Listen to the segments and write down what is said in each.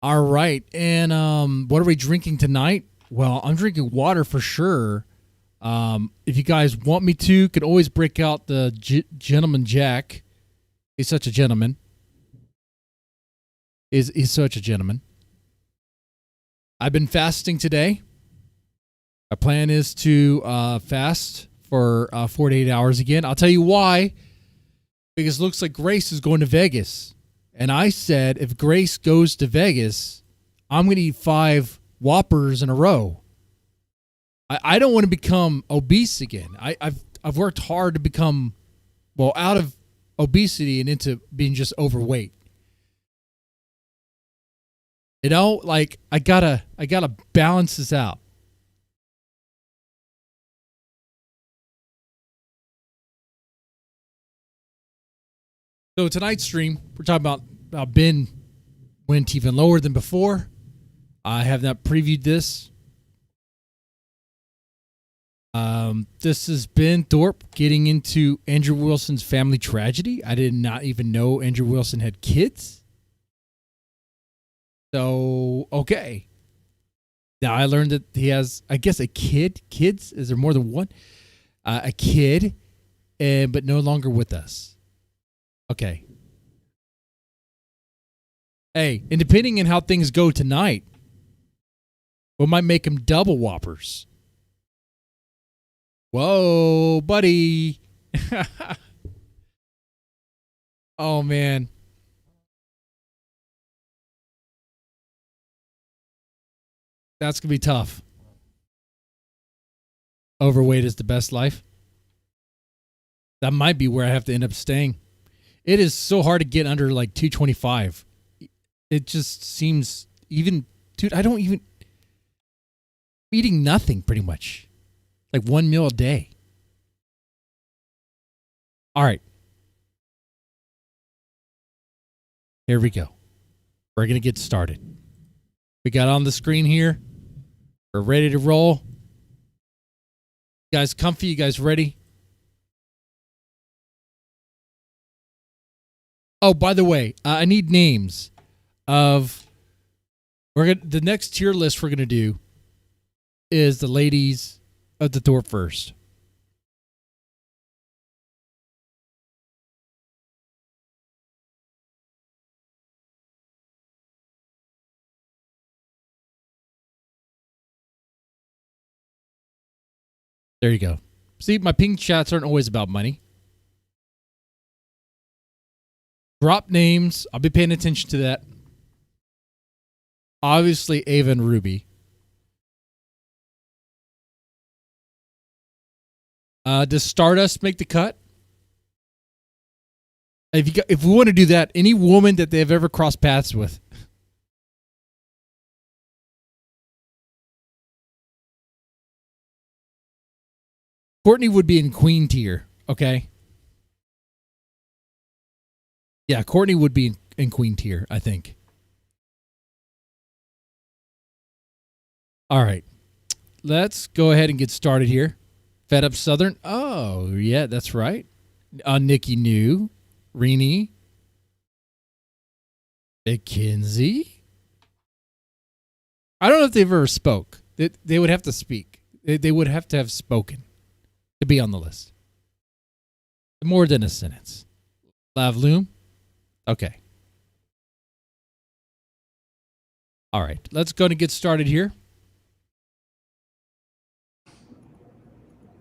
All right. And what are we drinking tonight? Well, I'm drinking water for sure. If you guys want me to, could always break out the Gentleman Jack. He's such a gentleman. He's such a gentleman. I've been fasting today. My plan is to fast for 48 hours again. I'll tell you why. Because it looks like Grace is going to Vegas. And I said, if Grace goes to Vegas, I'm going to eat 5 Whoppers in a row. I don't want to become obese again. I've worked hard to become, well, out of obesity and into being just overweight. You know, like I gotta balance this out. So tonight's stream, we're talking about Ben went even lower than before. I have not previewed this. This has been Thorp getting into Andrew Wilson's family tragedy. I did not even know Andrew Wilson had kids. So, okay. Now I learned that he has, I guess, a kid. Kids? Is there more than one? A kid, but no longer with us. Okay. Hey, and depending on how things go tonight, we might make him double Whoppers. Whoa, buddy. Oh, man. That's going to be tough. Overweight is the best life. That might be where I have to end up staying. It is so hard to get under like 225. It just seems even, dude, I don't even, I'm eating nothing pretty much. Like 1 meal a day. All right. Here we go. We're going to get started. We got on the screen here. We're ready to roll. You guys comfy? You guys ready? Oh, by the way, I need names of, the next tier list we're going to do is the ladies of the Thorp first. There you go. See, my ping chats aren't always about money. Drop names. I'll be paying attention to that. Obviously, Ava and Ruby. Does Stardust make the cut? If we want to do that, any woman that they've ever crossed paths with. Courtney would be in queen tier, okay? Yeah, Courtney would be in queen tier, I think. All right. Let's go ahead and get started here. Fed Up Southern. Oh, yeah, that's right. Nikki New. Rini. McKinsey. I don't know if they've ever spoke. They would have to speak. They would have to have spoken to be on the list. More than a sentence. Lavloom. Okay. All right. Let's go and get started here.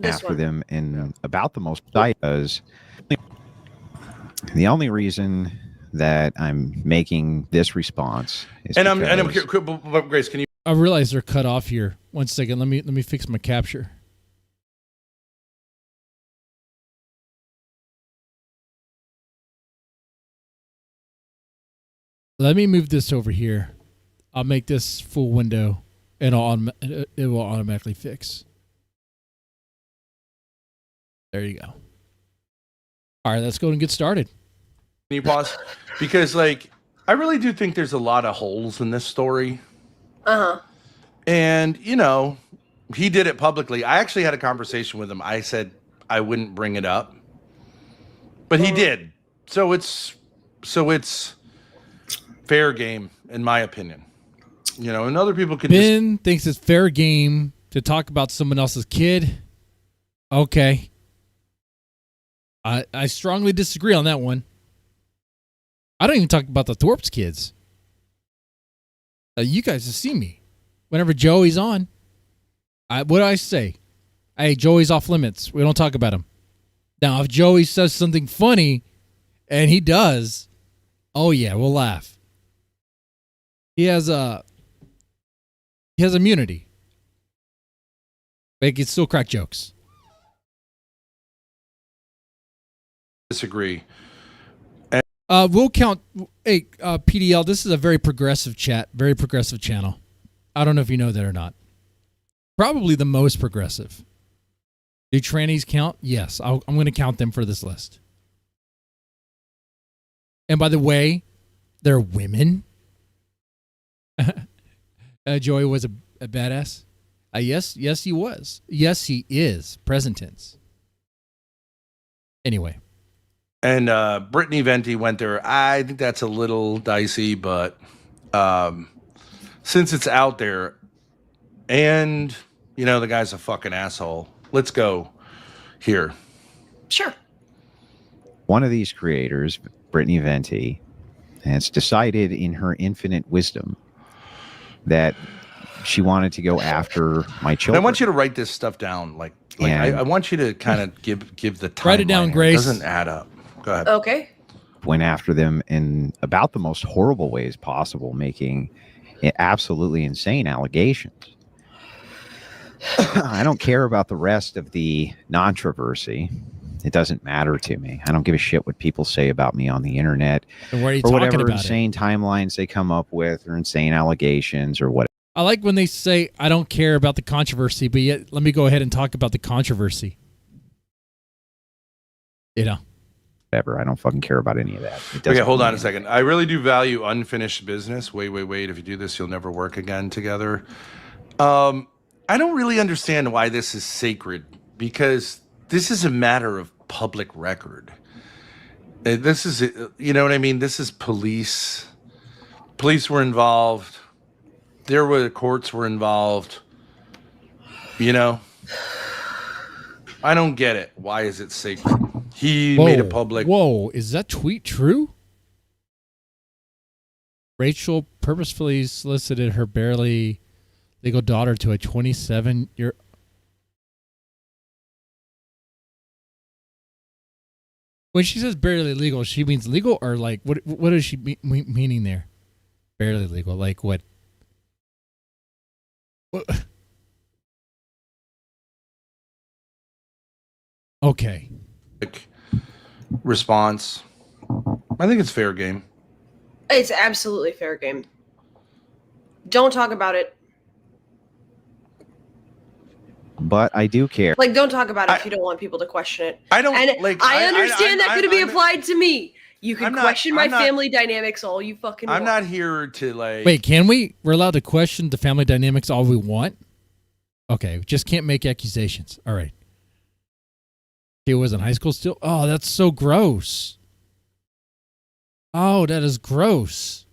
After them in about the most does. The only reason that I'm making this response is I'm Grace, can you? I realize they're cut off here. 1 second. Let me fix my capture. Let me move this over here. I'll make this full window, and it will automatically fix. There you go. All right, let's go and get started. Can you pause? Because, like, I really do think there's a lot of holes in this story. Uh-huh. And, you know, he did it publicly. I actually had a conversation with him. I said I wouldn't bring it up. But he did. So it's fair game, in my opinion. And other people can Ben thinks it's fair game to talk about someone else's kid. Okay. I strongly disagree on that one. I don't even talk about the Thorpe's kids. You guys have seen me. Whenever Joey's on, what do I say? Hey, Joey's off limits. We don't talk about him. Now, if Joey says something funny, and he does, oh yeah, we'll laugh. He has immunity. But he can still crack jokes. disagree. We'll count. Hey, PDL, this is a very progressive chat, very progressive channel. I don't know if you know that or not. Probably the most progressive. Do trannies count? Yes, I'm going to count them for this list. And by the way, they're women. Joey was a badass. Yes, he was. Yes, he is. Present tense. Anyway. And Brittany Venti went there. I think that's a little dicey, but since it's out there, and the guy's a fucking asshole, let's go here. Sure. One of these creators, Brittany Venti, has decided in her infinite wisdom that she wanted to go after my children. I want you to write this stuff down. I want you to kind of give the timeline. Write it down, Grace. It doesn't add up. Go ahead. Okay. Went after them in about the most horrible ways possible, making absolutely insane allegations. I don't care about the rest of the controversy. It doesn't matter to me. I don't give a shit what people say about me on the internet, And where are you or talking whatever about insane timelines they come up with, or insane allegations, or whatever. I like when they say, I don't care about the controversy, but yet let me go ahead and talk about the controversy. Whatever. I don't fucking care about any of that. Okay, hold on a second. I really do value unfinished business. Wait. If you do this, you'll never work again together. I don't really understand why this is sacred, because this is a matter of public record. This is, you know what I mean? This is police. Police were involved. Courts were involved. I don't get it. Why is it sacred? He made it public. Whoa, is that tweet true? Rachel purposefully solicited her barely legal daughter to a 27-year. When she says barely legal, she means legal, or like what is she meaning there? Barely legal, like what? Okay. Response. I think it's fair game. It's absolutely fair game. Don't talk about it. But I do care. Don't talk about it if you don't want people to question it. I don't. And I understand that could be applied to me. You can question my I'm not- family dynamics all you fucking want. I'm not here to Wait, can we? We're allowed to question the family dynamics all we want? Okay, just can't make accusations. All right. He was in high school still? Oh, that's so gross. Oh, that is gross.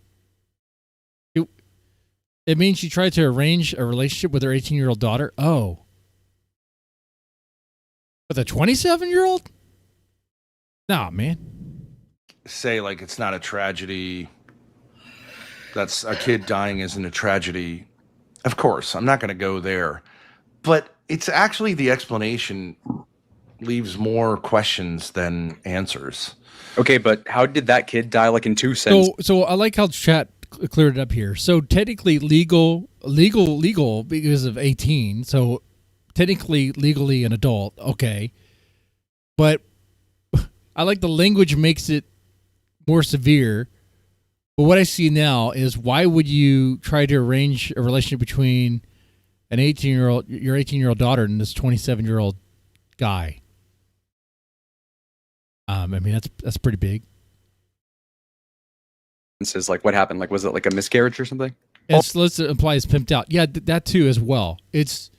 It means she tried to arrange a relationship with her 18-year-old daughter? Oh. With a 27-year-old? Nah, man. say it's not a tragedy. That's a kid dying isn't a tragedy. Of course, I'm not going to go there. But it's actually the explanation leaves more questions than answers. Okay, but how did that kid die in 2 cents? So I like how chat cleared it up here. So technically legal because of 18. So technically legally an adult. Okay. But I like the language makes it more severe. But what I see now is, why would you try to arrange a relationship between your 18-year-old daughter and this 27-year-old guy? I mean, that's pretty big. This is what happened? Was it a miscarriage or something? Let's imply it's pimped out. Yeah, that too as well. It's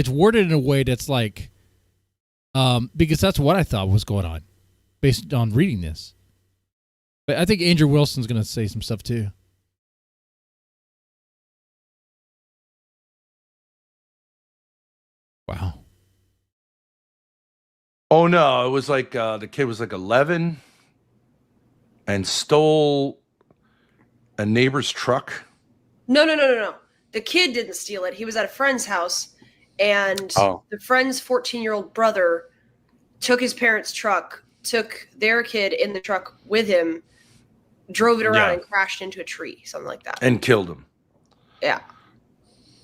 worded in a way that's because that's what I thought was going on based on reading this. But I think Andrew Wilson's going to say some stuff too. Wow. Oh no, it was like the kid was like 11 and stole a neighbor's truck. No. The kid didn't steal it. He was at a friend's house, and the friend's 14-year-old brother took his parents' truck, took their kid in the truck with him, drove it around and crashed into a tree, something like that. And killed him. Yeah.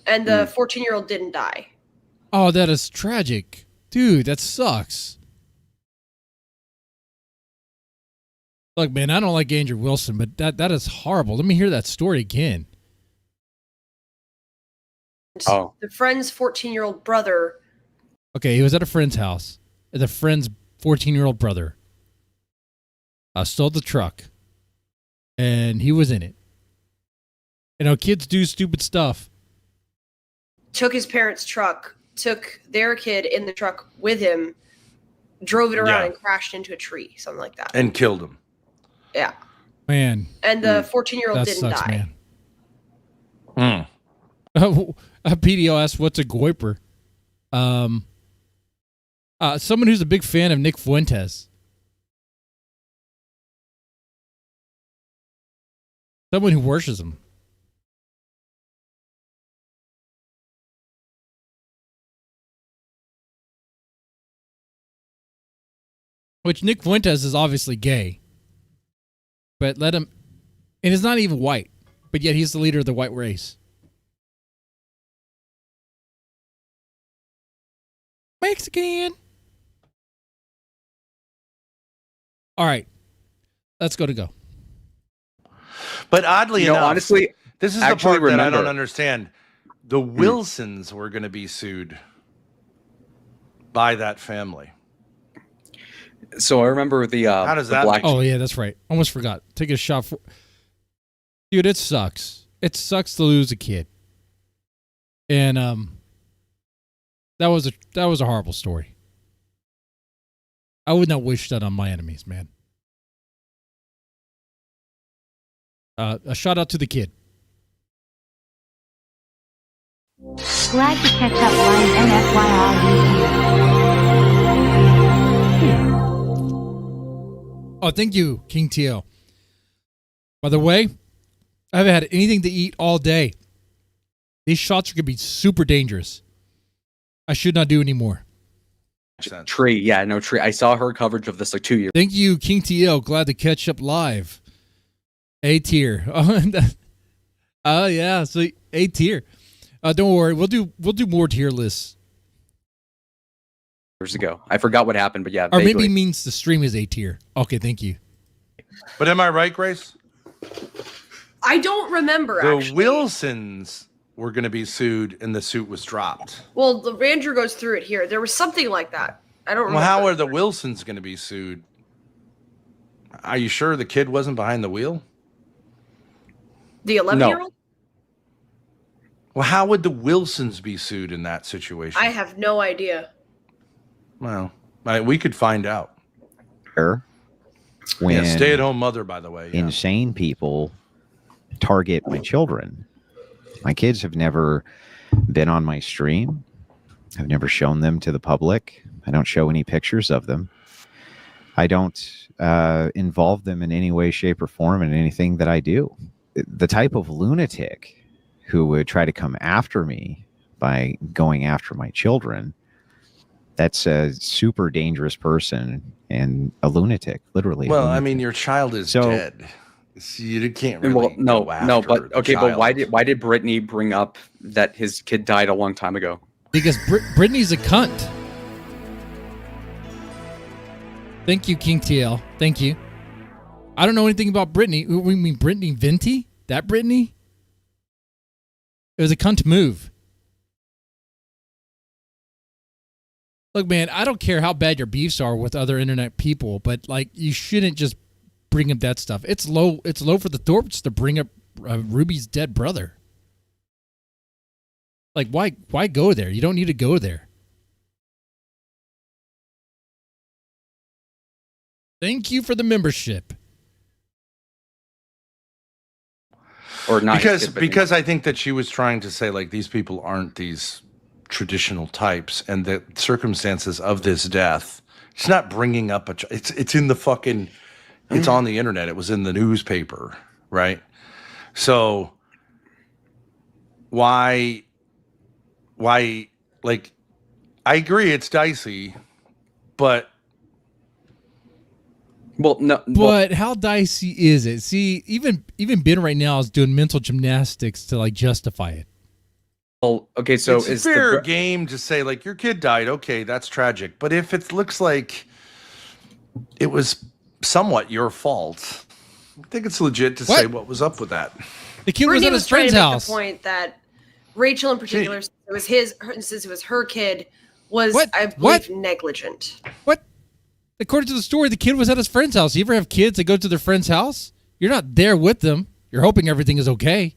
And the 14-year-old didn't die. Oh, that is tragic. Dude, that sucks. Look, man, I don't like Andrew Wilson, but that is horrible. Let me hear that story again. The friend's 14-year-old brother. Okay, he was at a friend's house. The friend's 14-year-old brother stole the truck, and he was in it. You know, kids do stupid stuff. Took his parents' truck, took their kid in the truck with him, drove it around and crashed into a tree, something like that. And killed him. Yeah. Man. And the 14-year-old didn't sucks, die. Man. PDO asked, what's a goiper? Someone who's a big fan of Nick Fuentes. Someone who worships him. Which Nick Fuentes is obviously gay. But let him... And he's not even white. But yet he's the leader of the white race. Mexican. All right. Let's go. But oddly enough, honestly, this is the part that I don't understand. The Wilsons were going to be sued by that family. So I remember the how does that black... Oh yeah, that's right. Almost forgot. Take a shot for... Dude, it sucks. It sucks to lose a kid. And that was a horrible story. I would not wish that on my enemies, man. A shout out to the kid. Glad to catch up line NFYI. Oh, thank you, King TL. By the way, I haven't had anything to eat all day. These shots are going to be super dangerous. I should not do anymore. Tree. Yeah, no, Tree. I saw her coverage of this like 2 years. Thank you, King TL. Glad to catch up live. A tier. Oh, yeah. So A tier. Don't worry. We'll do more tier lists. Years ago. I forgot what happened, but yeah. Or vaguely. maybe means the stream is A tier. Okay, thank you. But am I right, Grace? I don't remember, The actually. Wilsons were going to be sued, and the suit was dropped. Well, the Andrew goes through it here. There was something like that. I don't remember. Well, how are the Wilsons going to be sued? Are you sure the kid wasn't behind the wheel? The 11-year-old? Well, how would the Wilsons be sued in that situation? I have no idea. Well, we could find out. When stay-at-home mother, by the way. Yeah. Insane people target my children. My kids have never been on my stream. I've never shown them to the public. I don't show any pictures of them. I don't involve them in any way, shape, or form in anything that I do. The type of lunatic who would try to come after me by going after my children, that's a super dangerous person and a lunatic, literally. Well, I mean, your child is dead. So you can't really go after but okay, the but child. why did Brittany bring up that his kid died a long time ago? Because Brittany's a cunt. Thank you, King TL. Thank you. I don't know anything about Brittany. We mean Brittany Venti? That Brittany? It was a cunt move. Look, man, I don't care how bad your beefs are with other internet people, but like, you shouldn't just bring up that stuff. It's low for the Thorps to bring up Ruby's dead brother. Like, why go there? You don't need to go there. Thank you for the membership. Or not? Because I think that she was trying to say, like, these people aren't these traditional types and the circumstances of this death. It's not bringing up it's in the fucking, it's on the internet. It was in the newspaper, right? So why, like, I agree it's dicey, but. Well, no. But how dicey is it? See, even Ben right now is doing mental gymnastics to like justify it. Well, okay, so it's fair game to say like your kid died. Okay, that's tragic. But if it looks like it was somewhat your fault, I think it's legit to say what was up with that. The kid was at his friend's house. The point that Rachel, in particular, since it was her kid, was I believe negligent. What? According to the story, the kid was at his friend's house. You ever have kids that go to their friend's house? You're not there with them. You're hoping everything is okay.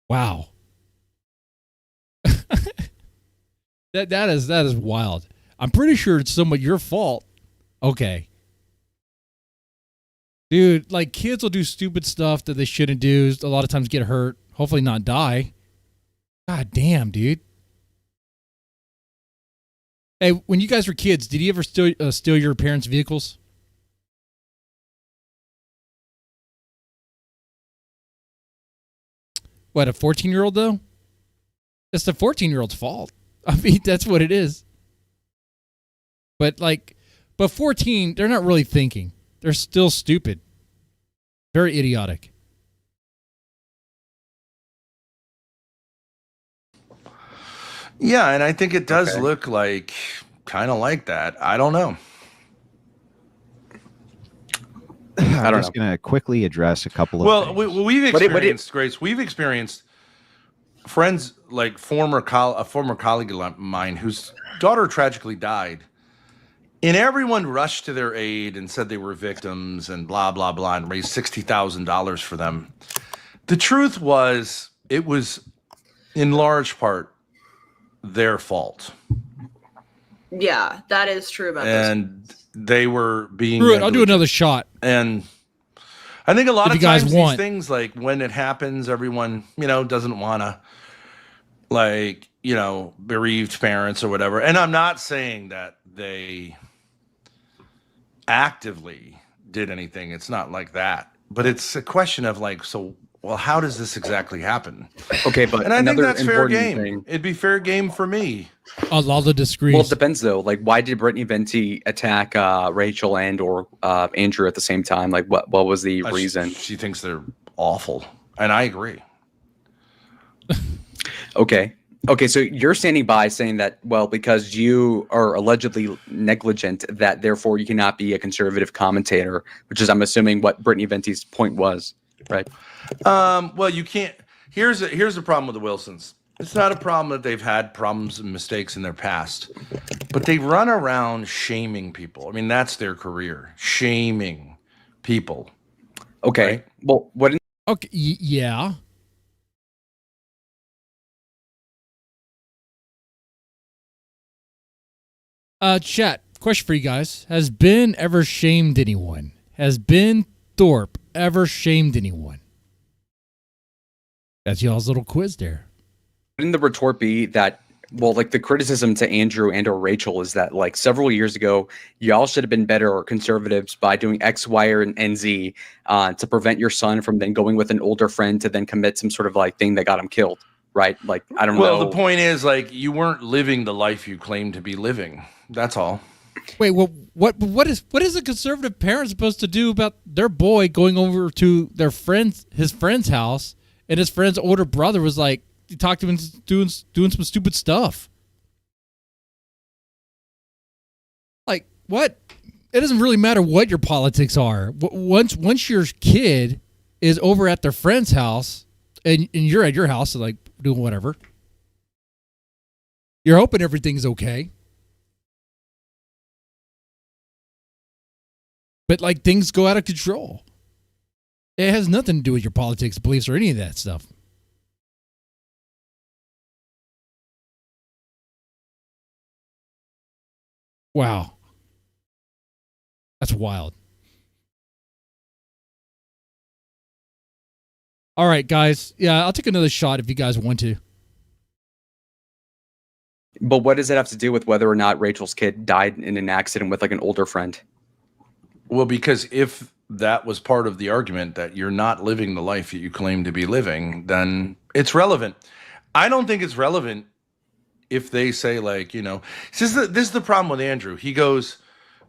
Wow. that is wild. I'm pretty sure it's somewhat your fault. Okay. Dude, like kids will do stupid stuff that they shouldn't do. A lot of times get hurt. Hopefully not die. God damn, dude. Hey, when you guys were kids, did you ever steal your parents' vehicles? What, a 14-year-old though? It's the 14-year-old's fault. I mean, that's what it is. But 14, they're not really thinking. They're still stupid. Very idiotic. Yeah, and I think it does look like kind of like that. I don't know. I'm just going to quickly address a couple of things. Well, we've experienced, Grace, we've experienced friends like a former colleague of mine whose daughter tragically died. And everyone rushed to their aid and said they were victims and blah, blah, blah, and raised $60,000 for them. The truth was, it was in large part their fault. Yeah, that is true about and this. They were being. I'll do another shot. And I think a lot of times these things, like when it happens, everyone, doesn't want to, bereaved parents or whatever. And I'm not saying that they actively did anything. It's not like that. But it's a question of how does this exactly happen? Okay, but and I think that's fair game. It'd be fair game for me. All the discreet. Well, it depends though. Like, why did Brittany Venti attack Rachel and or Andrew at the same time? Like, what was the reason? She thinks they're awful, and I agree. Okay, so you're standing by saying that, well, because you are allegedly negligent, that therefore you cannot be a conservative commentator, which is, I'm assuming, what Brittany Venti's point was, right? Well, you can't. Here's the problem with the Wilsons. It's not a problem that they've had problems and mistakes in their past, but they run around shaming people. I mean, that's their career, shaming people. Okay. Right? Well, what? Okay. Yeah. Chat. Question for you guys: has Ben ever shamed anyone? Has Ben Thorp ever shamed anyone? That's y'all's little quiz there. Wouldn't the retort be that, well, like the criticism to Andrew and or Rachel is that like several years ago, y'all should have been better or conservatives by doing X, Y, and Z to prevent your son from then going with an older friend to then commit some sort of like thing that got him killed, right? Like, I don't know. Well, the point is, like, you weren't living the life you claimed to be living. That's all. Wait, well, what is a conservative parent supposed to do about their boy going over to his friend's house, and his friend's older brother was like, he talked to him doing some stupid stuff? Like, what? It doesn't really matter what your politics are. Once your kid is over at their friend's house and you're at your house, like doing whatever, you're hoping everything's okay. But like things go out of control. It has nothing to do with your politics, beliefs, or any of that stuff. Wow. That's wild. All right, guys. Yeah, I'll take another shot if you guys want to. But what does it have to do with whether or not Rachel's kid died in an accident with like an older friend? Well, because if that was part of the argument that you're not living the life that you claim to be living, then it's relevant. I don't think it's relevant if they say, like, you know, this is the problem with Andrew. He goes,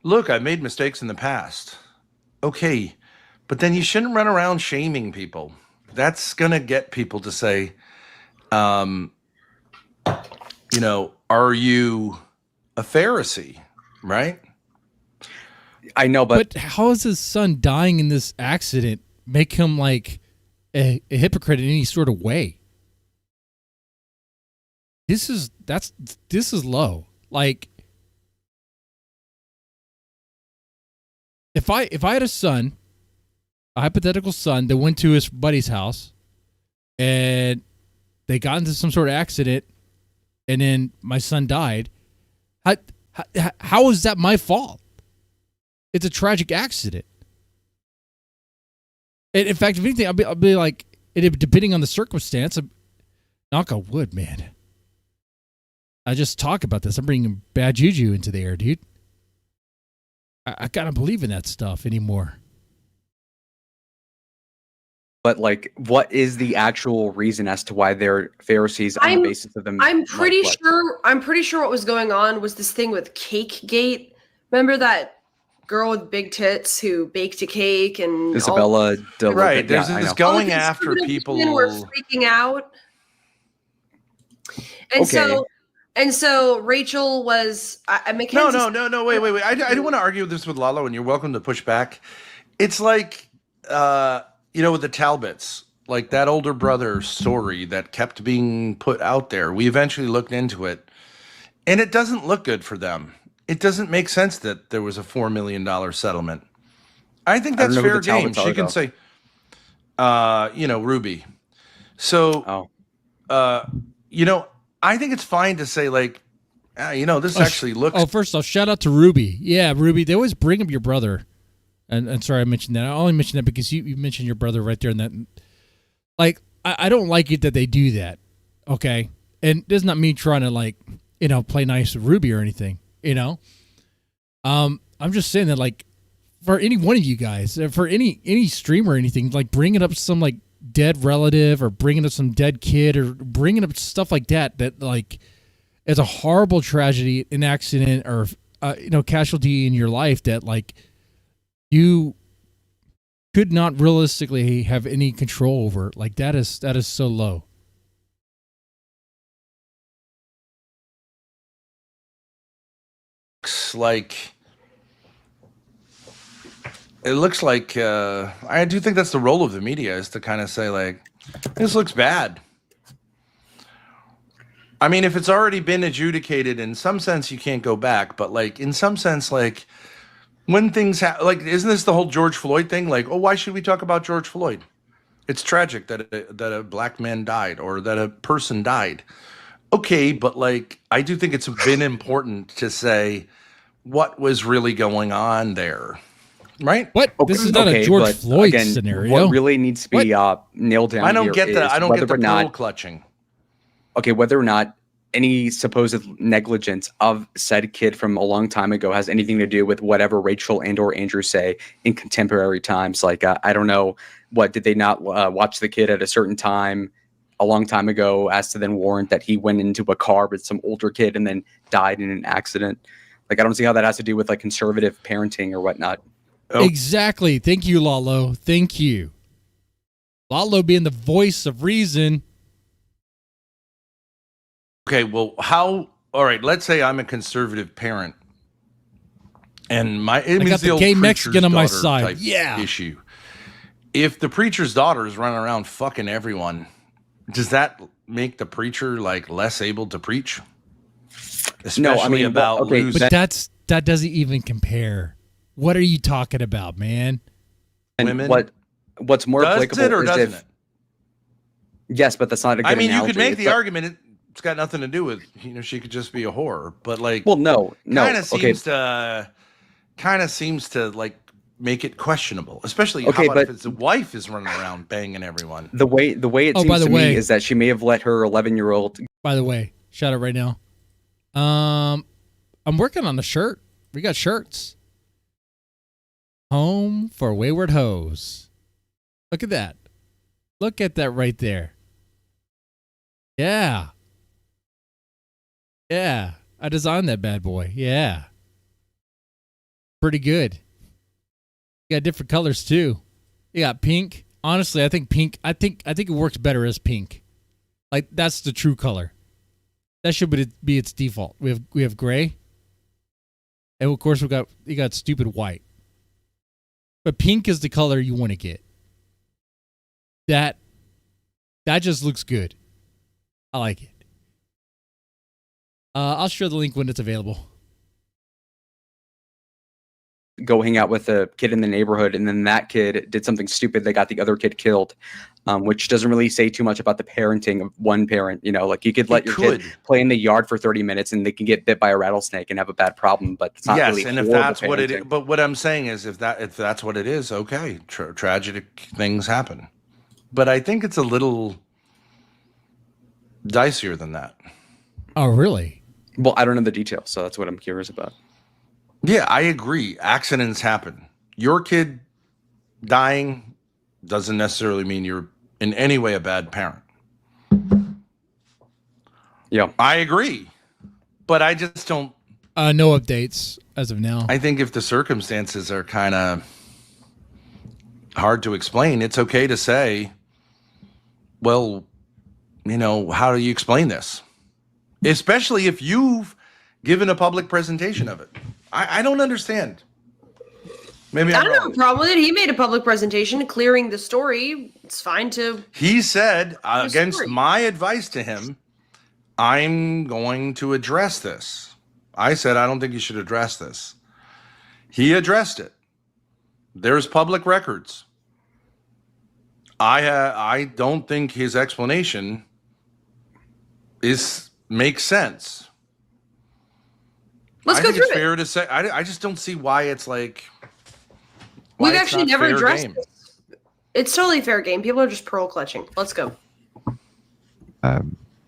look, I've made mistakes in the past. Okay, but then you shouldn't run around shaming people. That's going to get people to say, you know, are you a Pharisee, right? I know, But how is his son dying in this accident make him like a hypocrite in any sort of way? This is low. Like, if I had a son, a hypothetical son that went to his buddy's house and they got into some sort of accident and then my son died, how is that my fault? It's a tragic accident. And in fact, if anything, I'll be like, depending on the circumstance, knock on wood, man. I just talk about this. I'm bringing bad juju into the air, dude. I gotta believe in that stuff anymore. But like, what is the actual reason as to why they're Pharisees on the basis of them? I'm pretty sure what was going on was this thing with Cake Gate. Remember that girl with big tits who baked a cake and Isabella right? There's this going after people were freaking out, and so Rachel was. No. Wait. I don't want to argue this with Lalo, and you're welcome to push back. It's like, you know, with the Talbots, like that older brother story that kept being put out there. We eventually looked into it, and it doesn't look good for them. It doesn't make sense that there was a $4 million settlement. I think that's fair game. She can say, you know, Ruby. So, you know, I think it's fine to say, like, you know, this actually looks. Oh, first off, shout out to Ruby. Yeah, Ruby. They always bring up your brother. And sorry I mentioned that. I only mentioned that because you mentioned your brother right there. And that, like, I don't like it that they do that. Okay. And this is not me trying to, like, you know, play nice with Ruby or anything. You know, I'm just saying that, like, for any one of you guys, for any streamer or anything, like bringing up some like dead relative or bringing up some dead kid or bringing up stuff like that like is a horrible tragedy, an accident, or you know, casualty in your life that like you could not realistically have any control over. Like that is so low. It looks like I do think that's the role of the media, is to kind of say, like, this looks bad. I mean, if it's already been adjudicated, in some sense you can't go back, but like in some sense, like when things like, isn't this the whole George Floyd thing? Like, oh, why should we talk about George Floyd? It's tragic that a black man died or that a person died. Okay, but like, I do think it's been important to say what was really going on there, right? What? This is not a George Floyd scenario. What really needs to be nailed down? I don't get the pearl clutching. Okay, whether or not any supposed negligence of said kid from a long time ago has anything to do with whatever Rachel and or Andrew say in contemporary times. Like, I don't know, what did they not watch the kid at a certain time a long time ago as to then warrant that he went into a car with some older kid and then died in an accident? Like, I don't see how that has to do with like conservative parenting or whatnot. Oh. Exactly. Thank you, Lalo. Thank you. Lalo being the voice of reason. Okay, well, all right, let's say I'm a conservative parent and it means got the gay Mexican on my side. Yeah. Issue. If the preacher's daughter is running around fucking everyone, does that make the preacher like less able to preach? Especially no, I mean, about losing. But that doesn't even compare. What are you talking about, man? And women? What's more applicable it or is doesn't if, it? Yes, but that's not a good analogy. You could make the argument it's got nothing to do with, you know, she could just be a whore, but like, well, no, kind of seems to kind of seems to like make it questionable, especially Okay, how about if but- his wife is running around banging everyone. The way it Oh, by seems the to way- me is that she may have let her 11-year-old. By the way, shout out right now. I'm working on a shirt. We got shirts. Home for Wayward Hoes. Look at that. Look at that right there. Yeah. Yeah. I designed that bad boy. Yeah. Pretty good. You got different colors too. You got pink. Honestly, I think pink. I think it works better as pink. Like that's the true color. That should be its default. We have gray, and of course you got stupid white. But pink is the color you want to get. That just looks good. I like it. I'll share the link when it's available. Go hang out with a kid in the neighborhood, and then that kid did something stupid. They got the other kid killed, which doesn't really say too much about the parenting of one parent. You know, like you could let your kid play in the yard for 30 minutes and they can get bit by a rattlesnake and have a bad problem, but it's not really and if horrible that's what it is, parenting. but what I'm saying is if that's what it is, okay, tragic things happen. But I think it's a little dicier than that. Oh, really? Well, I don't know the details, so that's what I'm curious about. Yeah, I agree. Accidents happen. Your kid dying doesn't necessarily mean you're in any way a bad parent. Yeah, I agree. But I just don't. No updates as of now. I think if the circumstances are kind of hard to explain, it's okay to say, well, you know, how do you explain this? Especially if you've given a public presentation of it. I don't understand. Maybe I I'm don't have wrong. a problem with it. He made a public presentation clearing the story. It's fine to. He said, against story. my advice to him, I'm going to address this. I said, I don't think you should address this. He addressed it. There's public records. I don't think his explanation makes sense. Let's I go think it's through it. fair to say. I just don't see why it's like. We've it's actually not never fair addressed game. this. It's totally fair game. People are just pearl clutching. Let's go.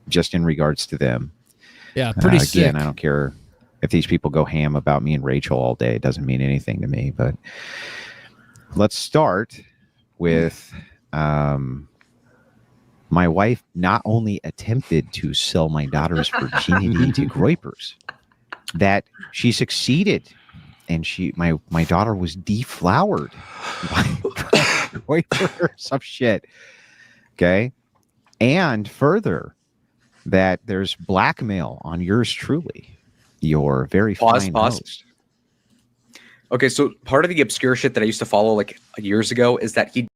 Just in regards to them. Yeah, pretty sick. Again, I don't care if these people go ham about me and Rachel all day. It doesn't mean anything to me. But let's start with my wife not only attempted to sell my daughter's virginity to groypers, that she succeeded. And my daughter was deflowered by groyper or some shit. Okay. And further, that there's blackmail on yours truly, your very fine host. Okay, so part of the obscure shit that I used to follow like years ago is that he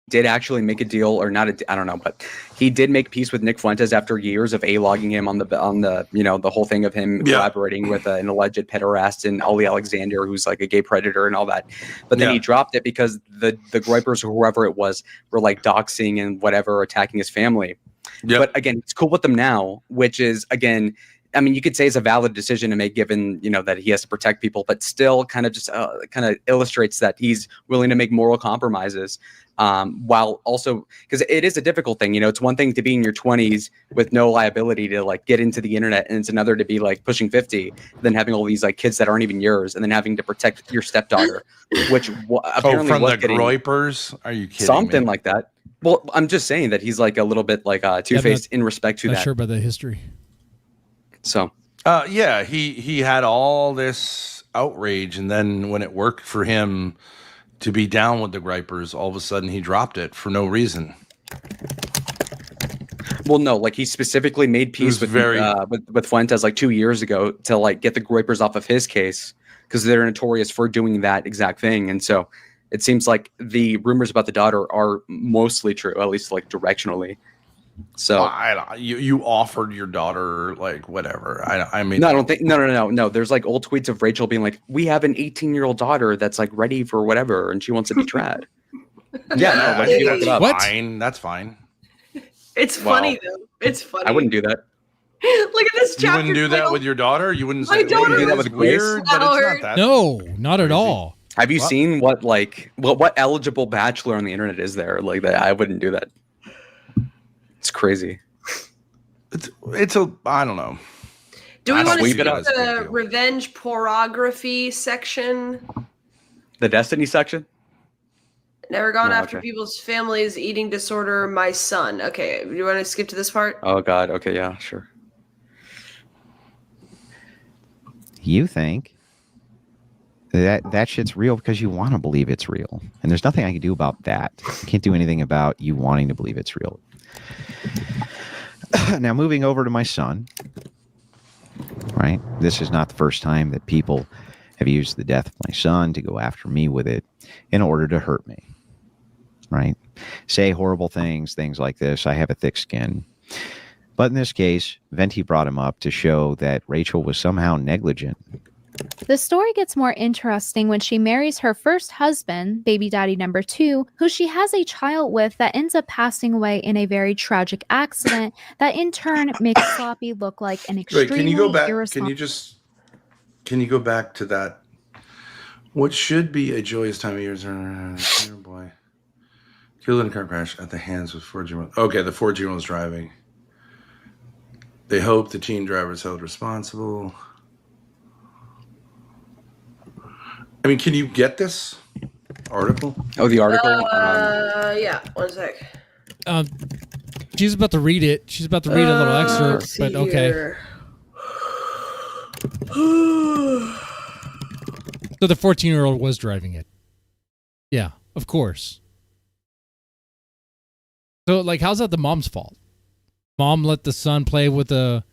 did actually make a deal, or not I don't know, but he did make peace with Nick Fuentes after years of logging him on the you know, the whole thing of him collaborating with an alleged pederast and Ollie Alexander, who's like a gay predator and all that. But then he dropped it because the groypers or whoever it was were like doxing and whatever, attacking his family. Yep. But again, it's cool with them now, which is, again, I mean, you could say it's a valid decision to make given, you know, that he has to protect people, but still kind of just kind of illustrates that he's willing to make moral compromises while also, because it is a difficult thing. You know, it's one thing to be in your 20s with no liability to like get into the internet, and it's another to be like pushing 50, then having all these like kids that aren't even yours, and then having to protect your stepdaughter, which apparently from was the getting groypers? Are you kidding something me? like that. Well, I'm just saying that he's like a little bit like two-faced in respect to Not that. sure about the history. So, yeah, he had all this outrage, and then when it worked for him to be down with the gripers, all of a sudden he dropped it for no reason. well, no, like he specifically made peace with Fuentes like 2 years ago to like get the groypers off of his case because they're notorious for doing that exact thing, and so it seems like the rumors about the daughter are mostly true, at least like directionally. So you offered your daughter like whatever. I mean, no, I don't think no. There's like old tweets of Rachel being like, "We have an 18-year-old daughter that's like ready for whatever, and she wants to be trad." Yeah, no, like, you look it up. fine. That's fine. It's funny though. It's funny. I wouldn't do that. Look at this You chapter. wouldn't do that title. with your daughter? You wouldn't say My daughter do that it's with Grace? weird, but it's Howard. not that. No, not at Crazy. all. Have you What? seen what eligible bachelor on the internet is there? Like that, I wouldn't do that. It's crazy. It's a I don't know. Do we I don't want to see skip it as a big the deal. revenge pornography section? The Destiny section? Never gone No, after okay. people's families, eating disorder, my son. Okay, do you want to skip to this part? Oh God. Okay, yeah, sure. You think that shit's real because you want to believe it's real. And there's nothing I can do about that. I can't do anything about you wanting to believe it's real. Now, moving over to my son, right? This is not the first time that people have used the death of my son to go after me with it in order to hurt me, right? Say horrible things like this. I have a thick skin. But in this case, Venti brought him up to show that Rachel was somehow negligent. The story gets more interesting when she marries her first husband, baby daddy number 2, who she has a child with that ends up passing away in a very tragic accident that in turn makes Sloppy look like an Wait, extremely can you go back? irresponsible... Can you go back to that? What should be a joyous time of year is oh boy. Killed in a car crash at the hands of 14-year-old. Okay, the 14-year-old is driving. They hope the teen driver is held responsible. I mean, can you get this article? Oh, the article. Yeah, one sec. She's about to read it. She's about to read a little Let's excerpt, see but okay. here. So the 14-year-old was driving it. Yeah, of course. So, like, how's that the mom's fault? Mom let the son play with a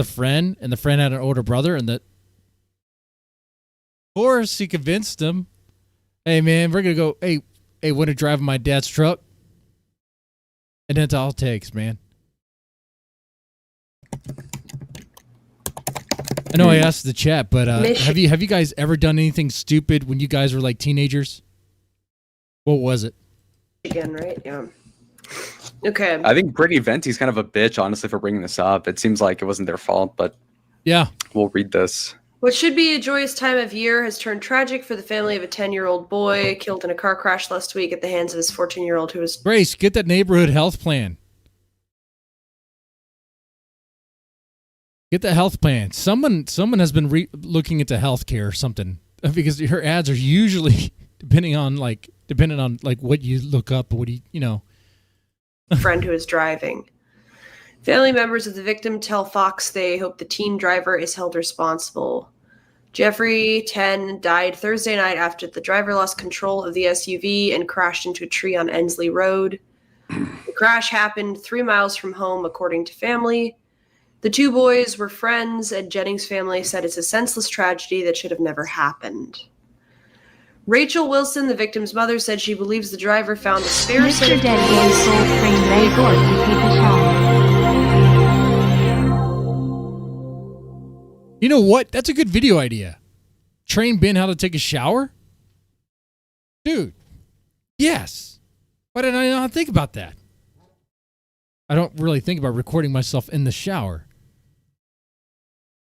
friend, and the friend had an older brother, and that. Of course, he convinced him. Hey, man, we're gonna go. Hey, want to drive my dad's truck? And that's all it takes, man. I know I asked the chat, but have you guys ever done anything stupid when you guys were like teenagers? What was it? Again, right? Yeah. Okay. I think Brittany Venti's kind of a bitch, honestly, for bringing this up. It seems like it wasn't their fault, but Yeah. we'll read this. What should be a joyous time of year has turned tragic for the family of a 10-year-old boy killed in a car crash last week at the hands of his 14-year-old who was... Grace, get that neighborhood health plan. Get the health plan. Someone has been looking into healthcare or something because her ads are usually depending on like what you look up, what you know. friend who is driving. Family members of the victim tell Fox they hope the teen driver is held responsible. Jeffrey, 10, died Thursday night after the driver lost control of the SUV and crashed into a tree on Ensley Road. The crash happened 3 miles from home, according to family. The two boys were friends, and Jennings' family said it's a senseless tragedy that should have never happened. Rachel Wilson, the victim's mother, said she believes the driver found a spare set Mr. of Dead tools. Boy Soul Train Ray Gore to take a shower. You know what? That's a good video idea. Train Ben how to take a shower? Dude. Yes. Why did I not think about that? I don't really think about recording myself in the shower.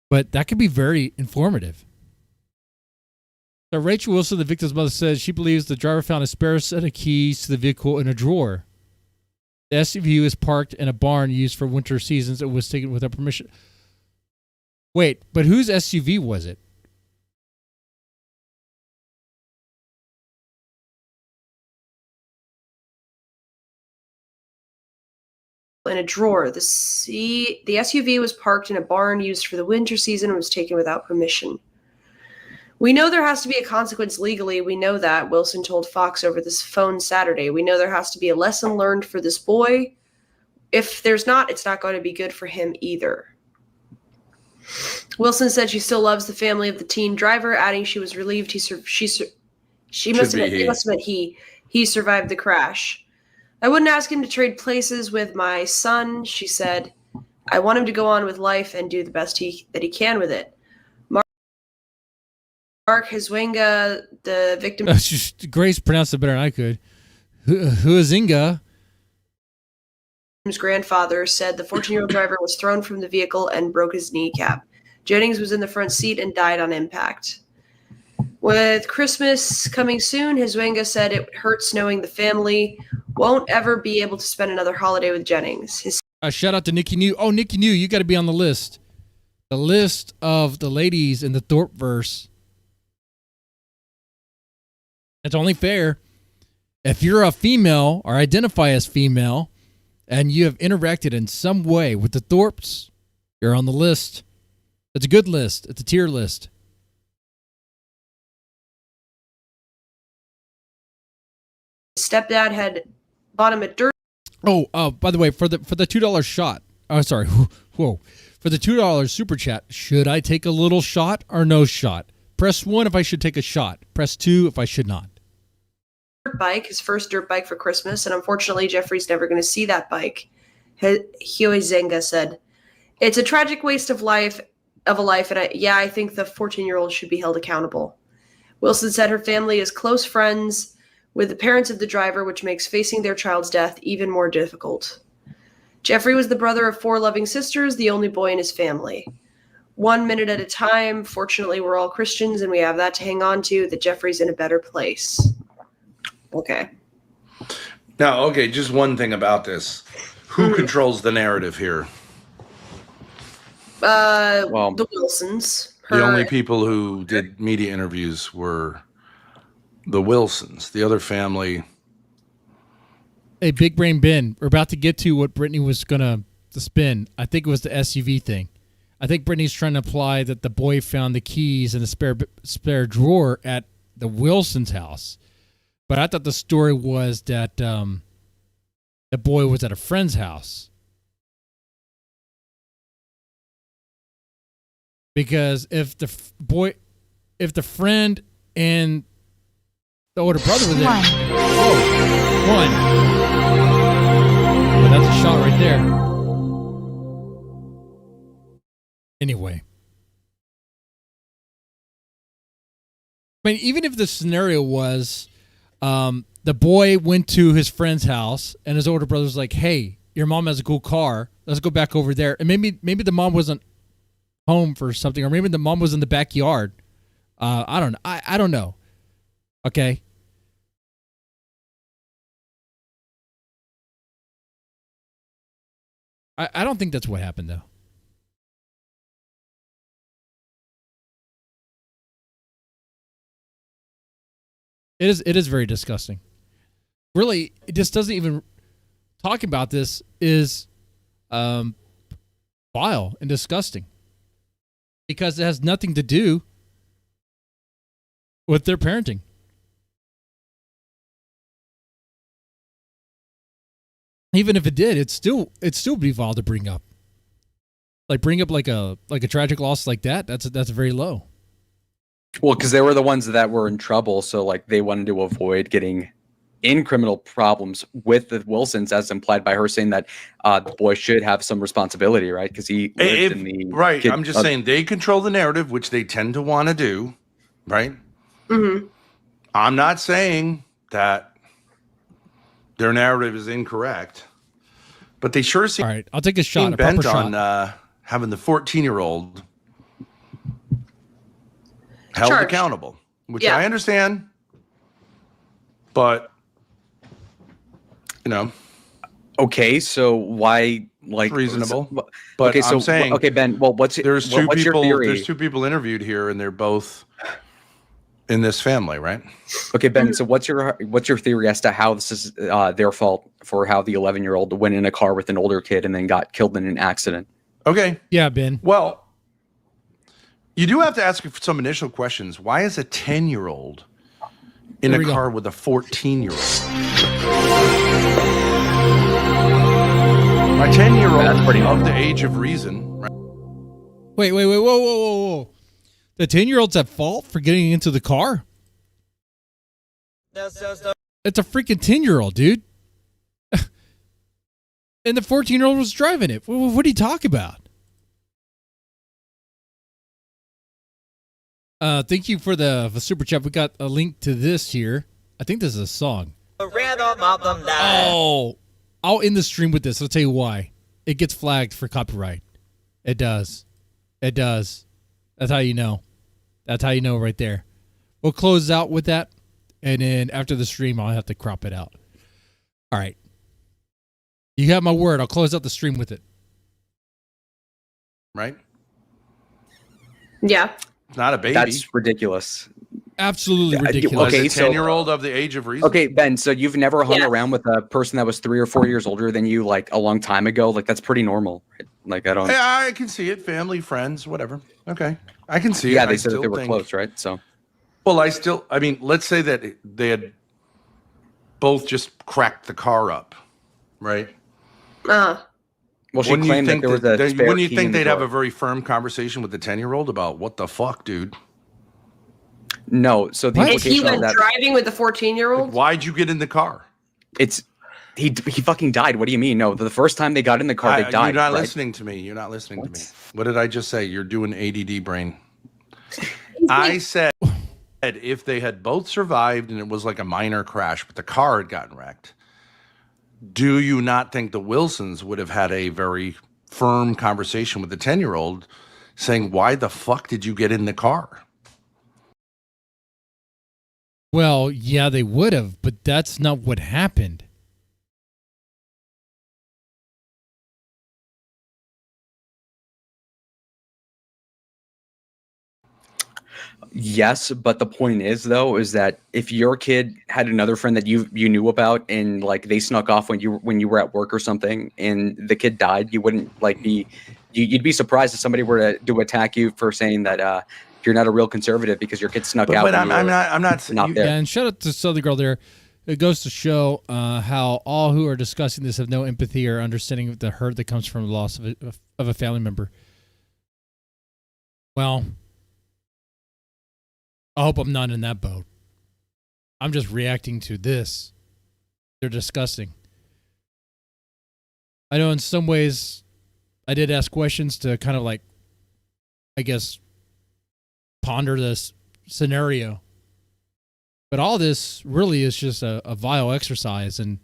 But that could be very informative. So Rachel Wilson, the victim's mother, says she believes the driver found a spare set of keys to the vehicle in a drawer. The SUV was parked in a barn used for winter seasons and was taken without permission. Wait, but whose SUV was it? In a drawer. The SUV was parked in a barn used for the winter season and was taken without permission. We know there has to be a consequence legally. We know that, Wilson told Fox over this phone Saturday. We know there has to be a lesson learned for this boy. If there's not, it's not going to be good for him either. Wilson said she still loves the family of the teen driver, adding she was relieved he survived the crash. I wouldn't ask him to trade places with my son, she said. I want him to go on with life and do the best that he can with it. Mark Hizwenga, the victim... Grace pronounced it better than I could. Huizinga His grandfather said the 14-year-old driver was thrown from the vehicle and broke his kneecap. Jennings was in the front seat and died on impact. With Christmas coming soon, Hizwenga said it hurts knowing the family won't ever be able to spend another holiday with Jennings. Shout out to Nikki New. Oh, Nikki New, you got to be on the list. The list of the ladies in the Thorp verse. It's only fair. If you're a female or identify as female and you have interacted in some way with the Thorps, you're on the list. It's a good list. It's a tier list. Stepdad had bought him a dirt. Oh, by the way, for the $2 shot. Oh, sorry. Whoa. For the $2 super chat, should I take a little shot or no shot? Press 1 if I should take a shot. Press 2 if I should not. Bike, his first dirt bike for Christmas, and unfortunately Jeffrey's never going to see that bike. Hyoizenga said, "It's a tragic waste of a life, and I think the 14-year-old should be held accountable." Wilson said her family is close friends with the parents of the driver, which makes facing their child's death even more difficult. Jeffrey was the brother of 4 loving sisters, the only boy in his family. 1 minute at a time. Fortunately, we're all Christians, and we have that to hang on to, that Jeffrey's in a better place. Okay. Now, okay, just one thing about this. Who controls the narrative here? The Wilsons. The only people who did media interviews were the Wilsons. The other family. Hey, Big Brain Ben, we're about to get to what Brittany was going to spin. I think it was the SUV thing. I think Brittany's trying to imply that the boy found the keys in a spare drawer at the Wilsons' house. But I thought the story was that the boy was at a friend's house. Because if the friend and the older brother were there. Whoa, 1. Well, that's a shot right there. Anyway. I mean, even if the scenario was the boy went to his friend's house and his older brother was like, "Hey, your mom has a cool car. Let's go back over there." And maybe the mom wasn't home for something, or maybe the mom was in the backyard. I don't know. Okay. I don't think that's what happened though. It is very disgusting. Really, it just doesn't even talk about this is vile and disgusting. Because it has nothing to do with their parenting. Even if it did, it'd still be vile to bring up. Like bring up like a tragic loss like that. That's very low. Well, because they were the ones that were in trouble, so like they wanted to avoid getting in criminal problems with the Wilsons, as implied by her saying that the boy should have some responsibility, right? Because he lived in the right. I'm just saying they control the narrative, which they tend to want to do, right? Mm-hmm. I'm not saying that their narrative is incorrect, but they sure seem all right. I'll take a shot. Bent on having the 14-year-old held charged, accountable, which I understand, but you know, okay. So why like reasonable? But okay, so I'm saying, okay, Ben. Well, what's there's two what's people. Your theory? There's 2 people interviewed here, and they're both in this family, right? Okay, Ben. So what's your theory as to how this is their fault for how the 11-year-old went in a car with an older kid and then got killed in an accident? Okay. Yeah, Ben. Well, you do have to ask some initial questions. Why is a 10-year-old in a car with a 14-year-old? My 10-year-old That's pretty of the age of reason. Right? Wait, whoa. The 10-year-old's at fault for getting into the car? It's a freaking 10-year-old, dude. And the 14-year-old was driving it. What are you talking about? Thank you for the super chat. We got a link to this here. I think this is a song. The rhythm of the night. I'll end the stream with this. I'll tell you why. It gets flagged for copyright. It does. It does. That's how you know. That's how you know right there. We'll close out with that. And then after the stream, I'll have to crop it out. All right. You have my word. I'll close out the stream with it. Right? Yeah. It's not a baby. That's ridiculous. Absolutely ridiculous. Okay, It's a 10-year-old of the age of reason. Okay, Ben, so you've never hung Yeah. around with a person that was 3 or 4 years older than you, like, a long time ago? Like, that's pretty normal. Like, I don't... I can see it. Family, friends, whatever. Okay. I can see it. Yeah, they I said that still they were think- close, right? So... Well, I mean, let's say that they had both just cracked the car up, right? Well, she Wouldn't you claimed that think there was a spare wouldn't you key think in the they'd have drawer. a very firm conversation with the 10-year-old about what the fuck, dude? No, so the What? And he implication of went that... driving with the 14-year-old? Like, why'd you get in the car? It's... He fucking died. What do you mean? No, the first time they got in the car, they died. You're not right? listening to me. You're not listening What? to me. What did I just say? You're doing ADD brain. I said if they had both survived and it was like a minor crash, but the car had gotten wrecked, do you not think the Wilsons would have had a very firm conversation with the 10-year-old saying, why the fuck did you get in the car? Well, yeah, they would have, but that's not what happened. Yes, but the point is though, is that if your kid had another friend that you knew about and like they snuck off when you were at work or something and the kid died, you wouldn't like be you'd be surprised if somebody were to attack you for saying that you're not a real conservative because your kid snuck out. But when I'm you were not not you- there. Yeah, and shout out to Southern Girl there. It goes to show how all who are discussing this have no empathy or understanding of the hurt that comes from the loss of a family member. Well, I hope I'm not in that boat. I'm just reacting to this. They're disgusting. I know in some ways I did ask questions to kind of like, I guess, ponder this scenario. But all this really is just a vile exercise and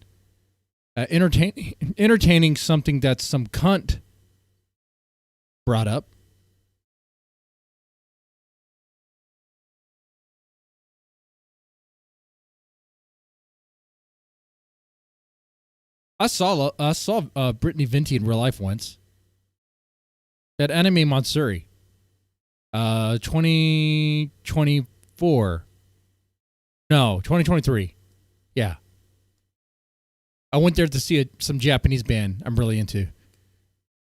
entertaining something that some cunt brought up. I saw Brittany Venti in real life once. At Anime Matsuri. 2024. No, 2023. Yeah. I went there to see some Japanese band I'm really into.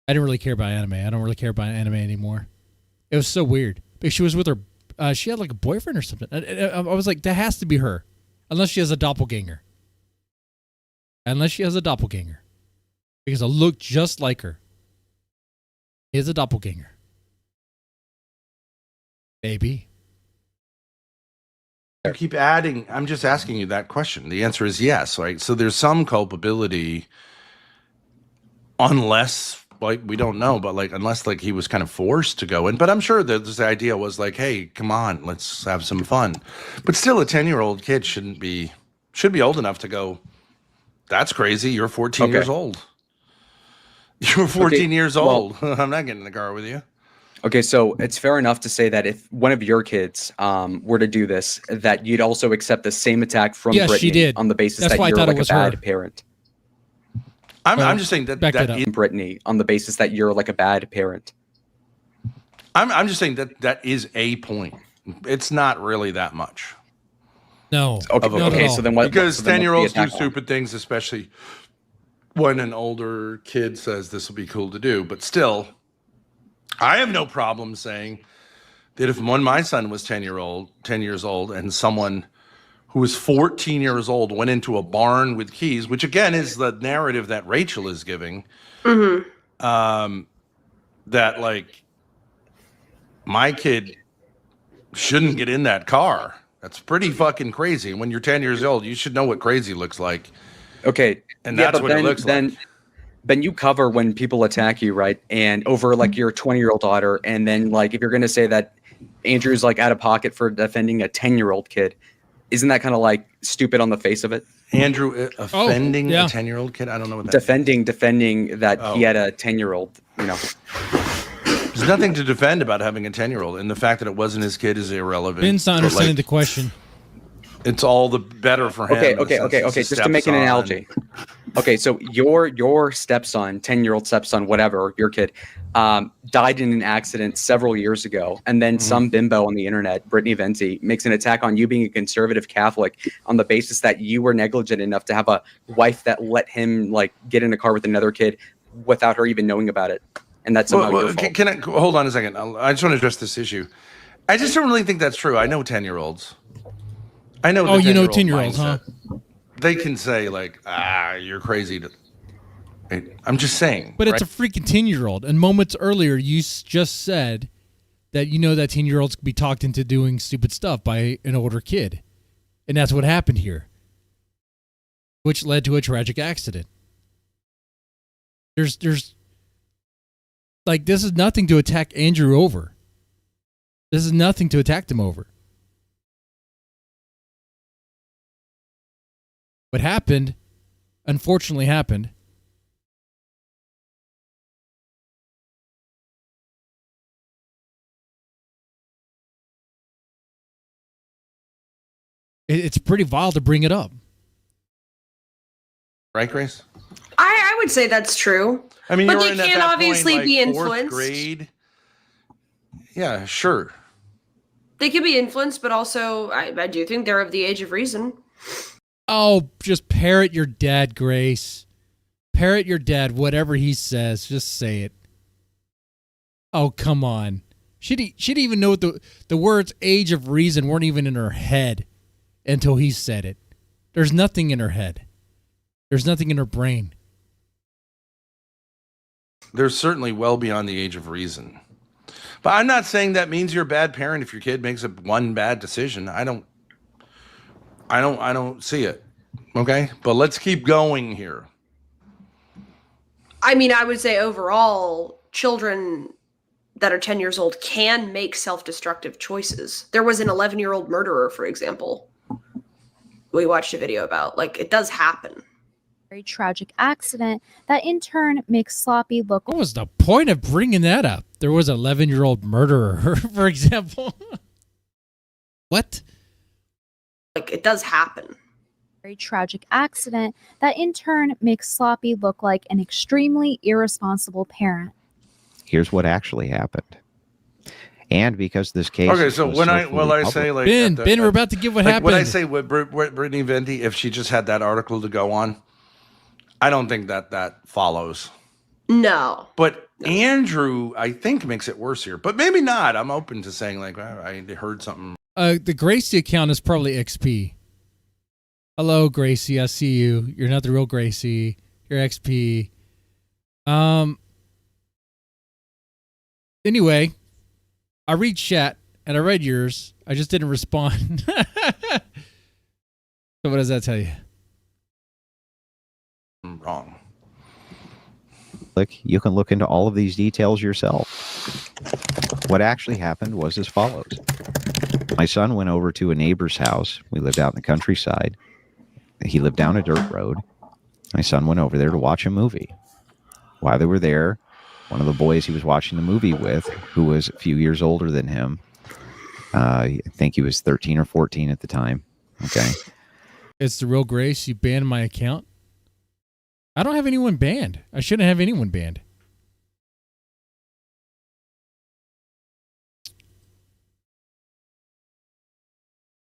I didn't really care about anime. I don't really care about anime anymore. It was so weird. But she was with her, she had like a boyfriend or something. I was like, that has to be her. Unless she has a doppelganger. Unless she has a doppelganger. Because I look just like her. He is a doppelganger. Baby. You keep adding. I'm just asking you that question. The answer is yes, right? So there's some culpability, unless, like, we don't know, but like, unless like he was kind of forced to go in. But I'm sure that the idea was like, hey, come on, let's have some fun. But still, a 10-year-old kid should be old enough to go, that's crazy. You're 14 years old. You're 14 years old. I'm not getting in the car with you. Okay, so it's fair enough to say that if one of your kids were to do this, that you'd also accept the same attack from Yes, Brittany she did. on the basis That's that why I you're thought it like a was bad her. parent. I'm just saying that back that that up. is, Brittany on the basis that you're like a bad parent. I'm just saying that is a point. It's not really that much. No. Okay, Not at okay, all. so then what? Because so then what's the 10-year-olds do attack on? stupid things, especially when an older kid says this will be cool to do. But still, I have no problem saying that if my son was 10 years old, and someone who was 14 years old went into a barn with keys, which again is the narrative that Rachel is giving, that like my kid shouldn't get in that car. That's pretty fucking crazy. And when you're 10 years old, you should know what crazy looks like. Okay, And yeah, that's but what it then, looks then, like. Then you cover when people attack you, right? And over like your 20-year-old daughter, and then like if you're gonna say that Andrew's like out of pocket for defending a 10-year-old kid, isn't that kind of like stupid on the face of it? Andrew offending yeah. a 10-year-old kid? I don't know what that defending that Oh. he had a 10-year-old, There's nothing to defend about having a 10-year-old, and the fact that it wasn't his kid is irrelevant. Ben's not But, understanding like, the question. it's all the better for him. Okay, in the sense he's a just to make an stepson. analogy. Okay, so your stepson, 10-year-old stepson, whatever, your kid, died in an accident several years ago, and then some bimbo on the internet, Brittany Venti, makes an attack on you being a conservative Catholic on the basis that you were negligent enough to have a wife that let him like get in a car with another kid without her even knowing about it, and that's somehow your fault. Can I hold on a second? I just want to address this issue. I just don't really think that's true. I know 10-year-olds. I know. Oh, you know 10-year-old 10-year-olds, huh? mindset. They can say like, you're crazy. I'm just saying. But it's a freaking 10-year-old. And moments earlier, you just said that you know that 10-year-olds can be talked into doing stupid stuff by an older kid. And that's what happened here, which led to a tragic accident. There's like, this is nothing to attack Andrew over. This is nothing to attack them over. What happened, unfortunately happened. It's pretty vile to bring it up. Right, Grace? I would say that's true. I mean, But you they were in at can that obviously point, be like, fourth influenced. grade. Yeah, sure. They could be influenced, but also I do think they're of the age of reason. Oh, just parrot your dad, Grace. Parrot your dad, whatever he says. Just say it. Oh, come on. She'd even know the words age of reason weren't even in her head until he said it. There's nothing in her head. There's nothing in her brain. They're certainly well beyond the age of reason. But I'm not saying that means you're a bad parent if your kid makes one bad decision. I don't see it. Okay? But let's keep going here. I mean, I would say overall, children that are 10 years old can make self-destructive choices. There was an 11-year-old murderer, for example, we watched a video about. Like, it does happen. Very tragic accident that in turn makes Sloppy look. What was the point of bringing that up? There was an 11-year-old murderer, for example. What? Like, it does happen. Very tragic accident that in turn makes Sloppy look like an extremely irresponsible parent. Here's what actually happened. And because this case. Okay, so was when so I fully say like Ben, we're about to give what happened. When I say what Brittany Venti, if she just had that article to go on, I don't think that follows. No. But Andrew, I think, makes it worse here. But maybe not. I'm open to saying like, I heard something. The Gracie account is probably XP. Hello, Gracie. I see you. You're not the real Gracie. You're XP. Anyway, I read chat and I read yours. I just didn't respond. So what does that tell you? I'm wrong. You can look into all of these details yourself. What actually happened was as follows. My son went over to a neighbor's house. We lived out in the countryside. He lived down a dirt road. My son went over there to watch a movie. While they were there, one of the boys he was watching the movie with, who was a few years older than him, I think he was 13 or 14 at the time. Okay. It's the real Grace. You banned my account. I don't have anyone banned. I shouldn't have anyone banned.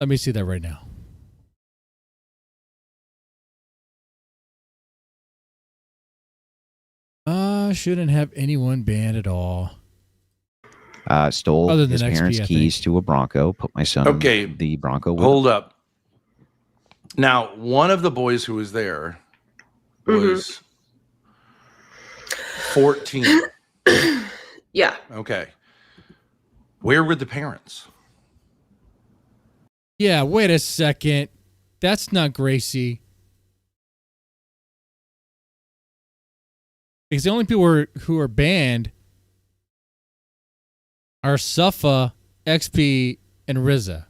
Let me see that right now. Shouldn't have anyone banned at all. Stole Other than his XP, parents' I keys think. to a Bronco, put my son in the Bronco with Hold up. Now, one of the boys who was there was 14. Yeah. Okay. Where were the parents? Yeah, wait a second. That's not Gracie. Because the only people who are banned are Suffa, XP, and Riza.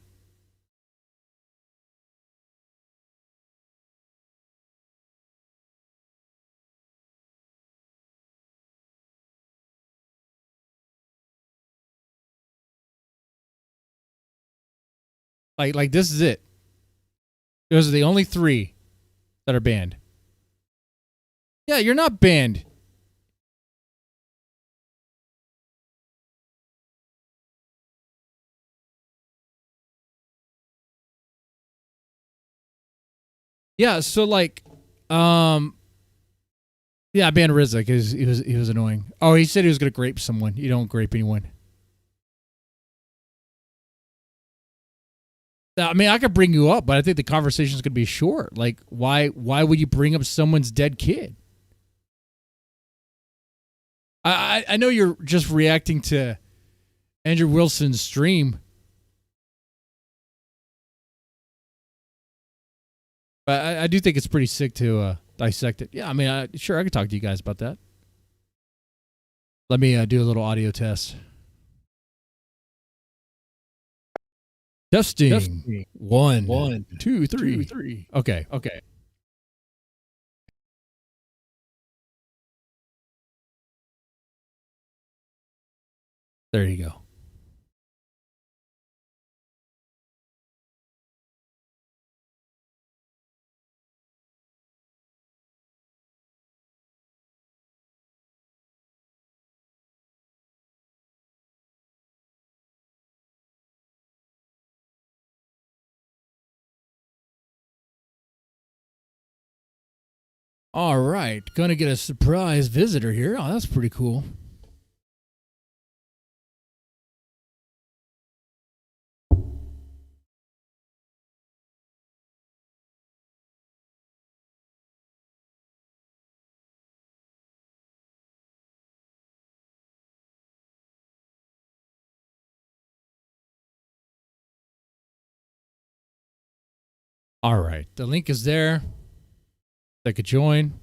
Like this is it. Those are the only 3 that are banned. Yeah, you're not banned. Yeah, so like, yeah, I banned Rizza because he was annoying. Oh, he said he was gonna grape someone. You don't grape anyone. I mean, I could bring you up, but I think the conversation's gonna be short. Like, why would you bring up someone's dead kid? I know you're just reacting to Andrew Wilson's stream, but I do think it's pretty sick to dissect it. Yeah, I mean, sure, I could talk to you guys about that. Let me do a little audio test. Testing. One, two, three. Okay. There you go. All right, gonna get a surprise visitor here. Oh, that's pretty cool. All right, the link is there. They could join.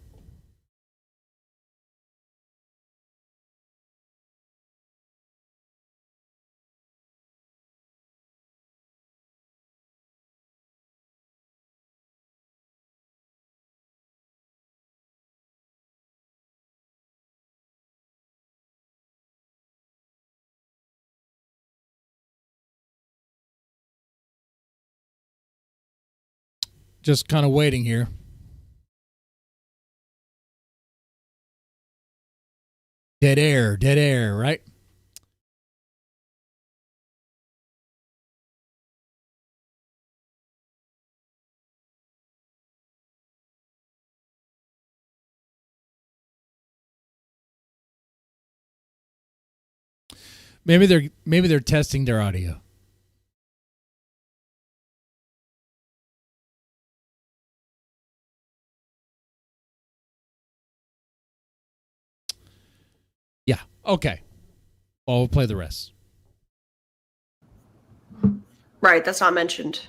Just kind of waiting here. Dead air, right? Maybe they're testing their audio. Yeah. Okay. Well, we'll play the rest. Right, that's not mentioned.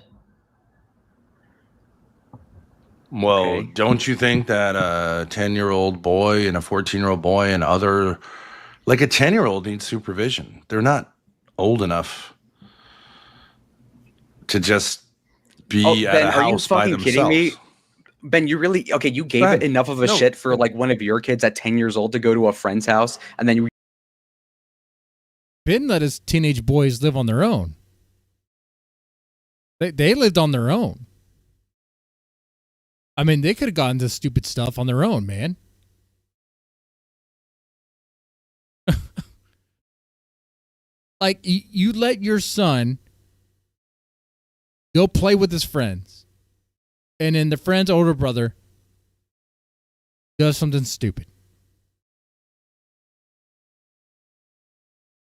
Well, Okay. don't you think that a 10-year-old boy and a 14-year-old boy and other, like a 10-year-old needs supervision? They're not old enough to just be at Ben, a are you house by fucking kidding themselves. me? Ben, you really okay? You gave Ben, it enough of a no. shit for like one of your kids at 10 years old to go to a friend's house, and then you Ben let his teenage boys live on their own. They lived on their own. I mean, they could have gotten to stupid stuff on their own, man. Like, you let your son go play with his friends, and then the friend's older brother does something stupid.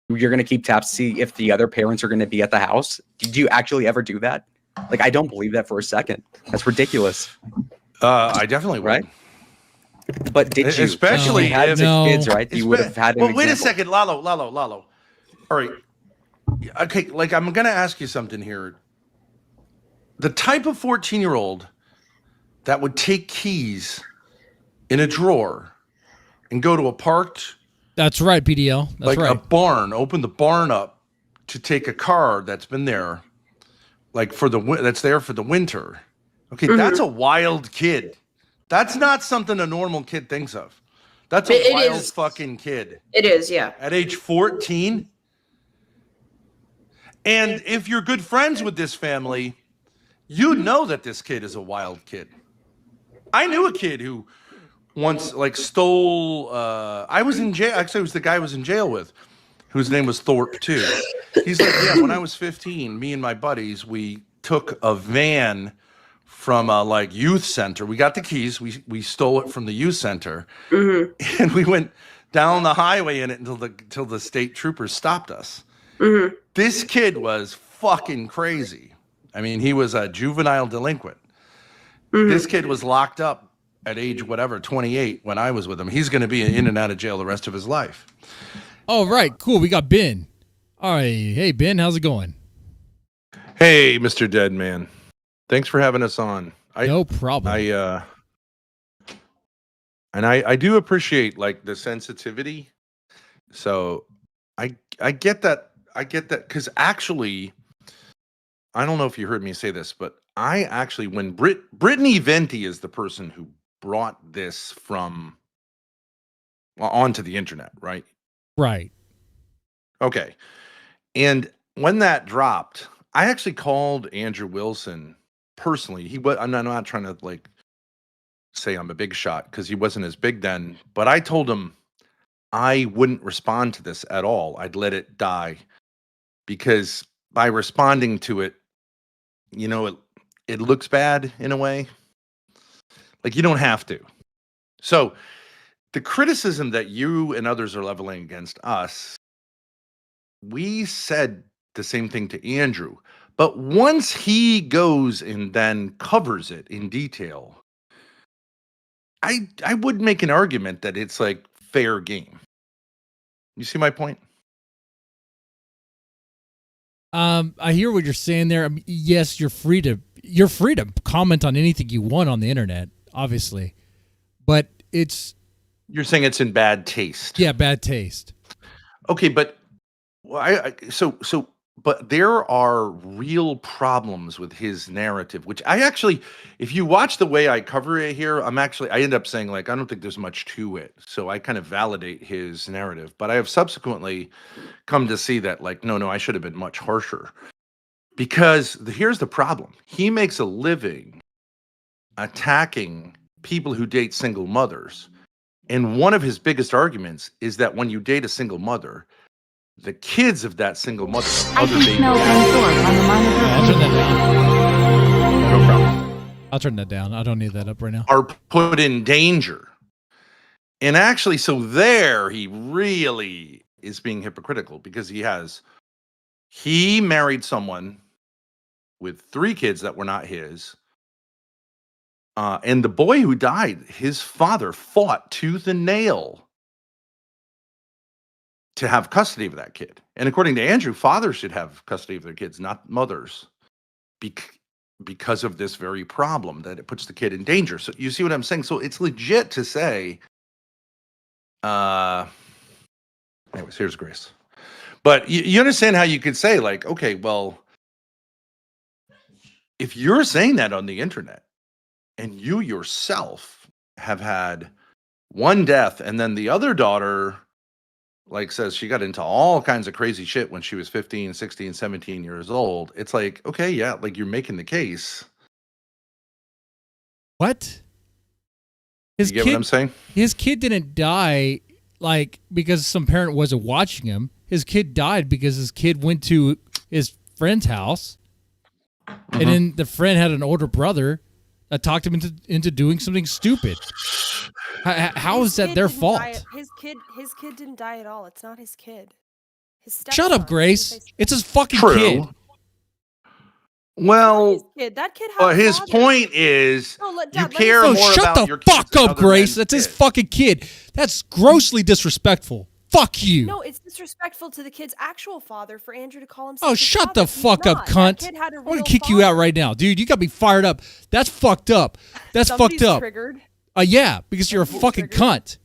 you're gonna keep tabs to see if the other parents are gonna be at the house. Did you actually ever do that? Like, I don't believe that for a second. That's ridiculous. I definitely would. Right? But did you? Especially if you had if- six No. kids, right? You would have had an Well, wait a example. second, Lalo. All right. Okay, like I'm gonna ask you something here. The type of 14-year-old that would take keys in a drawer and go to a parked, That's right, PDL. That's like right. a barn, open the barn up to take a car that's been there, like that's there for the winter. Okay, that's a wild kid. That's not something a normal kid thinks of. That's a It wild is. fucking kid. It is, yeah. At age 14. And if you're good friends with this family, you know that this kid is a wild kid. I knew a kid who once like stole. I was in jail. Actually, it was the guy I was in jail with, whose name was Thorp too. He's like, yeah, when I was 15, me and my buddies, we took a van from a like youth center. We got the keys. We stole it from the youth center, and we went down the highway in it until the state troopers stopped us. This kid was fucking crazy. I mean, he was a juvenile delinquent. This kid was locked up at age whatever, 28, when I was with him. He's going to be in and out of jail the rest of his life. Oh, right. Cool. We got Ben. All right. Hey, Ben, how's it going? Hey, Mr. Dead Man. Thanks for having us on. No problem. I do appreciate like the sensitivity. So I get that. I get that because actually, I don't know if you heard me say this, but I actually, when Brittany Venti is the person who brought this from onto the internet, right? Right. Okay. And when that dropped, I actually called Andrew Wilson personally. I'm not trying to like say I'm a big shot because he wasn't as big then, but I told him I wouldn't respond to this at all. I'd let it die because by responding to it, you know, it looks bad in a way. Like you don't have to. So the criticism that you and others are leveling against us, we said the same thing to Andrew. But once he goes and then covers it in detail, I would make an argument that it's like fair game. You see my point? I hear what you're saying there. I mean, yes, you're free to comment on anything you want on the internet, obviously, but you're saying it's in bad taste. Yeah, bad taste. Okay, but but there are real problems with his narrative, which I actually, if you watch the way I cover it here, I end up saying like, I don't think there's much to it. So I kind of validate his narrative, but I have subsequently come to see that like, no, I should have been much harsher because here's the problem. He makes a living attacking people who date single mothers. And one of his biggest arguments is that when you date a single mother, the kids of that single mother, I can smell Ben Thorp on the monitor. I'll turn that down. No problem. I'll turn that down. I don't need that up right now. Are put in danger. And actually, so there he really is being hypocritical because he married someone with 3 kids that were not his. And the boy who died, his father fought tooth and nail to have custody of that kid. And according to Andrew, fathers should have custody of their kids, not mothers, because of this very problem that it puts the kid in danger. So you see what I'm saying? So it's legit to say, anyways, here's Grace. But you understand how you could say like, okay, well, if you're saying that on the internet and you yourself have had one death and then the other daughter like says she got into all kinds of crazy shit when she was 15, 16, 17 years old. It's like, okay, yeah, like you're making the case. What? You get what I'm saying? His kid didn't die like because some parent wasn't watching him. His kid died because his kid went to his friend's house and then the friend had an older brother that talked him into doing something stupid. How is that their fault? His kid didn't die at all. It's not his kid. Shut up, Grace. It's his fucking True. kid. Well, that kid had his point is you care more about your kids. Shut the fuck up, Grace. That's his fucking kid. That's grossly disrespectful. Fuck you. No, it's disrespectful to the kid's actual father for Andrew to call him. Oh, shut the fuck up, cunt. I'm going to kick you out right now. Dude, you got me fired up. That's fucked up. That's fucked up. Triggered. Yeah, because you're a fucking cunt.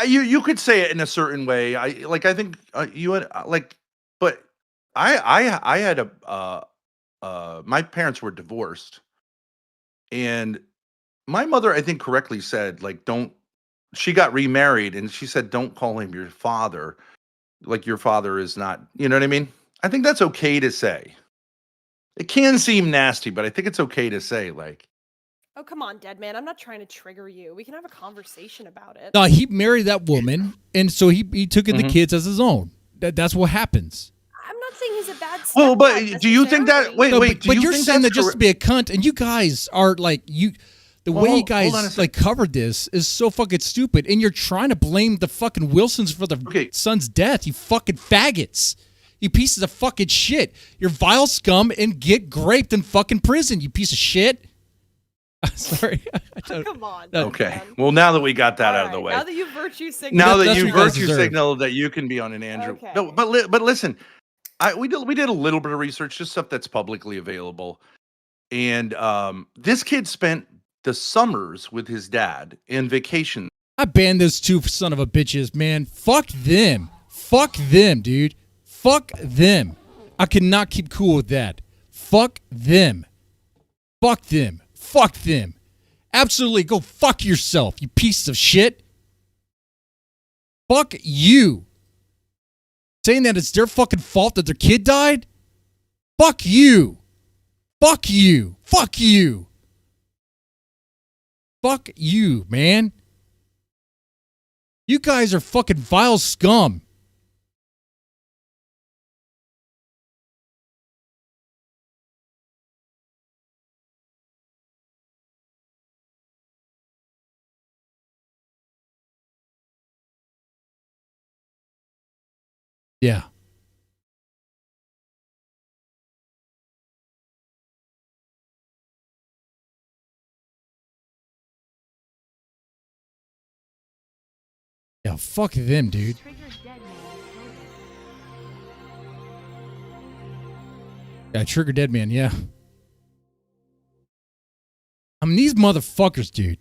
You could say it in a certain way. I think you had but I had my parents were divorced, and my mother I think correctly said like don't. She got remarried, and she said don't call him your father, like your father is not. You know what I mean? I think that's okay to say. It can seem nasty, but I think it's okay to say, like, Oh, come on, dead man. I'm not trying to trigger you. We can have a conversation about it. No, he married that woman, and so he took in the Mhm. kids as his own. That's what happens. I'm not saying he's a bad stepdad. well, but do you think that? necessarily. Wait, No, wait. but Do you you're think saying that's that just to be a cunt, and you guys are like the Well, way you hold on a guys sec. like covered this is so fucking stupid, and you're trying to blame the fucking Wilsons for the Okay. son's death. You fucking faggots. You pieces of fucking shit. You're vile scum and get raped in fucking prison. You piece of shit. Sorry. Come on. No. Okay. man. Well, now that we got that All out of the right, way, Now that you virtue signaled. now that That's you what you guys virtue deserve. signal that you can be on an Andrew. Okay. No, but listen, we did a little bit of research, just stuff that's publicly available, and this kid spent the summers with his dad and vacation. I banned those two son of a bitches, man. Fuck them. Fuck them, dude. Fuck them. I cannot keep cool with that. Fuck them. Fuck them. Fuck them. Absolutely go fuck yourself, you piece of shit. Fuck you. Saying that it's their fucking fault that their kid died? Fuck you. Fuck you. Fuck you. Fuck you, man. You guys are fucking vile scum. Yeah. Yeah, fuck them, dude. Yeah, trigger dead man, yeah. I mean, these motherfuckers, dude.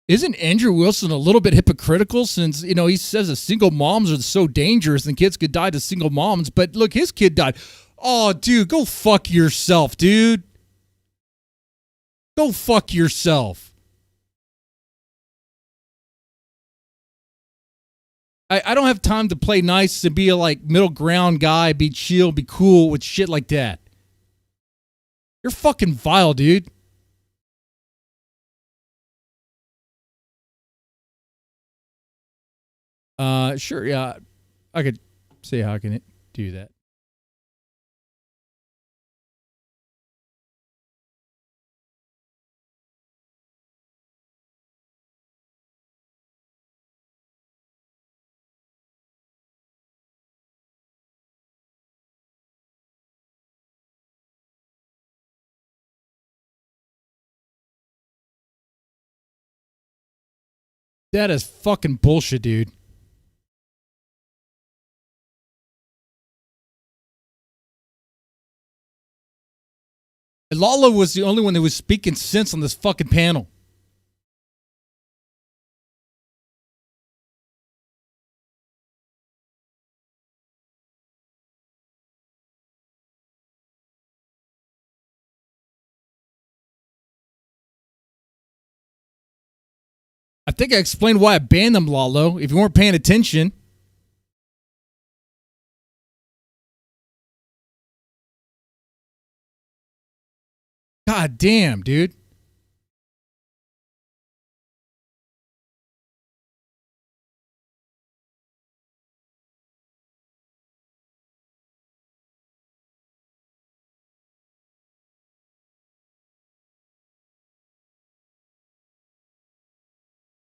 Isn't Andrew Wilson a little bit hypocritical since, you know, he says that single moms are so dangerous and kids could die to single moms, but look, his kid died. Oh, dude, go fuck yourself, dude. Go fuck yourself. I don't have time to play nice and be a like middle ground guy, be chill, be cool with shit like that. You're fucking vile, dude. Sure, yeah. I could see how I can do that. That is fucking bullshit, dude. Lalo was the only one that was speaking sense on this fucking panel. I think I explained why I banned them, Lalo, if you weren't paying attention. God damn, dude.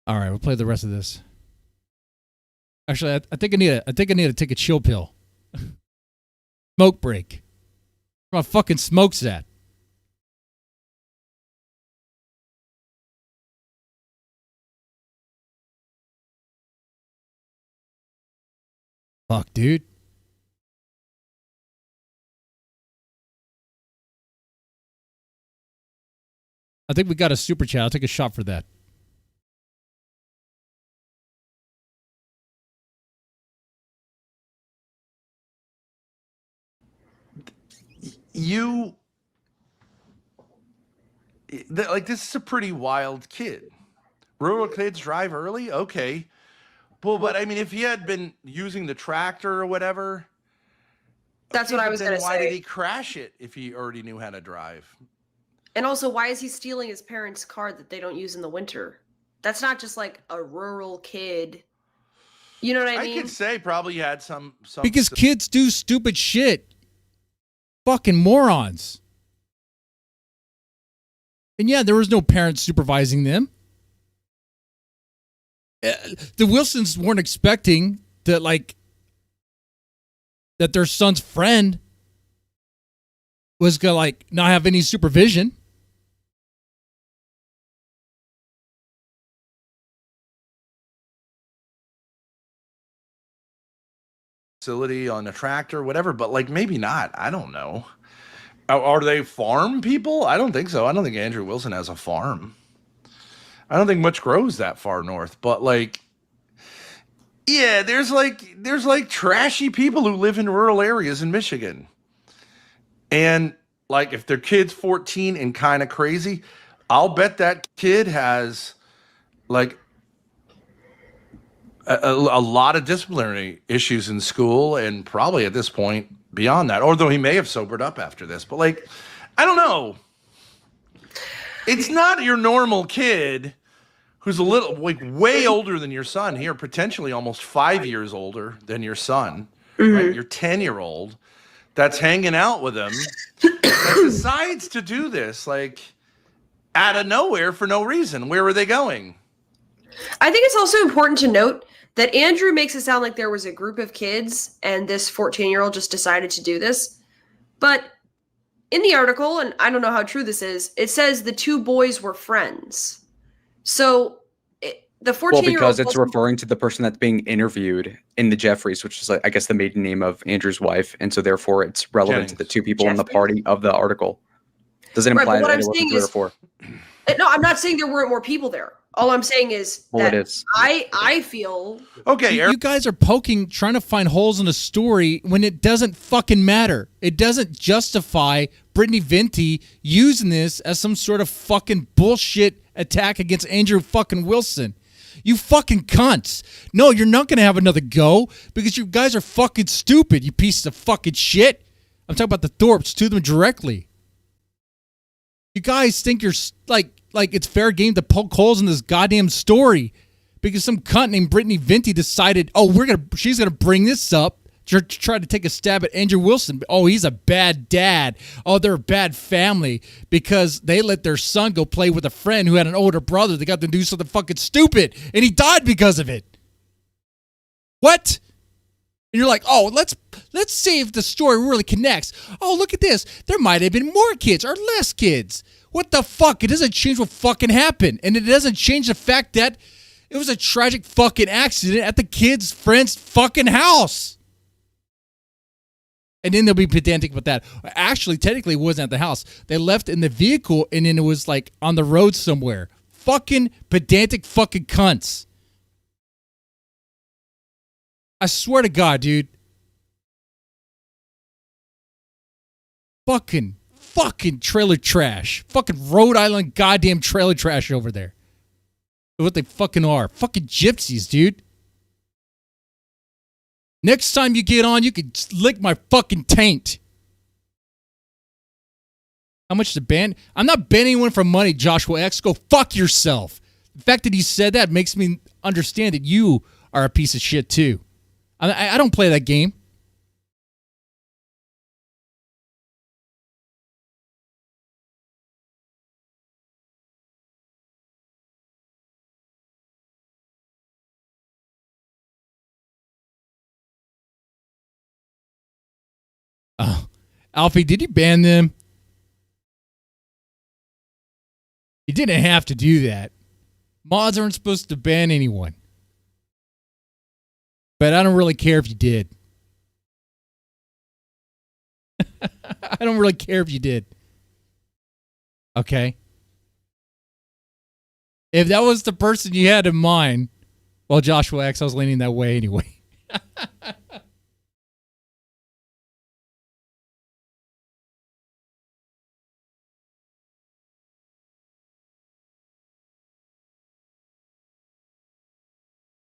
All right, we'll play the rest of this. Actually, I think I need to take a chill pill. Smoke break. Where my fucking smoke's at? Fuck, dude. I think we got a super chat. I'll take a shot for that. Like, this is a pretty wild kid. Rural kids drive early? Okay. Well, but I mean, if he had been using the tractor or whatever. That's okay, what I but was then going to why say. did he crash it if he already knew how to drive? And also, why is he stealing his parents' car that they don't use in the winter? That's not just like a rural kid. You know what I mean? I could say probably had some Because kids do stupid shit. Fucking morons. And yeah, there was no parents supervising them. The Wilsons weren't expecting that, like, that their son's friend was gonna, like, not have any supervision. facility on a tractor, whatever, but like maybe not. I don't know. Are they farm people? I don't think so. I don't think Andrew Wilson has a farm. I don't think much grows that far north, but like yeah, there's like trashy people who live in rural areas in Michigan. And like if their kid's 14 and kind of crazy, I'll bet that kid has like a lot of disciplinary issues in school and probably at this point beyond that, although he may have sobered up after this. But like, I don't know. It's not your normal kid who's a little like way older than your son here, potentially almost 5 years older than your son, right? Your 10-year-old that's hanging out with him that decides to do this like out of nowhere for no reason. Where were they going? I think it's also important to note that Andrew makes it sound like there was a group of kids and this 14-year-old just decided to do this. But in the article, and I don't know how true this is, it says the two boys were friends. So the 14-year-old... Well, because it's referring to the person that's being interviewed in the Jeffries, which is, like, I guess, the maiden name of Andrew's wife. And so therefore it's relevant to the two people in the party of the article. Does it imply that it wasn't 3 or 4? No, I'm not saying there weren't more people there. All I'm saying is that it is. I feel... Okay, you guys are trying to find holes in a story when it doesn't fucking matter. It doesn't justify Brittany Venti using this as some sort of fucking bullshit attack against Andrew fucking Wilson. You fucking cunts. No, you're not going to have another go because you guys are fucking stupid, you pieces of fucking shit. I'm talking about the Thorps, to them directly. You guys think you're like it's fair game to poke holes in this goddamn story because some cunt named Brittany Venti decided, she's gonna bring this up to try to take a stab at Andrew Wilson. Oh, he's a bad dad. Oh, they're a bad family because they let their son go play with a friend who had an older brother. They got to do something fucking stupid, and he died because of it. What? And you're like, oh, let's see if the story really connects. Oh, look at this. There might have been more kids or less kids. What the fuck? It doesn't change what fucking happened. And it doesn't change the fact that it was a tragic fucking accident at the kid's friend's fucking house. And then they'll be pedantic with that. Actually, technically, it wasn't at the house. They left in the vehicle and then it was like on the road somewhere. Fucking pedantic fucking cunts. I swear to God, dude. Fucking trailer trash. Fucking Rhode Island goddamn trailer trash over there. What they fucking are. Fucking gypsies, dude. Next time you get on, you can lick my fucking taint. How much to ban? I'm not banning anyone for money, Joshua X. Go fuck yourself. The fact that he said that makes me understand that you are a piece of shit too. I don't play that game. Oh, Alfie, did you ban them? You didn't have to do that. Mods aren't supposed to ban anyone. But I don't really care if you did. I don't really care if you did. Okay? If that was the person you had in mind, well, Joshua X, I was leaning that way anyway.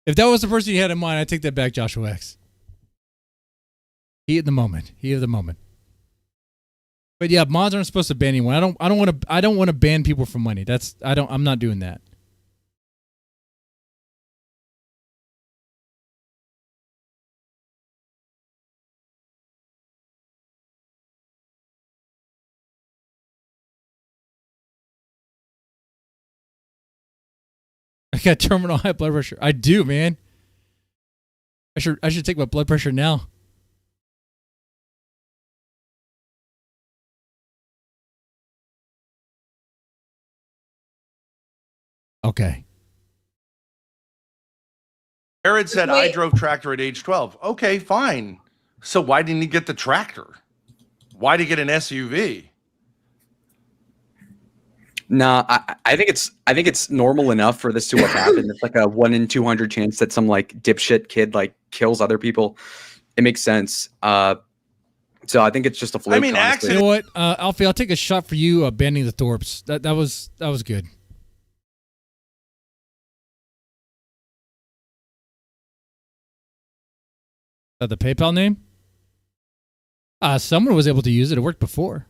If that was the person you had in mind, I take that back, Joshua X. Heat of the moment. Heat of the moment. But yeah, mods aren't supposed to ban anyone. I don't want to ban people for money. I'm not doing that. I got terminal high blood pressure. I do, man. I should take my blood pressure now. Okay. Jared said, I drove tractor at age 12. Okay, fine. So why didn't he get the tractor? Why did he get an SUV? Nah, I think it's normal enough for this to have happened. It's like a 1 in 200 chance that some like dipshit kid like kills other people. It makes sense. So I think it's just a fluke. I mean, honestly. You know what, Alfie? I'll take a shot for you banning the Thorps. That was good. Is that the PayPal name? Someone was able to use it. It worked before.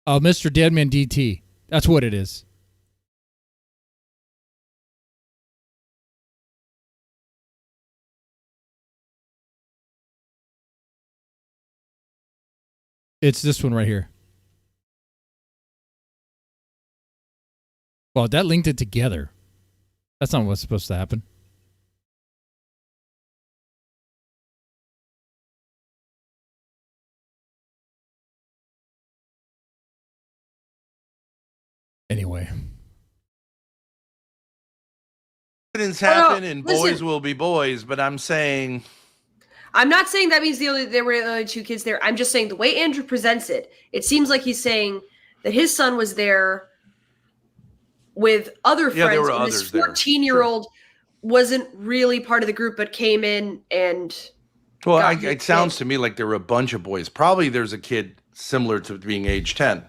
Oh, Mr. Deadman DT. That's what it is. It's this one right here. Well, that linked it together. That's not what's supposed to happen. Anyway. Accidents happen and boys will be boys, but I'm saying... I'm not saying that means there were only two kids there. I'm just saying the way Andrew presents it, it seems like he's saying that his son was there with other friends. There were and others this 14-year-old wasn't really part of the group, but came in and... Well, it sounds to me like there were a bunch of boys. Probably there's a kid similar to being age 10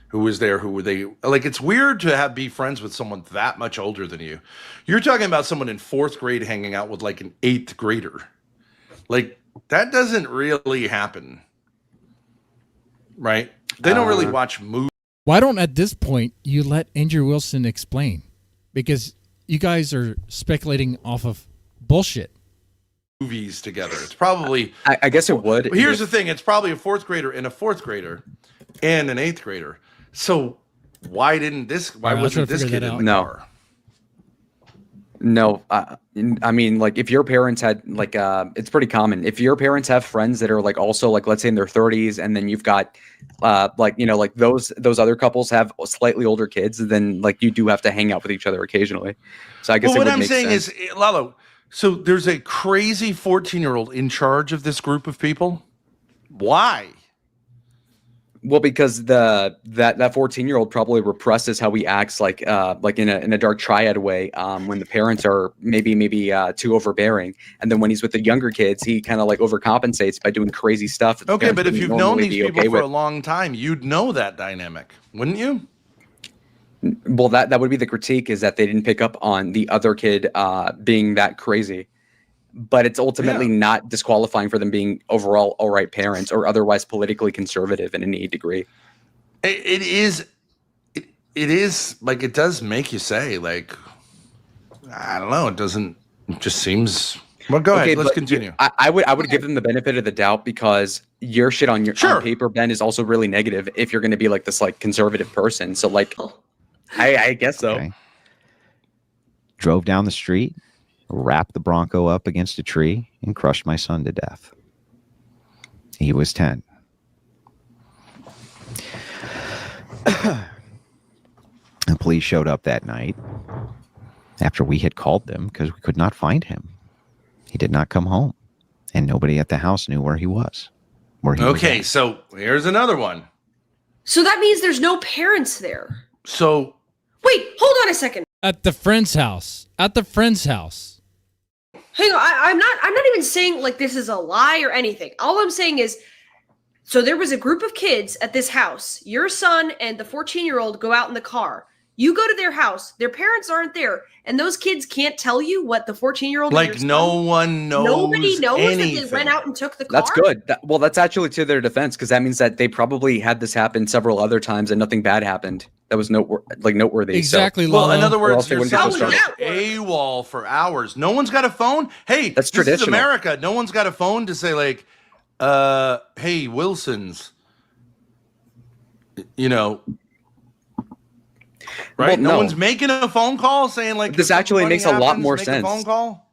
who was there, who were they... Like, it's weird to be friends with someone that much older than you. You're talking about someone in 4th grade hanging out with, like, an 8th grader. Like, that doesn't really happen. Right? They don't really watch movies. Why don't, at this point, you let Andrew Wilson explain? Because you guys are speculating off of bullshit. Movies together. It's probably... I guess it would. Here's the thing. It's probably a 4th grader and a 4th grader and an 8th grader. So why wasn't this kid in the car? No, I mean, like, if your parents had, like, it's pretty common. If your parents have friends that are, like, also, like, let's say in their 30s, and then you've got, like, you know, like, those other couples have slightly older kids, then, like, you do have to hang out with each other occasionally. So I guess what I'm saying is, Lalo, so there's a crazy 14-year-old in charge of this group of people. Why? Well, because that 14-year-old probably represses how he acts, like in a dark triad way, when the parents are maybe too overbearing, and then when he's with the younger kids, he kind of like overcompensates by doing crazy stuff. Okay, but if you've known these people for a long time, you'd know that dynamic, wouldn't you? Well, that would be the critique, is that they didn't pick up on the other kid being that crazy. But it's ultimately not disqualifying for them being overall all right parents or otherwise politically conservative in any degree. It is like, it does make you say, like, I don't know. It just seems. Well, go ahead. Let's continue. I would give them the benefit of the doubt, because your shit on on paper, Ben, is also really negative if you're going to be like this like conservative person. So like, I guess so. Okay. Drove down the street, wrapped the Bronco up against a tree, and crushed my son to death. He was 10. The police showed up that night after we had called them because we could not find him. He did not come home, and nobody at the house knew where he was. Okay, so here's another one. So that means there's no parents there. So wait, hold on a second. At the friend's house. Hang on, I'm not even saying like this is a lie or anything. All I'm saying is, so there was a group of kids at this house. Your son and the 14-year-old go out in the car. You go to their house, their parents aren't there, and those kids can't tell you what the 14-year-old Like no one knows. Nobody knows anything. that they went out and took the car. That's good. Well, that's actually to their defense, because that means that they probably had this happen several other times and nothing bad happened. That was noteworthy. Exactly. So, Well, in other words, else they you're wouldn't saying get so AWOL for hours. No one's got a phone. Hey, That's this is traditional. America. No one's got a phone to say like, hey, Wilson's. You know. Right? Well, no no. one's making a phone call saying like This if actually something makes a funny lot happens, more make sense. A phone call.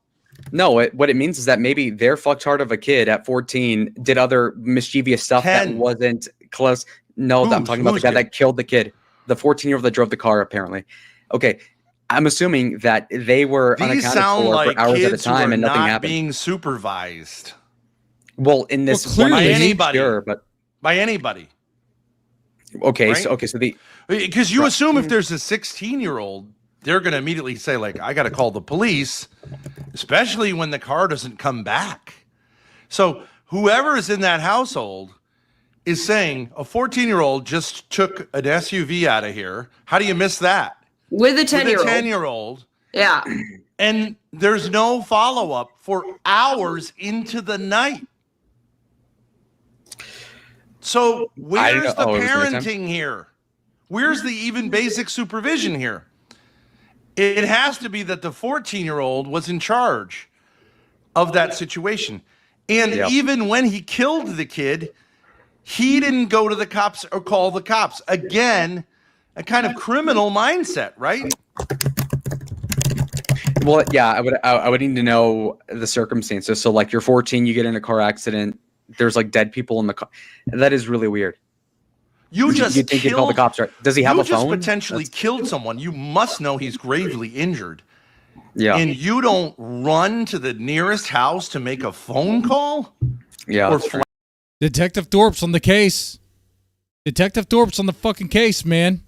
No, what it means is that maybe their fucktard of a kid at 14 did other mischievous stuff 10. that wasn't close. No, I'm talking about the guy kid? that killed the kid, the 14-year-old that drove the car, apparently. Okay, I'm assuming that they were These unaccounted sound for like hours at a kids who time are and nothing not happened. being supervised Well, in this Well, one clearly case, anybody. sure, but by anybody. okay, Right? so the Because you assume if there's a 16-year-old, they're going to immediately say, like, I got to call the police, especially when the car doesn't come back. So whoever is in that household is saying a 14-year-old just took an SUV out of here. How do you miss that? With a With a 10-year-old. 10-year-old. Yeah. And there's no follow-up for hours into the night. So where's the it was nighttime? parenting here? Where's the even basic supervision here? It has to be that the 14-year-old was in charge of that situation. And Yep. even when he killed the kid, he didn't go to the cops or call the cops. Again, a kind of criminal mindset, right? well, yeah, I would need to know the circumstances. So, like, you're 14, you get in a car accident. There's like dead people in the car. That is really weird. You just you think you'd call the cops, right? Does he have a phone? You just potentially killed someone. You must know he's gravely injured. Yeah, And you don't run to the nearest house to make a phone call? yeah. Or that's true. Detective Thorp's on the case. Detective Thorp's on the fucking case, man.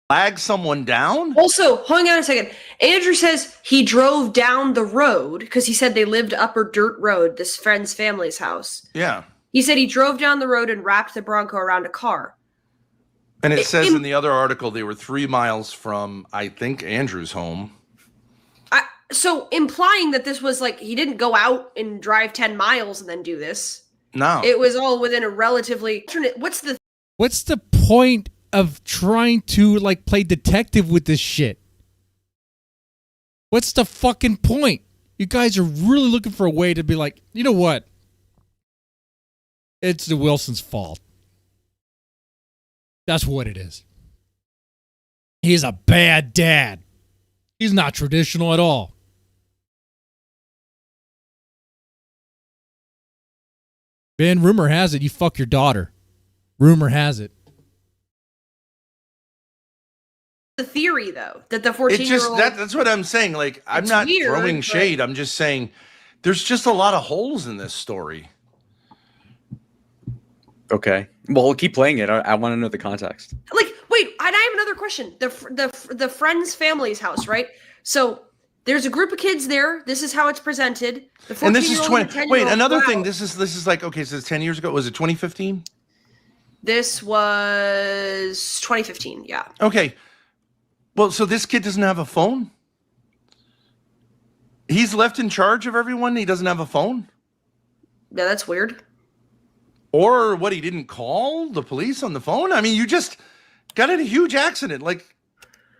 flag someone down? Also, hang on a second. Andrew says he drove down the road because he said they lived upper dirt road, this friend's family's house. Yeah. He said he drove down the road and wrapped the Bronco around a car. And it says in the other article they were 3 miles from, I think, Andrew's home. So implying that this was like he didn't go out and drive 10 miles and then do this. No. It was all within a relatively. What's the point of trying to like play detective with this shit? What's the fucking point? You guys are really looking for a way to be like, you know what? It's the Wilson's fault. That's what it is. He's a bad dad. He's not traditional at all. Ben, rumor has it you fuck your daughter. Rumor has it. the theory though that the It's just 14-year-old? that's what I'm saying. Like, I'm It's not weird, throwing but- shade. I'm just saying there's just a lot of holes in this story. Okay. Well, we'll keep playing it. I want to know the context. Like, wait, and I have another question. The friend's family's house, right? So there's a group of kids there. This is how it's presented. The 14-year-old And this is 20. and 10-year-old Wait, another go thing. out. This is like, okay, so it's 10 years ago. Was it 2015? This was 2015. Yeah. Okay. Well, so this kid doesn't have a phone? He's left in charge of everyone. He doesn't have a phone? Yeah, that's weird. Or what, he didn't call the police on the phone? I mean, you just got in a huge accident. Like,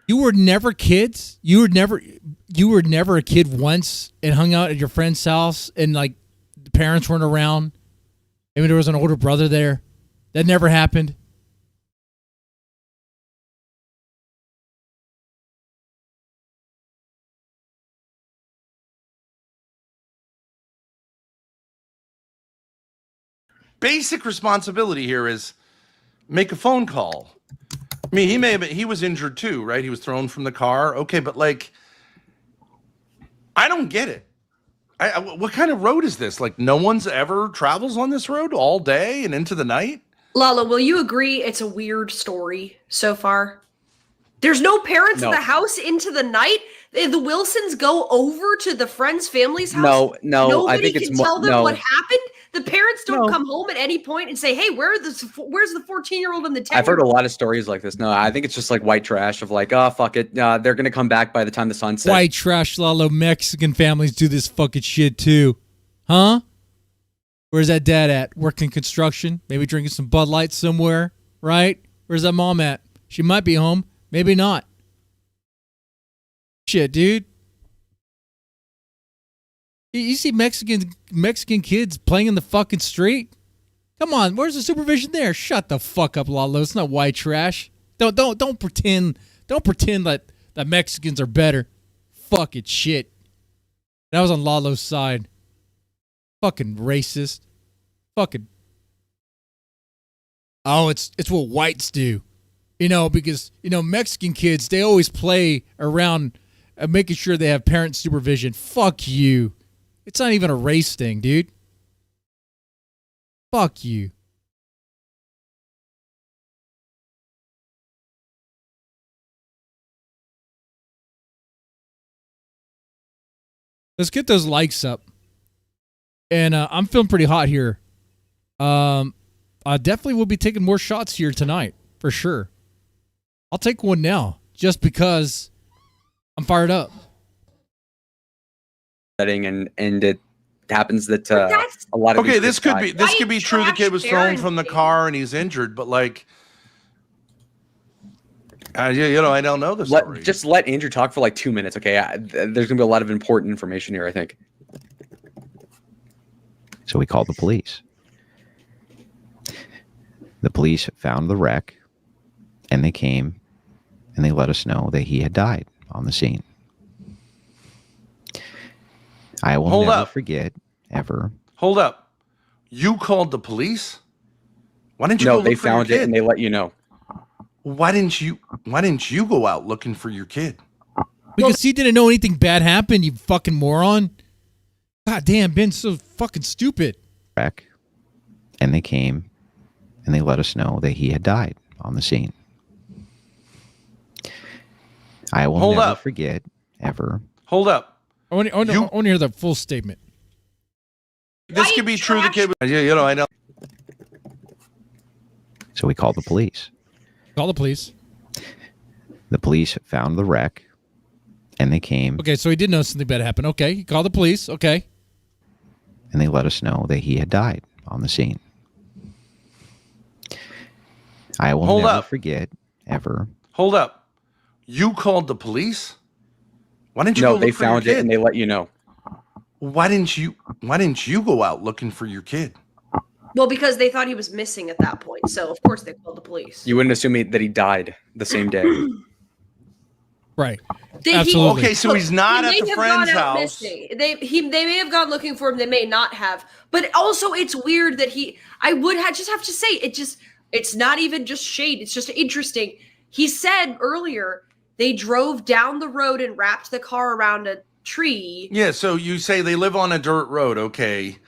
You were never kids? You were never a kid once and hung out at your friend's house and like the parents weren't around? Maybe there was an older brother there. That never happened. basic responsibility here is make a phone call. I mean, he was injured too, right? He was thrown from the car. Okay, but like, I don't get it. What kind of road is this? Like, no one's ever travels on this road all day and into the night? Lala, will you agree it's a weird story so far? There's no parents in No. the house into the night. The Wilsons go over to the friend's family's house. No, I Nobody think it's can more. tell them No, what happened. The parents don't No. come home at any point and say, "Hey, where's the 14-year-old and the 10-year-old?" I've heard a lot of stories like this. No, I think it's just like white trash of like, oh, fuck it. They're going to come back by the time the sun sets. White trash, Lalo. Mexican families do this fucking shit too. Huh? Where's that dad at? Working construction? Maybe drinking some Bud Light somewhere, right? Where's that mom at? She might be home. Maybe not. Shit, dude. You see Mexican kids playing in the fucking street? Come on, where's the supervision there? Shut the fuck up, Lalo. It's not white trash. Don't pretend that Mexicans are better. Fucking shit. That was on Lalo's side. Fucking racist. Fucking. Oh, it's what whites do. Because Mexican kids, they always play around making sure they have parent supervision. Fuck you. It's not even a race thing, dude. Fuck you. Let's get those likes up. And I'm feeling pretty hot here. I definitely will be taking more shots here tonight, for sure. I'll take one now, just because I'm fired up. And it happens that a lot of this could be true. The kid was thrown from the car and he's injured, but like, I don't know the story. Just let Andrew talk for like 2 minutes, okay? There's gonna be a lot of important information here, I think. So we called the police. The police found the wreck, and they came, and they let us know that he had died on the scene. I will never forget, ever. Hold up. You called the police? Why didn't you go look they for your found it kid? and they let you know. Why didn't you go out looking for your kid? Because he didn't know anything bad happened, you fucking moron. God damn, Ben's so fucking stupid. Wreck, and they came, and they let us know that he had died on the scene. I will never forget, ever. Hold up. I want to hear the full statement. This could be true. The kid was, I know. So we called the police. Call the police. The police found the wreck, and they came. Okay, so he did know something bad happened. Okay, he called the police. Okay. And they let us know that he had died on the scene. I will never forget, ever. Hold up. You called the police? Why didn't you go look they for your found kid? it and they let you know. Why didn't you go out looking for your kid? Well, because they thought he was missing at that point. So, of course, they called the police. You wouldn't assume that he died the same day. Right. Absolutely. Okay, so he's not at the friend's house. They may have gone looking for him. They may not have. But also, it's weird that I would just have to say, it's not even just shade. It's just interesting. He said earlier they drove down the road and wrapped the car around a tree. Yeah, so you say they live on a dirt road, okay.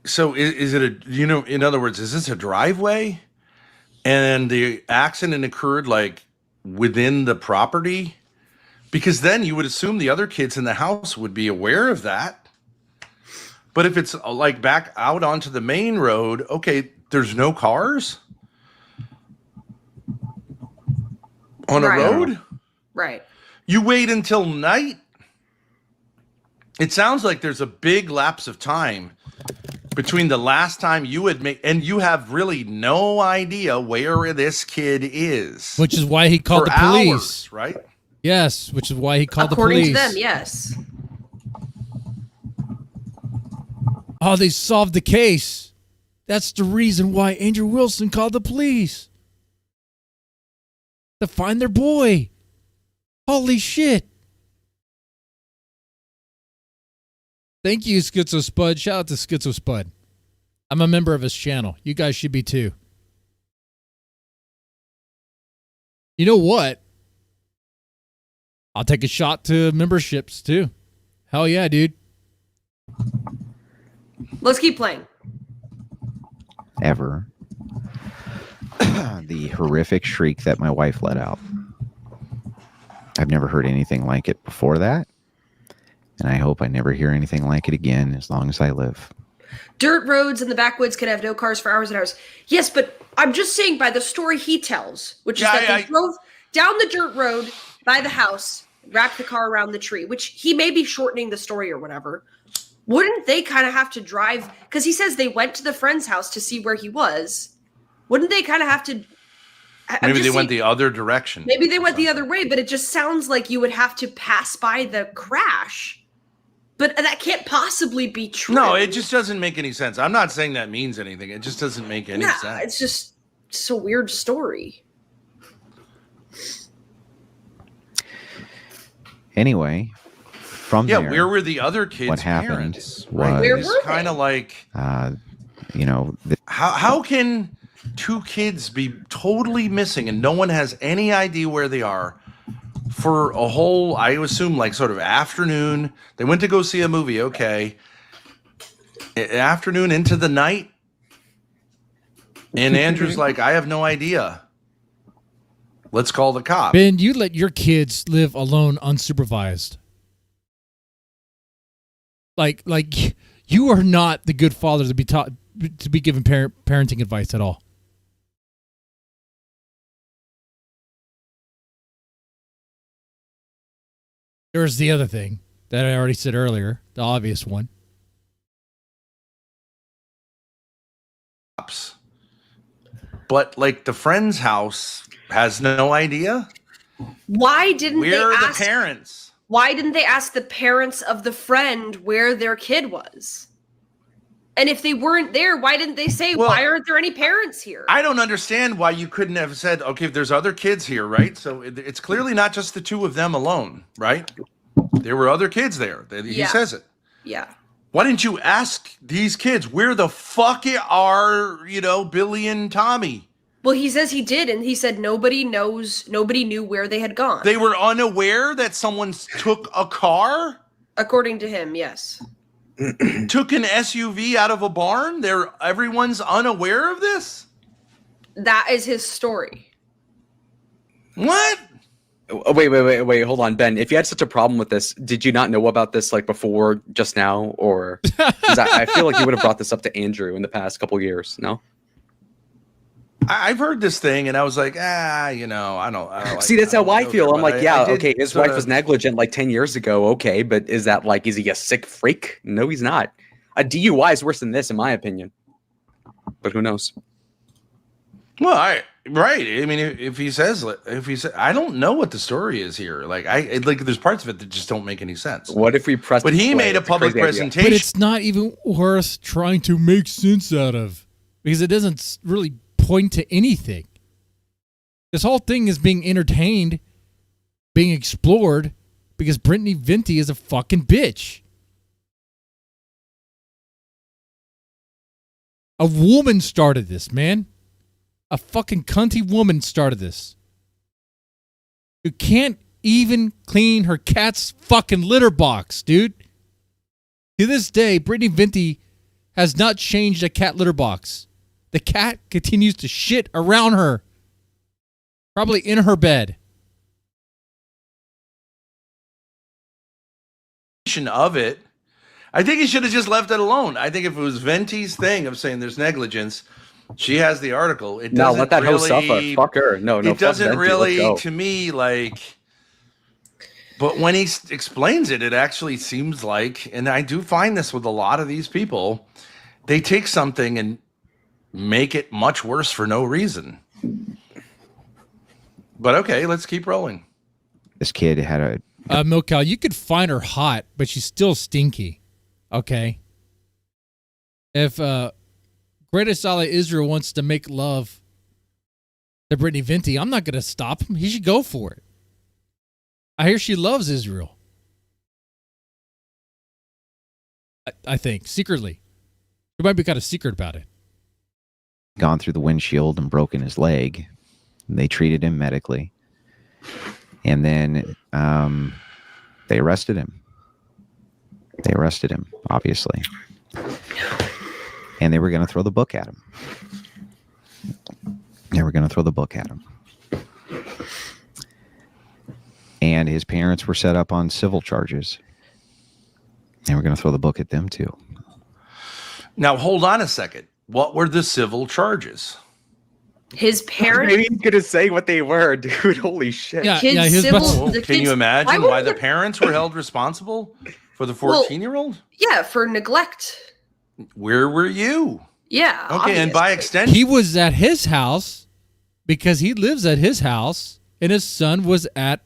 So is it in other words, is this a driveway? And the accident occurred like within the property? Because then you would assume the other kids in the house would be aware of that. But if it's like back out onto the main road, okay, there's no cars on a road? Right. You wait until night? It sounds like there's a big lapse of time between the last time you had made, and you have really no idea where this kid is. Which is why he called the police. Hours, right? Yes, which is why he called the police. According to them, yes. Oh, they solved the case. That's the reason why Andrew Wilson called the police. To find their boy. Holy shit. Thank you, Schizo Spud. Shout out to Schizo Spud. I'm a member of his channel. You guys should be too. You know what? I'll take a shot to memberships too. Hell yeah, dude. Let's keep playing. Ever. The horrific shriek that my wife let out. I've never heard anything like it before that. And I hope I never hear anything like it again as long as I live. Dirt roads in the backwoods can have no cars for hours and hours. Yes, but I'm just saying by the story he tells, which is that they drove down the dirt road by the house, wrapped the car around the tree, which he may be shortening the story or whatever. Wouldn't they kind of have to drive? Because he says they went to the friend's house to see where he was. Wouldn't they kind of have to? Maybe they went the other direction. Maybe they went the other way, but it just sounds like you would have to pass by the crash. But that can't possibly be true. No, it just doesn't make any sense. I'm not saying that means anything. It just doesn't make any sense. It's just a weird story. Anyway, from there, where were the other kids' what happened parents? was where were kind of like, how can two kids be totally missing and no one has any idea where they are for a whole, I assume, like sort of afternoon? They went to go see a movie, okay. Afternoon into the night. And Andrew's like, I have no idea. Let's call the cop. Ben, you let your kids live alone unsupervised. Like you are not the good father to be taught to be given parenting advice at all. There's the other thing that I already said earlier, the obvious one. But like the friend's house has no idea. Why didn't where they are ask the parents? Why didn't they ask the parents of the friend where their kid was? And if they weren't there, why didn't they say, why aren't there any parents here? I don't understand why you couldn't have said, okay, there's other kids here, right? So it's clearly not just the two of them alone, right? There were other kids there. He says it. Yeah. Why didn't you ask these kids where the fuck are, Billy and Tommy? Well, he says he did, and he said nobody knew where they had gone. They were unaware that someone took a car? According to him, yes. Took an SUV out of a barn? Everyone's unaware of this? That is his story. What? Wait, hold on, Ben. If you had such a problem with this, did you not know about this like before just now? Or I feel like you would have brought this up to Andrew in the past couple years, no? I've heard this thing, and I was like, I don't See, that's how I feel. I'm like, okay, his wife was negligent like 10 years ago, okay, but is he a sick freak? No, he's not. A DUI is worse than this, in my opinion. But who knows? Well, right. I mean, if he says, I don't know what the story is here. There's parts of it that just don't make any sense. What if we press? But he made a public presentation. But it's not even worth trying to make sense out of because it doesn't really point to anything. This whole thing is being entertained, being explored because Brittany Venti is a fucking bitch. A woman started this, man. A fucking cunty woman started this. Who can't even clean her cat's fucking litter box, dude. To this day, Brittany Venti has not changed a cat litter box. The cat continues to shit around her. Probably in her bed. Of it, I think he should have just left it alone. I think if it was Venti's thing of saying there's negligence, she has the article. It doesn't let that host suffer. Fuck her. No. It doesn't really, to me, like. But when he explains it, it actually seems like, and I do find this with a lot of these people, they take something and make it much worse for no reason. But okay, let's keep rolling. This kid had a Milk Cow, you could find her hot, but she's still stinky. Okay. If Greatest Ally Israel wants to make love to Brittany Venti, I'm not going to stop him. He should go for it. I hear she loves Israel. I think, secretly. She might be kind of secret about it. gone through the windshield and broken his leg. They treated him medically. And then they arrested him. They arrested him, obviously. And they were going to throw the book at him. And his parents were set up on civil charges. They were going to throw the book at them, too. Now, hold on a second. What were the civil charges? His parents. Maybe he's gonna say what they were, dude. Holy shit. Yeah, Kids' his civil- best- Oh, the can you kids- imagine why why would the the- parents were held responsible for the Well, 14-year-old? Yeah, for neglect. Where were you? Yeah. Okay, and by obviously. extension, He was at his house because he lives at his house, and his son was at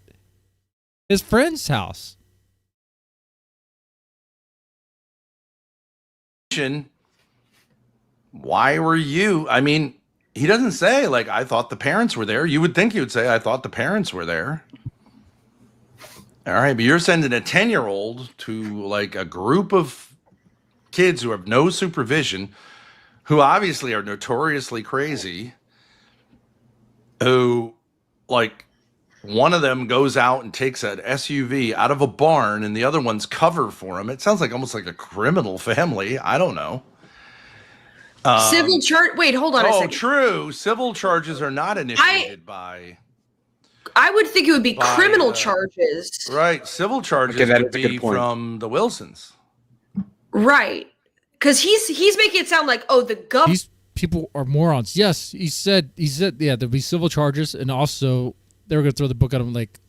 his friend's house. why were you? I mean, he doesn't say, like, I thought the parents were there. You would think he would say, I thought the parents were there. All right, but you're sending a 10-year-old to, like, a group of kids who have no supervision, who obviously are notoriously crazy, who, like, one of them goes out and takes an SUV out of a barn and the other one's cover for him. It sounds like almost like a criminal family. I don't know. Civil charge. Wait, hold on a Oh, second. true. Civil charges are not initiated by. I would think it would be By, criminal charges. Right. Civil charges Okay, that would is a good be point. from the Wilsons. Right. Because he's making it sound like, oh, the government. These people are morons. Yes, he said, yeah, there'll be civil charges, and also they were going to throw the book at him like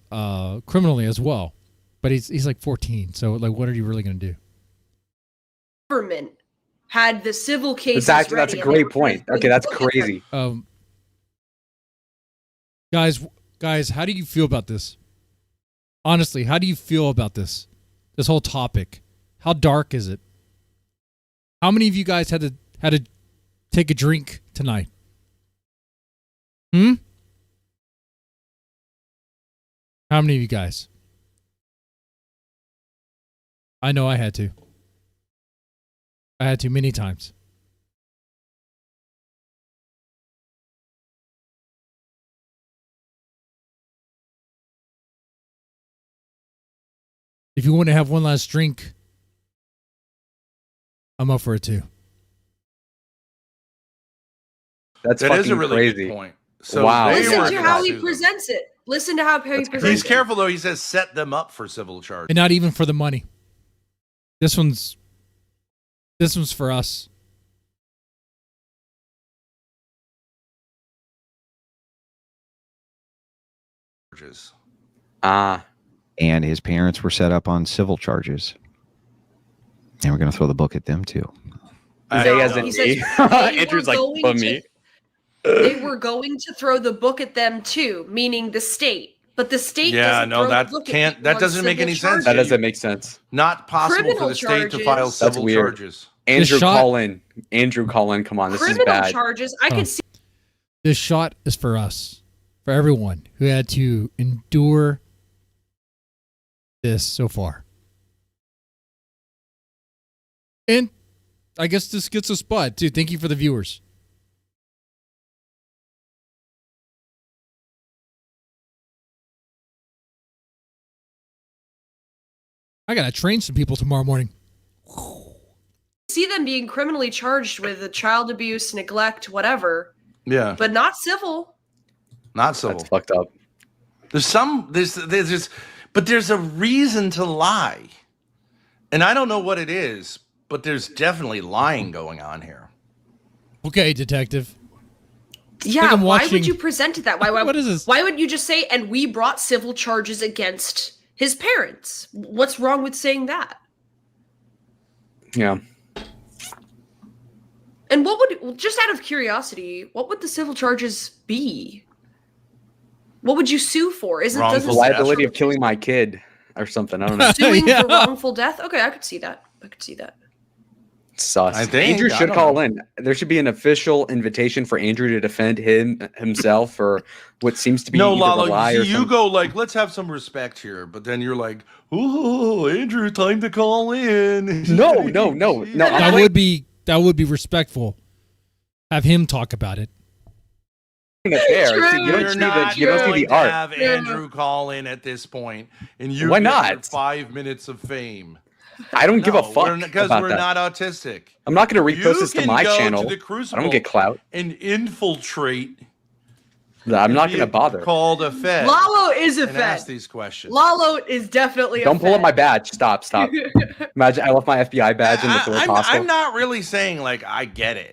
criminally as well. But he's like 14, so like, what are you really going to do? Government had the civil cases. That's a ready, and they great were point. gonna Okay, that's look at them. crazy. Guys, how do you feel about this? Honestly, how do you feel about this whole topic? How dark is it? How many of you guys had to take a drink tonight? How many of you guys? I know I had to. I had to many times. If you want to have one last drink, I'm up for it too. That's That fucking is a really crazy. good point. So Wow. they Listen were to gonna how sue he them. presents it. Listen to how he That's presents He's it. careful, though. He says set them up for civil charges. And not even for the money. This one's for us. Ah, And his parents were set up on civil charges. And we're going to throw the book at them too. they as know. in He says me. they Andrew's were like, going but to- me. They were going to throw the book at them too, meaning the state. But the state Yeah, doesn't no, throw that the book at can't- people that on doesn't make civil any sense. charges. That doesn't make sense. Not possible Criminal for the state to charges. file That's civil weird. charges. Andrew, shot- call in. Andrew, call in. Come on, this Criminal is bad. charges. I Oh. could see This shot is for us, for everyone who had to endure this so far. And I guess this gets us Bud too. Thank you for the viewers. I gotta train some people tomorrow morning. them being criminally charged with the child abuse, neglect, whatever, Yeah, but not civil. not civil. That's fucked up. But there's a reason to lie, and I don't know what it is, but there's definitely lying going on here. Okay, detective. Yeah, I'm why watching- would you present it that way? Why, What is this? Why would you just say, and we brought civil charges against his parents? What's wrong with saying that? Yeah. And what would, just out of curiosity, what would the civil charges be? What would you sue for? Is it Wrongful doesn't The Well, liability of killing my kid or something. I don't know. suing Yeah. for wrongful death? Okay, I could see that. I could see that. Sus. I think- Andrew I should don't call know. in. There should be an official invitation for Andrew to defend himself for what seems to be No, either Lalo, a lie or you something. go like, let's have some respect here, but then you're like, oh, Andrew, time to call in. No. That would be respectful. Have him talk about it. Fair. True. You don't You're see not the, you don't see going the to art. have Andrew call in at this point, and you Why get your not? 5 minutes of fame. I don't give a fuck because about we're that. not autistic. I'm not going to repost You this to can my go channel. to the I Crucible don't get clout. and infiltrate I'm not going to bother. Called a Fed. Lalo is a and Fed. ask these questions. Lalo is definitely a Don't pull up Fed. my badge. Stop. Imagine I left my FBI badge in the Thorp hostel. I'm not really saying like I get it.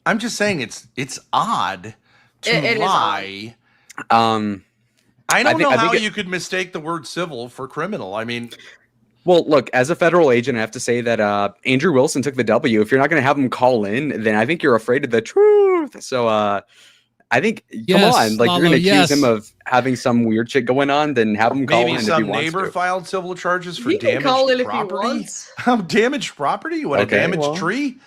I'm just saying it's odd to It is lie. I don't know how you could mistake the word civil for criminal. I mean, well, look, as a federal agent, I have to say that Andrew Wilson took the W. If you're not going to have him call in, then I think you're afraid of the truth. So I think, come on, like you're going to accuse him of having some weird shit going on, then have him call in if he wants to. Maybe some neighbor filed civil charges for He can damaged call in property. if he wants. Damaged property? What, a damaged tree?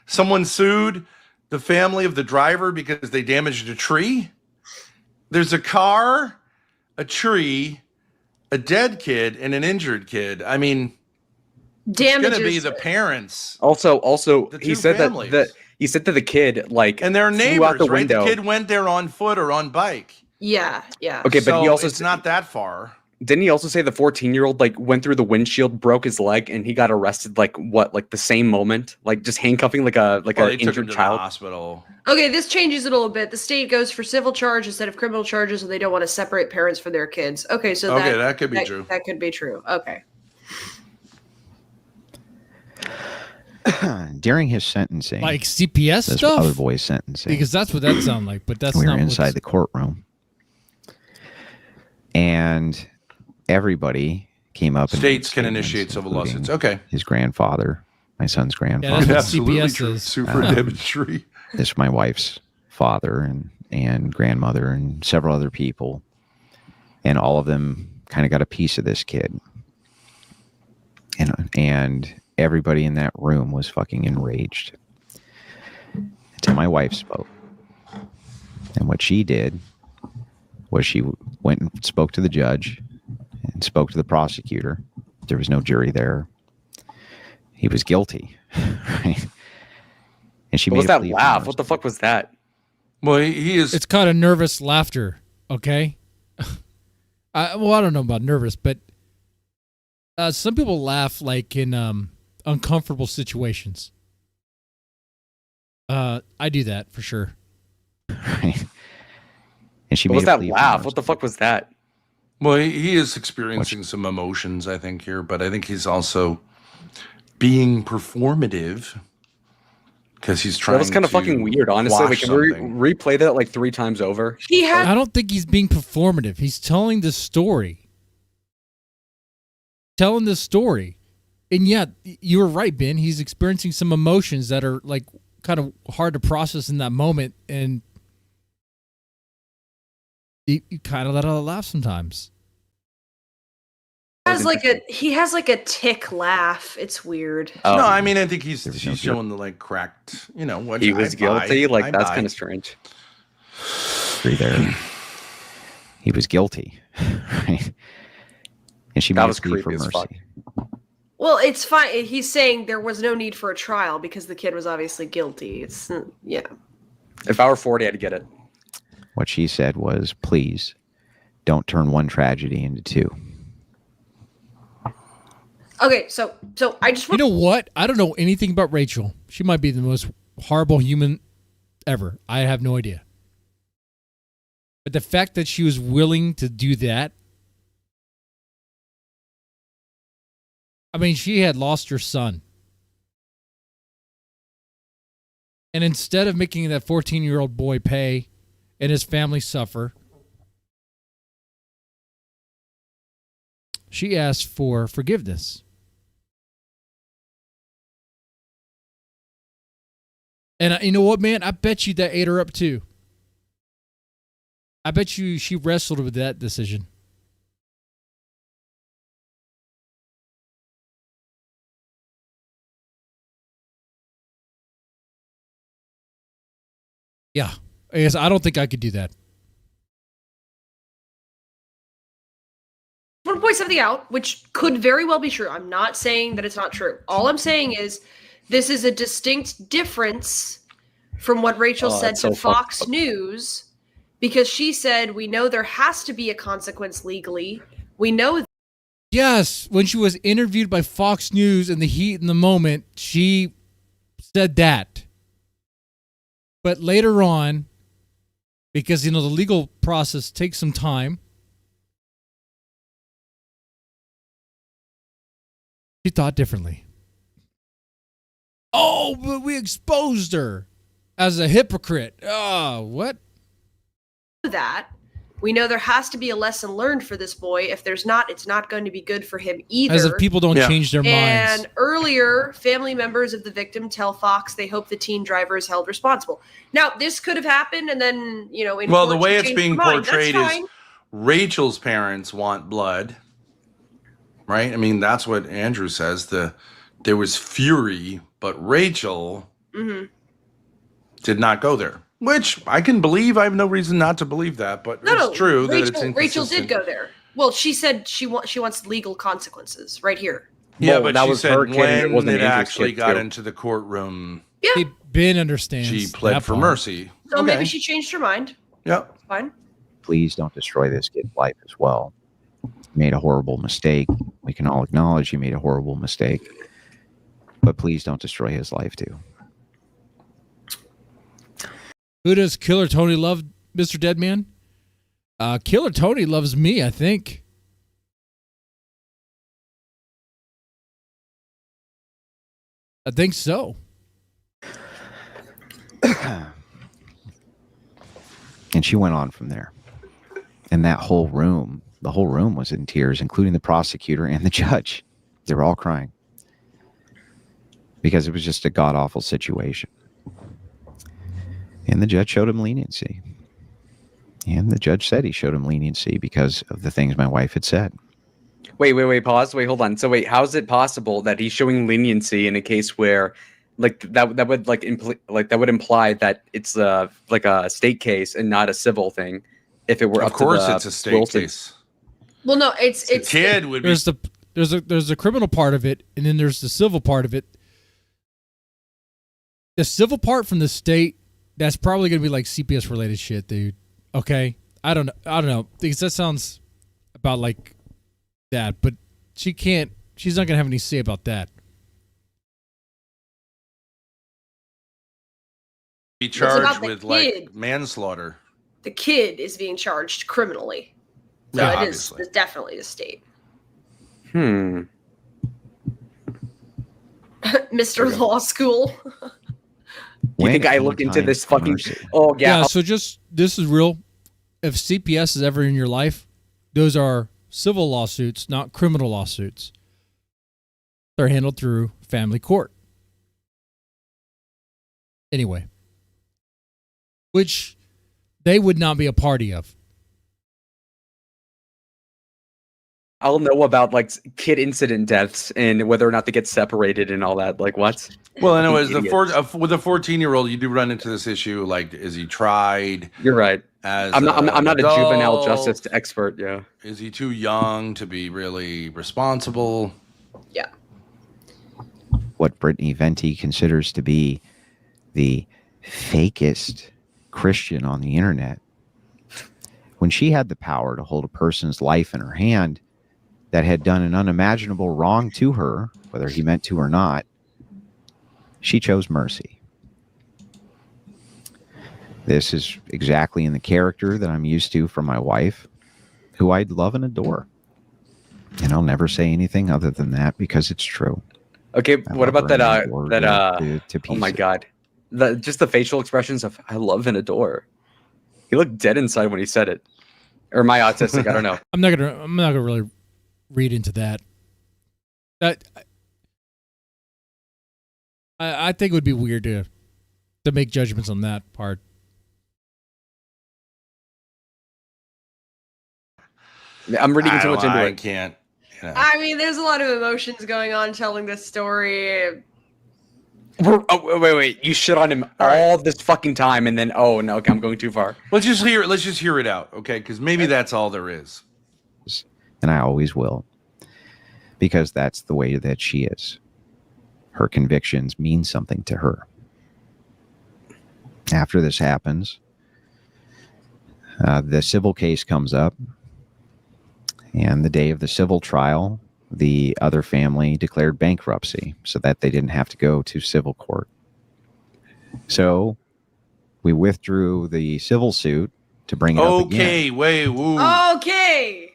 Someone sued the family of the driver because they damaged a tree? There's a car, a tree, a dead kid, and an injured kid. I mean, it's going to be the parents. Also, the he said families. that he said to the kid, like, and their neighbors, out the right? window. The kid went there on foot or on bike. Yeah. Okay, but he also it's not that far. Didn't he also say the 14-year-old like went through the windshield, broke his leg, and he got arrested like the same moment, like just handcuffing like an injured child? To the hospital. Okay, this changes it a little bit. The state goes for civil charge instead of criminal charges, and they don't want to separate parents from their kids. Okay, so that could be true. That could be true. Okay. During his sentencing, Like CPS this stuff? other boy's sentencing, Because that's what that sounds like, but that's we not were inside the courtroom, and everybody came up. States can initiate civil lawsuits. Okay. His grandfather, my son's grandfather. Yeah, that's what Absolutely CPS true. is. Super damaged tree. This is my wife's father and grandmother and several other people, and all of them kind of got a piece of this kid, and everybody in that room was fucking enraged until my wife spoke. And what she did was she went and spoke to the judge and spoke to the prosecutor. There was no jury there. He was guilty. Right? And she What made was a that plea laugh? for What the fuck was that? Well, he is. It's kind of nervous laughter, okay? I don't know about nervous, but some people laugh like in uncomfortable situations. I do that for sure. Right? And she What made was a that plea for laugh? mercy. What the fuck was that? Well, he is experiencing some emotions, I think, here, but I think he's also being performative because he's trying. That was kind of fucking weird, honestly. Like, can we replay that like 3 times over? I don't think he's being performative. He's telling the story. And yeah, you were right, Ben. He's experiencing some emotions that are like kind of hard to process in that moment, and you kind of let out a laugh sometimes. He has like a tick laugh. It's weird. No, I mean, I think he's showing the like cracked, what He was guilty. Like, that's kind of strange. There. He was guilty. Right? And she made a plea for mercy. Well, it's fine. He's saying there was no need for a trial because the kid was obviously guilty. It's yeah. If I were 40, I'd get it. What she said was, please don't turn one tragedy into 2. Okay, so I just You know what? I don't know anything about Rachel. She might be the most horrible human ever. I have no idea. But the fact that she was willing to do that, I mean, she had lost her son. And instead of making that 14-year-old boy pay and his family suffer, she asked for forgiveness. And you know what, man? I bet you that ate her up too. I bet you she wrestled with that decision. Yeah. I guess I don't think I could do that. I want to point something out, which could very well be true. I'm not saying that it's not true. All I'm saying is this is a distinct difference from what Rachel said to Fox News, because she said, we know there has to be a consequence legally. We know that. Yes, when she was interviewed by Fox News in the heat in the moment, she said that. But later on, because the legal process takes some time. She thought differently. Oh, but we exposed her as a hypocrite. Oh, what? That we know there has to be a lesson learned for this boy. If there's not, it's not going to be good for him either. As if people don't change their minds. And earlier, family members of the victim tell Fox they hope the teen driver is held responsible. Now, this could have happened, and then, in well, court, the way she it's changed being her mind. portrayed That's is fine. Rachel's parents want blood, right? I mean, that's what Andrew says. There was fury, but Rachel did not go there. Which I can believe. I have no reason not to believe that, but it's true that it's inconsistent. Rachel did go there. Well, she said she wants legal consequences right here. Yeah, Well, but that she was said her kid, and it when wasn't it Andrew's actually kid, got too. into the courtroom, Yeah. Ben understands. she pled that for part. mercy. So Okay. maybe she changed her mind. Yeah. Fine. Please don't destroy this kid's life as well. You made a horrible mistake. We can all acknowledge you made a horrible mistake. But please don't destroy his life too. Who does Killer Tony love, Mr. Deadman? Killer Tony loves me, I think. I think so. And she went on from there. And that whole room, the whole room was in tears, including the prosecutor and the judge. They were all crying. Because it was just a god-awful situation. And the judge showed him leniency. And the judge said he showed him leniency because of the things my wife had said. Wait, pause. Wait, hold on. So wait, how is it possible that he's showing leniency in a case where that would imply that it's like a state case and not a civil thing if it were Of up course, to the it's a state Wilson. case. Well, no, it's The kid would be. There's the criminal part of it, and then there's the civil part of it. The civil part from the state, that's probably going to be like CPS related shit, dude. Okay, I don't know because that sounds about like that, but she's not going to have any say about that. Be It's about charged the with kid. like manslaughter. the kid is being charged criminally. So Yeah, it obviously. is definitely the state. Mr. Law School. You think I look into this fucking? Mercy. Oh yeah. So just this is real. If CPS is ever in your life, those are civil lawsuits, not criminal lawsuits. They're handled through family court. Anyway, which they would not be a party of. I'll know about like kid incident deaths and whether or not they get separated and all that. Like what? Well, anyways, Idiots. with a 14-year-old, you do run into this issue. Like, is he tried? You're right. As I'm not a juvenile adult? justice expert. Yeah. Is he too young to be really responsible? Yeah. What Brittany Venti considers to be the fakest Christian on the internet, when she had the power to hold a person's life in her hand that had done an unimaginable wrong to her, whether he meant to or not, she chose mercy. This is exactly in the character that I'm used to from my wife, who I love and adore. And I'll never say anything other than that because it's true. Okay. I What love about her and that? adore her to Oh my pieces. god. Just the facial expressions of "I love and adore." He looked dead inside when he said it. Or am I autistic? I don't know. I'm not gonna really read into that. I think it would be weird to make judgments on that part. I'm reading too much into I it. can't. You know. I mean, there's a lot of emotions going on telling this story. Oh, wait. You shit on him all this fucking time, and then oh no, okay, I'm going too far. Let's just hear it out, okay? Because maybe that's all there is. And I always will, because that's the way that she is. Her convictions mean something to her. After this happens, the civil case comes up, and the day of the civil trial, the other family declared bankruptcy so that they didn't have to go to civil court. So we withdrew the civil suit to bring it up again. Okay, wait, woo. Okay.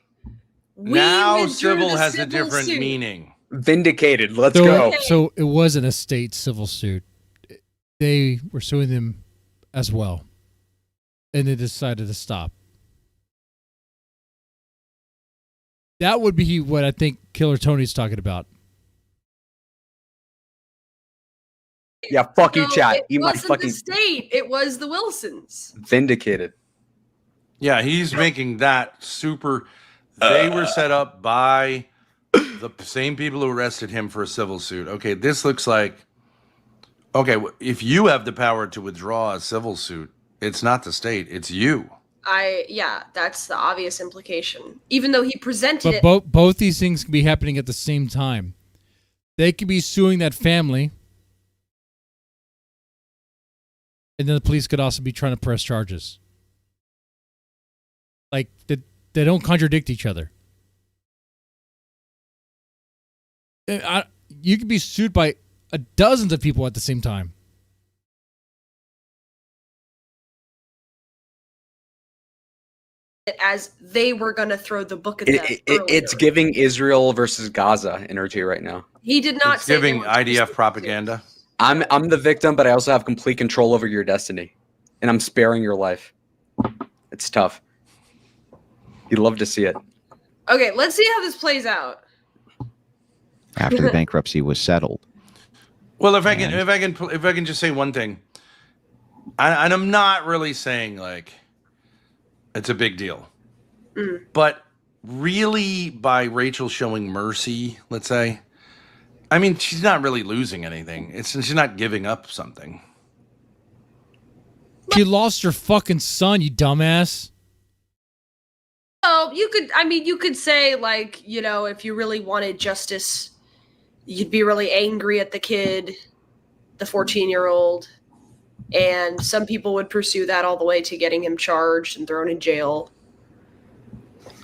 We Now withdrew civil the has a civil different suit. meaning. Vindicated. Let's So, go. so it wasn't a state civil suit. They were suing them as well. And they decided to stop. That would be what I think Killer Tony's talking about. Yeah, fuck you, No, chat. It Eat my wasn't fucking the state. It was the Wilsons. vindicated. Yeah, he's making that super. They were set up by the same people who arrested him for a civil suit. Okay, this looks like. Okay, if you have the power to withdraw a civil suit, it's not the state, it's you. Yeah, that's the obvious implication. Even though he presented But it. both these things can be happening at the same time. They could be suing that family. And then the police could also be trying to press charges. Like, they don't contradict each other. You could be sued by dozens of people at the same time. As they were going to throw the book at them. It's giving Israel versus Gaza energy right now. He did not It's say they giving were IDF twisted propaganda. I'm the victim, but I also have complete control over your destiny, and I'm sparing your life. It's tough. You'd love to see it. Okay, let's see how this plays out. After the bankruptcy was settled. Well, if I can just say one thing, and I'm not really saying like it's a big deal, but really by Rachel showing mercy, let's say, I mean she's not really losing anything. She's not giving up something. She lost her fucking son, you dumbass. Oh, you could say like, you know, if you really wanted justice, you'd be really angry at the kid, the 14-year-old, and some people would pursue that all the way to getting him charged and thrown in jail.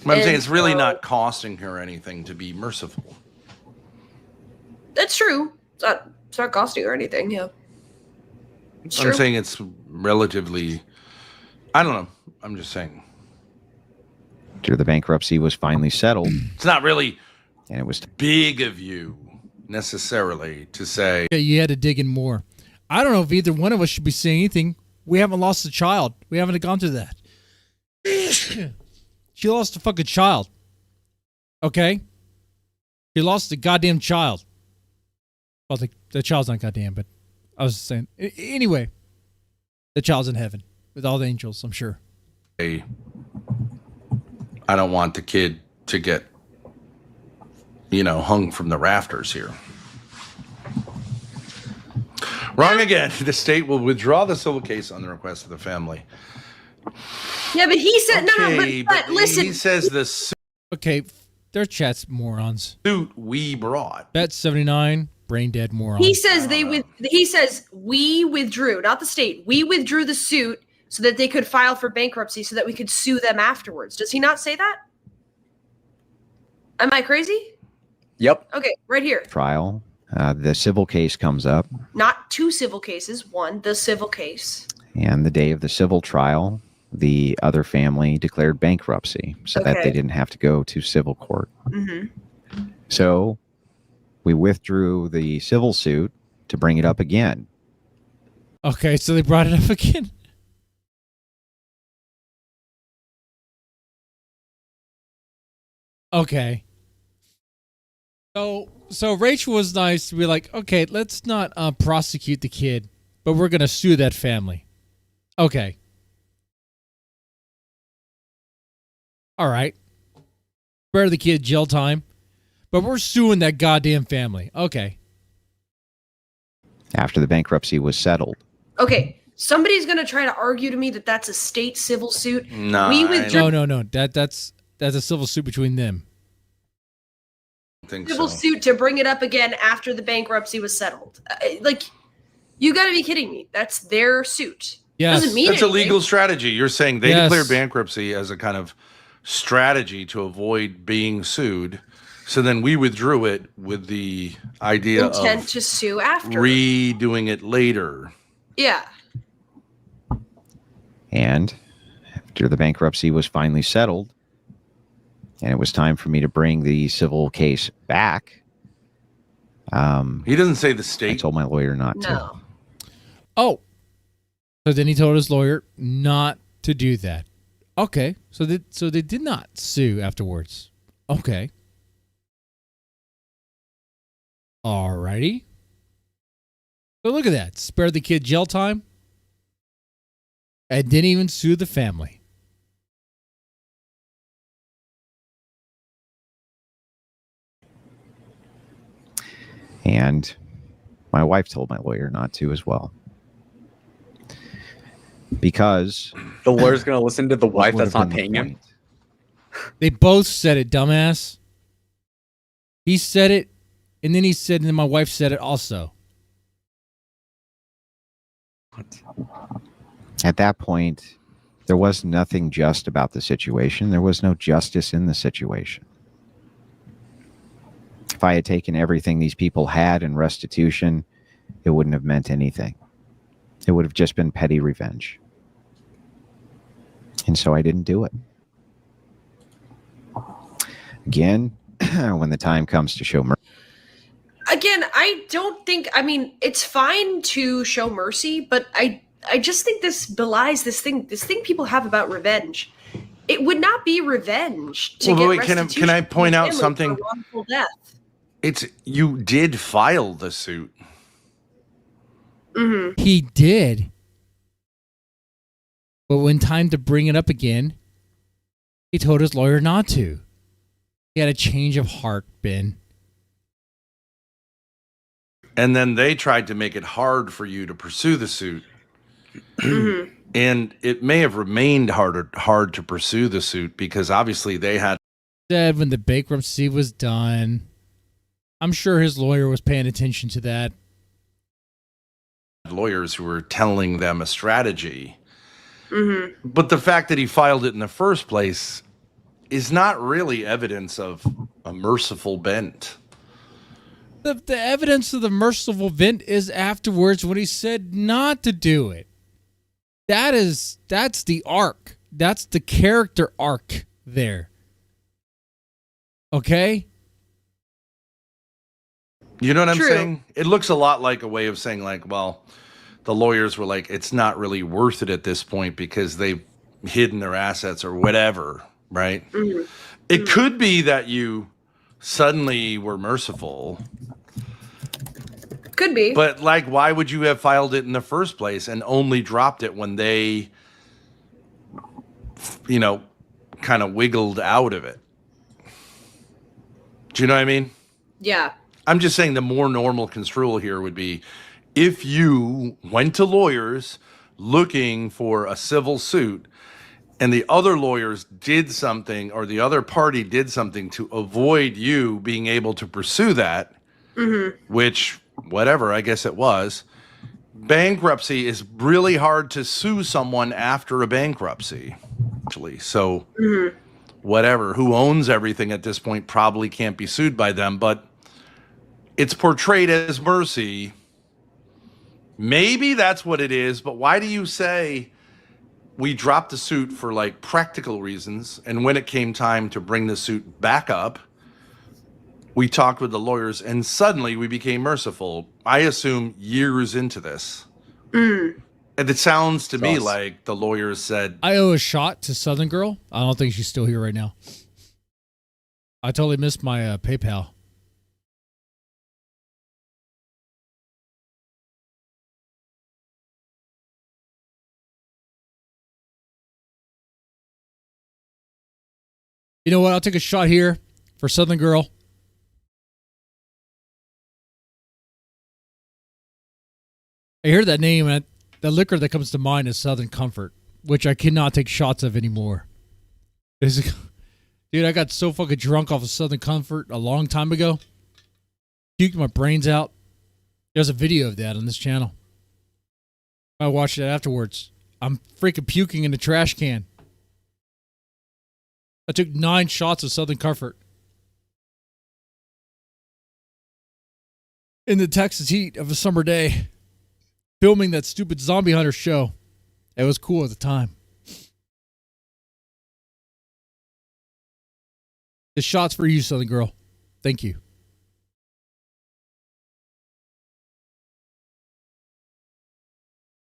But I'm saying it's really not costing her anything to be merciful. That's true. It's not costing her anything, yeah. It's true. I'm saying it's relatively, I don't know. I'm just saying. After the bankruptcy was finally settled. It's not really and it was big of you necessarily to say. Yeah, you had to dig in more. I don't know if either one of us should be saying anything. We haven't lost a child. We haven't gone through that. She lost a fucking child. Okay? She lost a goddamn child. Well, the child's not goddamn, but I was saying. Anyway, the child's in heaven with all the angels, I'm sure. I don't want the kid to get, hung from the rafters here. Wrong again. The state will withdraw the civil case on the request of the family. Yeah, but he said Okay, but listen. He says the suit Okay, their chat's morons. we brought. Bet 79, brain dead morons. He says we withdrew, not the state. We withdrew the suit so that they could file for bankruptcy so that we could sue them afterwards. Does he not say that? Am I crazy? Yep. Okay, right here. trial. The civil case comes up. Not two civil cases, one, the civil case. And the day of the civil trial, the other family declared bankruptcy so that they didn't have to go to civil court. Mm-hmm. So we withdrew the civil suit to bring it up again. Okay, so they brought it up again. Okay. So Rachel was nice to be like, okay, let's not prosecute the kid, but we're gonna sue that family. Okay. All right. Spare the kid jail time, but we're suing that goddamn family. Okay. After the bankruptcy was settled. Okay, somebody's going to try to argue to me that that's a state civil suit. No, We I withdrew No. That's a civil suit between them. don't think civil so. suit to bring it up again after the bankruptcy was settled. You got to be kidding me. That's their suit. Yes. Doesn't mean That's a anything. legal strategy. You're saying they Yes. declared bankruptcy as a kind of strategy to avoid being sued. So then we withdrew it with the idea intent of to sue after. redoing it later. Yeah. And after the bankruptcy was finally settled, and it was time for me to bring the civil case back. He doesn't say the I state. told my lawyer not to. No. Oh. So then he told his lawyer not to do that. Okay. So they did not sue afterwards. Okay. Alrighty. So look at that. Spared the kid jail time. And didn't even sue the family. And my wife told my lawyer not to as well. Because The lawyer's going to listen to the wife what that's would have not been the paying him. point? They both said it, dumbass. He said it, and then he said, and then my wife said it also. At that point, there was nothing just about the situation. There was no justice in the situation. If I had taken everything these people had in restitution, it wouldn't have meant anything. It would have just been petty revenge. And so I didn't do it. Again, when the time comes to show mercy. Again, I don't think. I mean, it's fine to show mercy, but I just think this belies this thing people have about revenge. It would not be revenge to get restitution. Can I point from out the family something? for wrongful death. You did file the suit. Mm-hmm. He did. But when time to bring it up again, he told his lawyer not to. He had a change of heart, Ben. And then they tried to make it hard for you to pursue the suit. Mm-hmm. And it may have remained hard to pursue the suit because obviously they had Said when the bankruptcy was done. I'm sure his lawyer was paying attention to that. lawyers who were telling them a strategy. Mm-hmm. But the fact that he filed it in the first place is not really evidence of a merciful bent. The evidence of the merciful vent is afterwards when he said not to do it. That's the arc. That's the character arc there. Okay? You know what I'm True. saying? It looks a lot like a way of saying, like, well, the lawyers were like, it's not really worth it at this point because they've hidden their assets or whatever, right? Mm-hmm. It could be that you suddenly were merciful, Could be. but like, why would you have filed it in the first place and only dropped it when they, you know, kind of wiggled out of it? Do you know what I mean? Yeah. I'm just saying the more normal construal here would be if you went to lawyers looking for a civil suit and the other lawyers did something or the other party did something to avoid you being able to pursue that, which, whatever, I guess it was. Bankruptcy is really hard to sue someone after a bankruptcy, actually. So, whatever, who owns everything at this point probably can't be sued by them, but it's portrayed as mercy. Maybe that's what it is, but why do you say we dropped the suit for like practical reasons, and when it came time to bring the suit back up, we talked with the lawyers and suddenly we became merciful? I assume years into this. And it sounds to me like the lawyers said, I owe a shot to Southern Girl. I don't think she's still here right now. I totally missed my PayPal. You know what? I'll take a shot here for Southern Girl. I hear that name, and the liquor that comes to mind is Southern Comfort, which I cannot take shots of anymore. Dude, I got so fucking drunk off of Southern Comfort a long time ago. Puked my brains out. There's a video of that on this channel. I watched it afterwards. I'm freaking puking in the trash can. I took 9 shots of Southern Comfort. In the Texas heat of a summer day. Filming that stupid Zombie Hunter show. It was cool at the time. The shot's for you, Southern Girl. Thank you.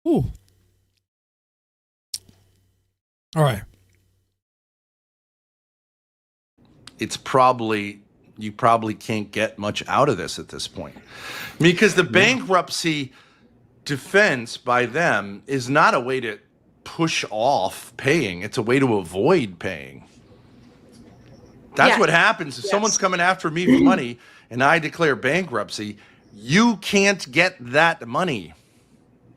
Ooh. All right. It's probably, you probably can't get much out of this at this point. Because the bankruptcy defense by them is not a way to push off paying. It's a way to avoid paying. That's what happens if someone's coming after me for money and I declare bankruptcy. You can't get that money.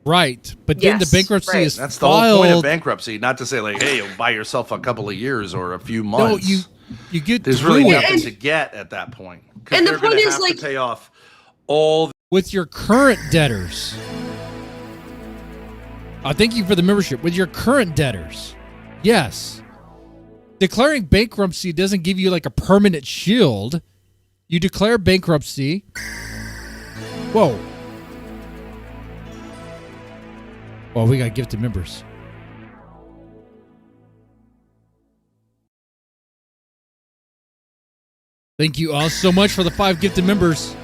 Right. But then the bankruptcy is That's the filed. whole point of bankruptcy. Not to say like, hey, you'll buy yourself a couple of years or a few months. No, you get There's through really it. nothing to get at that point. And the they're point gonna is, have like, to pay off all with your current debtors. Thank you for the membership. With your current debtors, yes. Declaring bankruptcy doesn't give you like a permanent shield. You declare bankruptcy. Whoa. Well, we got gifted members. Thank you all so much for the 5 gifted members.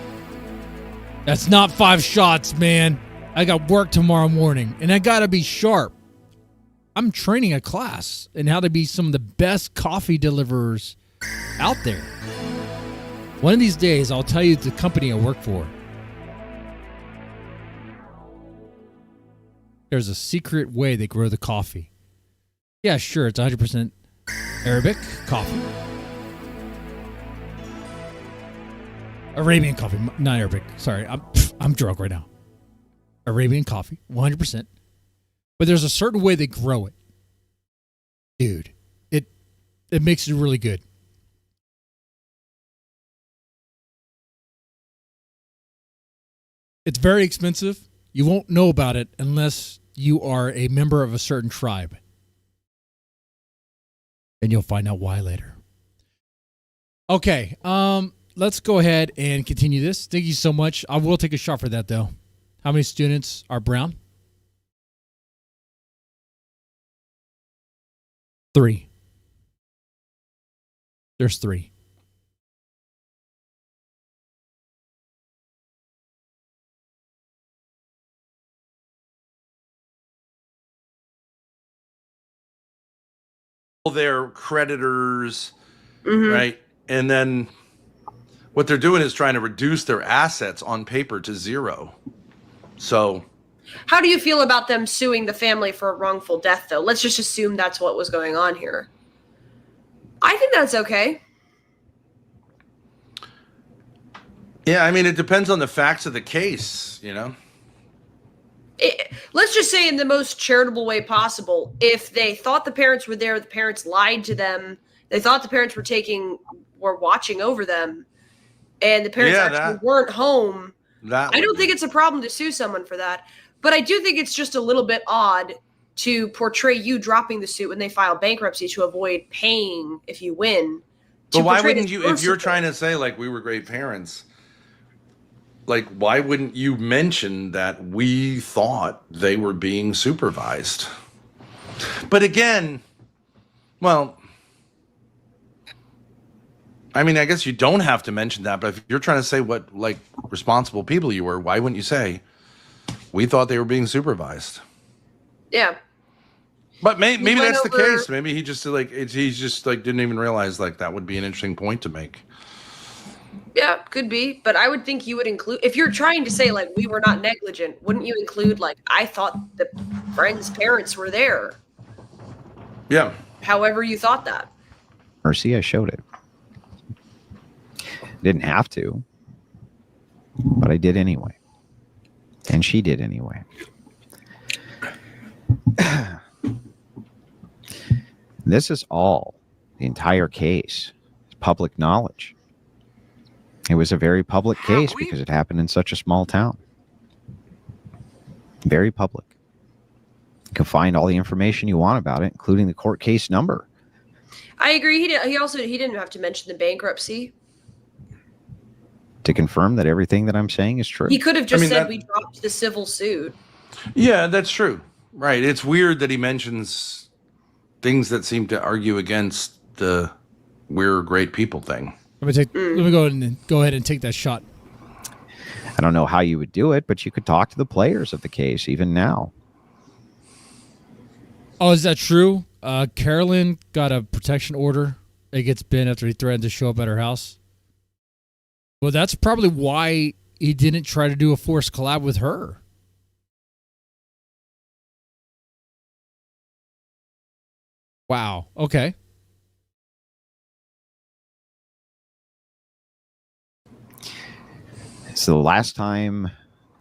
That's not 5 shots, man. I got work tomorrow morning, and I got to be sharp. I'm training a class in how to be some of the best coffee deliverers out there. One of these days, I'll tell you the company I work for. There's a secret way they grow the coffee. Yeah, sure, it's 100% Arabic coffee. Arabian coffee, not Arabic. Sorry, I'm drunk right now. Arabian coffee, 100%. But there's a certain way they grow it. Dude, it makes it really good. It's very expensive. You won't know about it unless you are a member of a certain tribe. And you'll find out why later. Okay, let's go ahead and continue this. Thank you so much. I will take a shot for that, though. How many students are brown? 3. There's 3. their creditors, right? And then what they're doing is trying to reduce their assets on paper to 0. So how do you feel about them suing the family for a wrongful death, though? Let's just assume that's what was going on here. I think that's okay. Yeah, I mean, it depends on the facts of the case, you know? Let's just say in the most charitable way possible, if they thought the parents were there, the parents lied to them, they thought the parents were watching over them, and the parents actually weren't home, I don't think it's a problem to sue someone for that. But I do think it's just a little bit odd to portray you dropping the suit when they file bankruptcy to avoid paying if you win. But why wouldn't you, if you're trying to say, like, we were great parents, like, why wouldn't you mention that we thought they were being supervised? But again, well, I mean, I guess you don't have to mention that, but if you're trying to say what, like, responsible people you were, why wouldn't you say, we thought they were being supervised? Yeah. But maybe that's the case. Maybe he just, like, he's just, like, didn't even realize, like, that would be an interesting point to make. Yeah, could be. But I would think you would include, if you're trying to say, like, we were not negligent, wouldn't you include, like, I thought the friend's parents were there? Yeah. However you thought that. Mercy, I showed it. Didn't have to, but I did anyway. And she did anyway. This is all, the entire case, public knowledge. It was a very public case because it happened in such a small town. Very public. You can find all the information you want about it, including the court case number. I agree. He didn't have to mention the bankruptcy. To confirm that everything that I'm saying is true. He could have just said we dropped the civil suit. Yeah, that's true. Right. It's weird that he mentions things that seem to argue against the we're great people thing. Let me go ahead and take that shot. I don't know how you would do it, but you could talk to the players of the case even now. Oh, is that true? Carolyn got a protection order against Ben after he threatened to show up at her house. Well, that's probably why he didn't try to do a forced collab with her. Wow. Okay. So the last time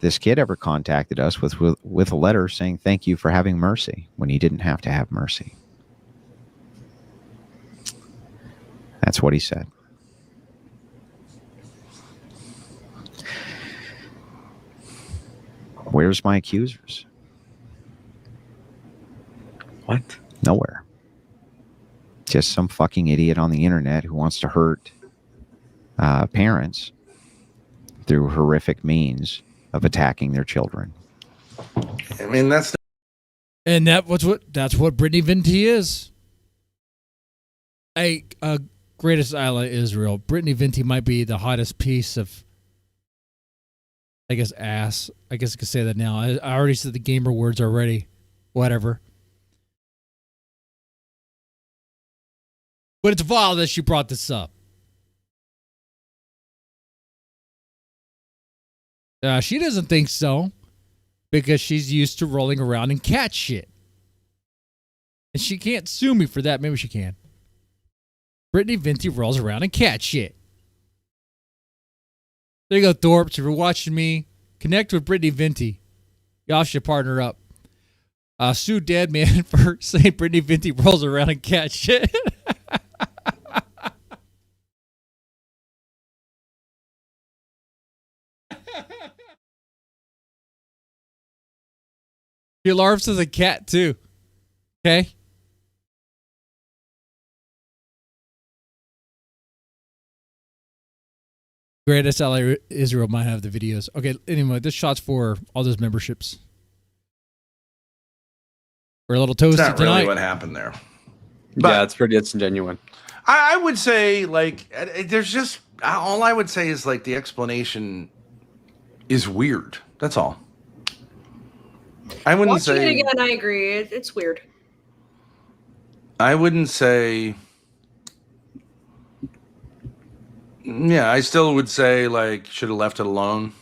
this kid ever contacted us with a letter saying thank you for having mercy when he didn't have to have mercy. That's what he said. Where's my accusers? What? Nowhere. Just some fucking idiot on the internet who wants to hurt parents through horrific means of attacking their children. I mean, that's what Brittany Venti is. Hey, greatest ally Israel. Brittany Venti might be the hottest piece of, I guess, ass. I guess I could say that now. I already said the gamer words already. Whatever. But it's vile that she brought this up. She doesn't think so because she's used to rolling around in cat shit. And she can't sue me for that. Maybe she can. Brittany Venti rolls around in cat shit. There you go, Thorpe. If you're watching me, connect with Brittany Venti. Y'all should partner up. Sue Dead Man for saying Brittany Venti rolls around in cat shit. She larps as a cat too. Okay. Greatest ally Israel might have the videos. Okay, anyway, this shot's for all those memberships. We're a little toasty not tonight. really what happened there. But yeah, it's genuine. I would say, like, there's just, all I would say is, like, the explanation is weird. That's all. I wouldn't Watching say. it again, I agree. It's weird. I wouldn't say. Yeah, I still would say, like, should have left it alone.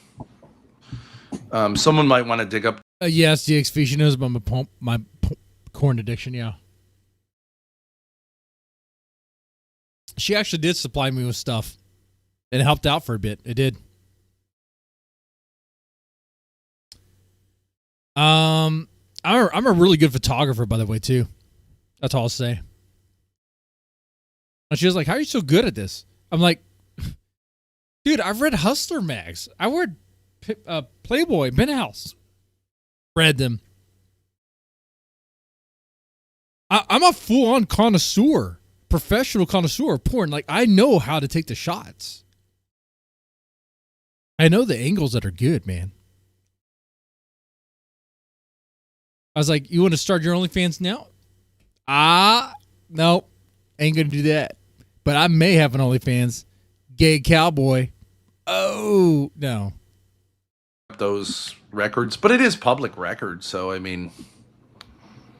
Someone might want to dig up. Yes, DXV, she knows about my corn addiction, yeah. She actually did supply me with stuff. It helped out for a bit. It did. I'm a really good photographer, by the way, too. That's all I'll say. And she was like, how are you so good at this? I'm like, dude, I've read Hustler mags. I read Playboy, Penthouse. Read them. I'm a full-on connoisseur, professional connoisseur of porn. Like, I know how to take the shots. I know the angles that are good, man. I was like, you want to start your OnlyFans now? No, ain't going to do that. But I may have an OnlyFans. Gay cowboy. Oh, no. Those records, but it is public record, so I mean,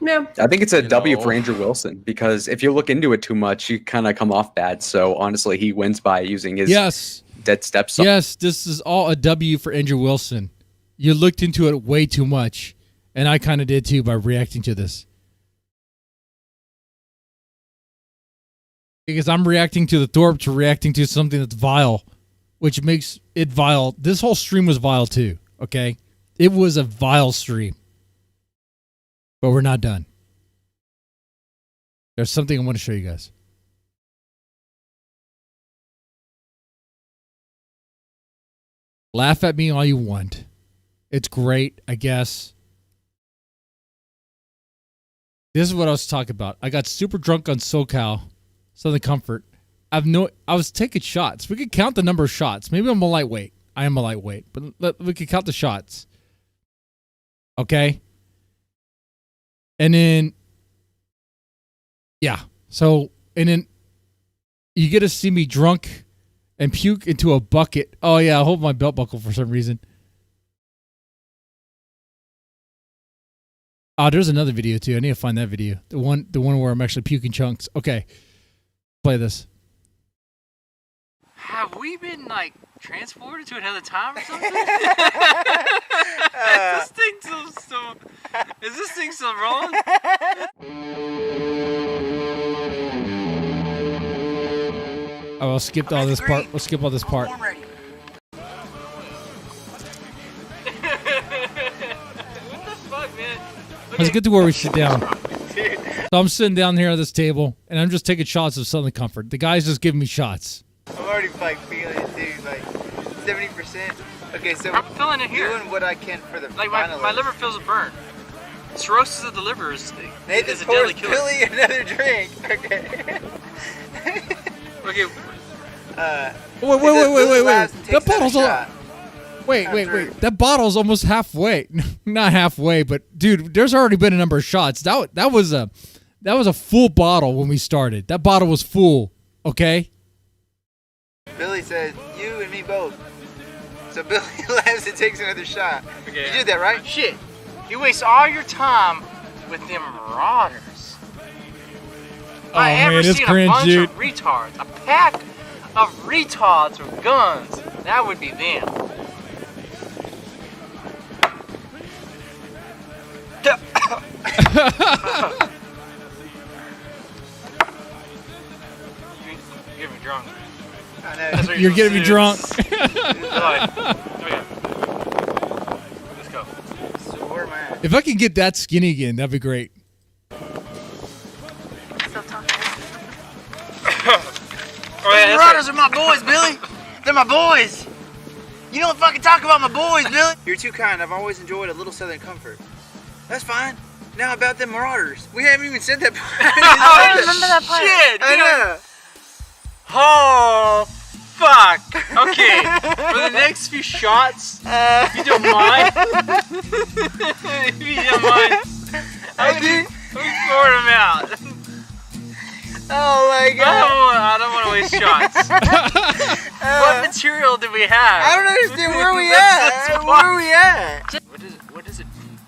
yeah. I think it's a W for Andrew Wilson because if you look into it too much, you kind of come off bad. So honestly, he wins by using his dead stepson. Yes, this is all a W for Andrew Wilson. You looked into it way too much, and I kind of did too by reacting to this. Because I'm reacting to the Thorpe to reacting to something that's vile, which makes it vile. This whole stream was vile too, okay? It was a vile stream. But we're not done. There's something I want to show you guys. Laugh at me all you want. It's great, I guess. This is what I was talking about. I got super drunk on SoCal, Southern Comfort. I was taking shots. We could count the number of shots. Maybe I'm a lightweight. I am a lightweight, but we could count the shots. Okay? And then, yeah. So, and then You get to see me drunk and puke into a bucket. Oh yeah, I hold my belt buckle for some reason. Oh, there's another video too. I need to find that video. The one where I'm actually puking chunks. Okay. Play this. Have we been like transported to another time or something? Is this thing still rolling? Oh, I'll skip all this part. We'll skip all this part. What the fuck, man? Let's get to where we sit down. So I'm sitting down here at this table, and I'm just taking shots of Southern Comfort. The guy's just giving me shots. I'm already like feeling it, dude. Like 70%. Okay, so I'm feeling it here. doing what I can for the Like my liver feels a burn. Cirrhosis of the liver is Nathan a pours deadly killer. Billy another drink. Okay. Okay. Wait. That bottle's all. Wait. That bottle's almost halfway. Not halfway, but dude, there's already been a number of shots. That was a full bottle when we started. That bottle was full. Okay. Billy says, you and me both. So Billy laughs and takes another shot. Okay. You did that, right? Shit. You waste all your time with them marauders. Oh man, it's cringe, dude. Of retards. A pack of retards with guns. That would be them. You're getting me drunk. I know. You're getting me drunk. Let's go. So where am I at? If I can get that skinny again, that'd be great. The Marauders are my boys, Billy. They're my boys. You don't fucking talk about my boys, Billy. You're too kind. I've always enjoyed a little Southern comfort. That's fine. Now about them Marauders. We haven't even said that part. I remember that part. Shit, I know. Oh, fuck. Okay, for the next few shots, if you don't mind. If you don't mind. I'm pouring them out. Oh my god. I don't want to waste shots. What material do we have? I don't understand where we at. Where are we at?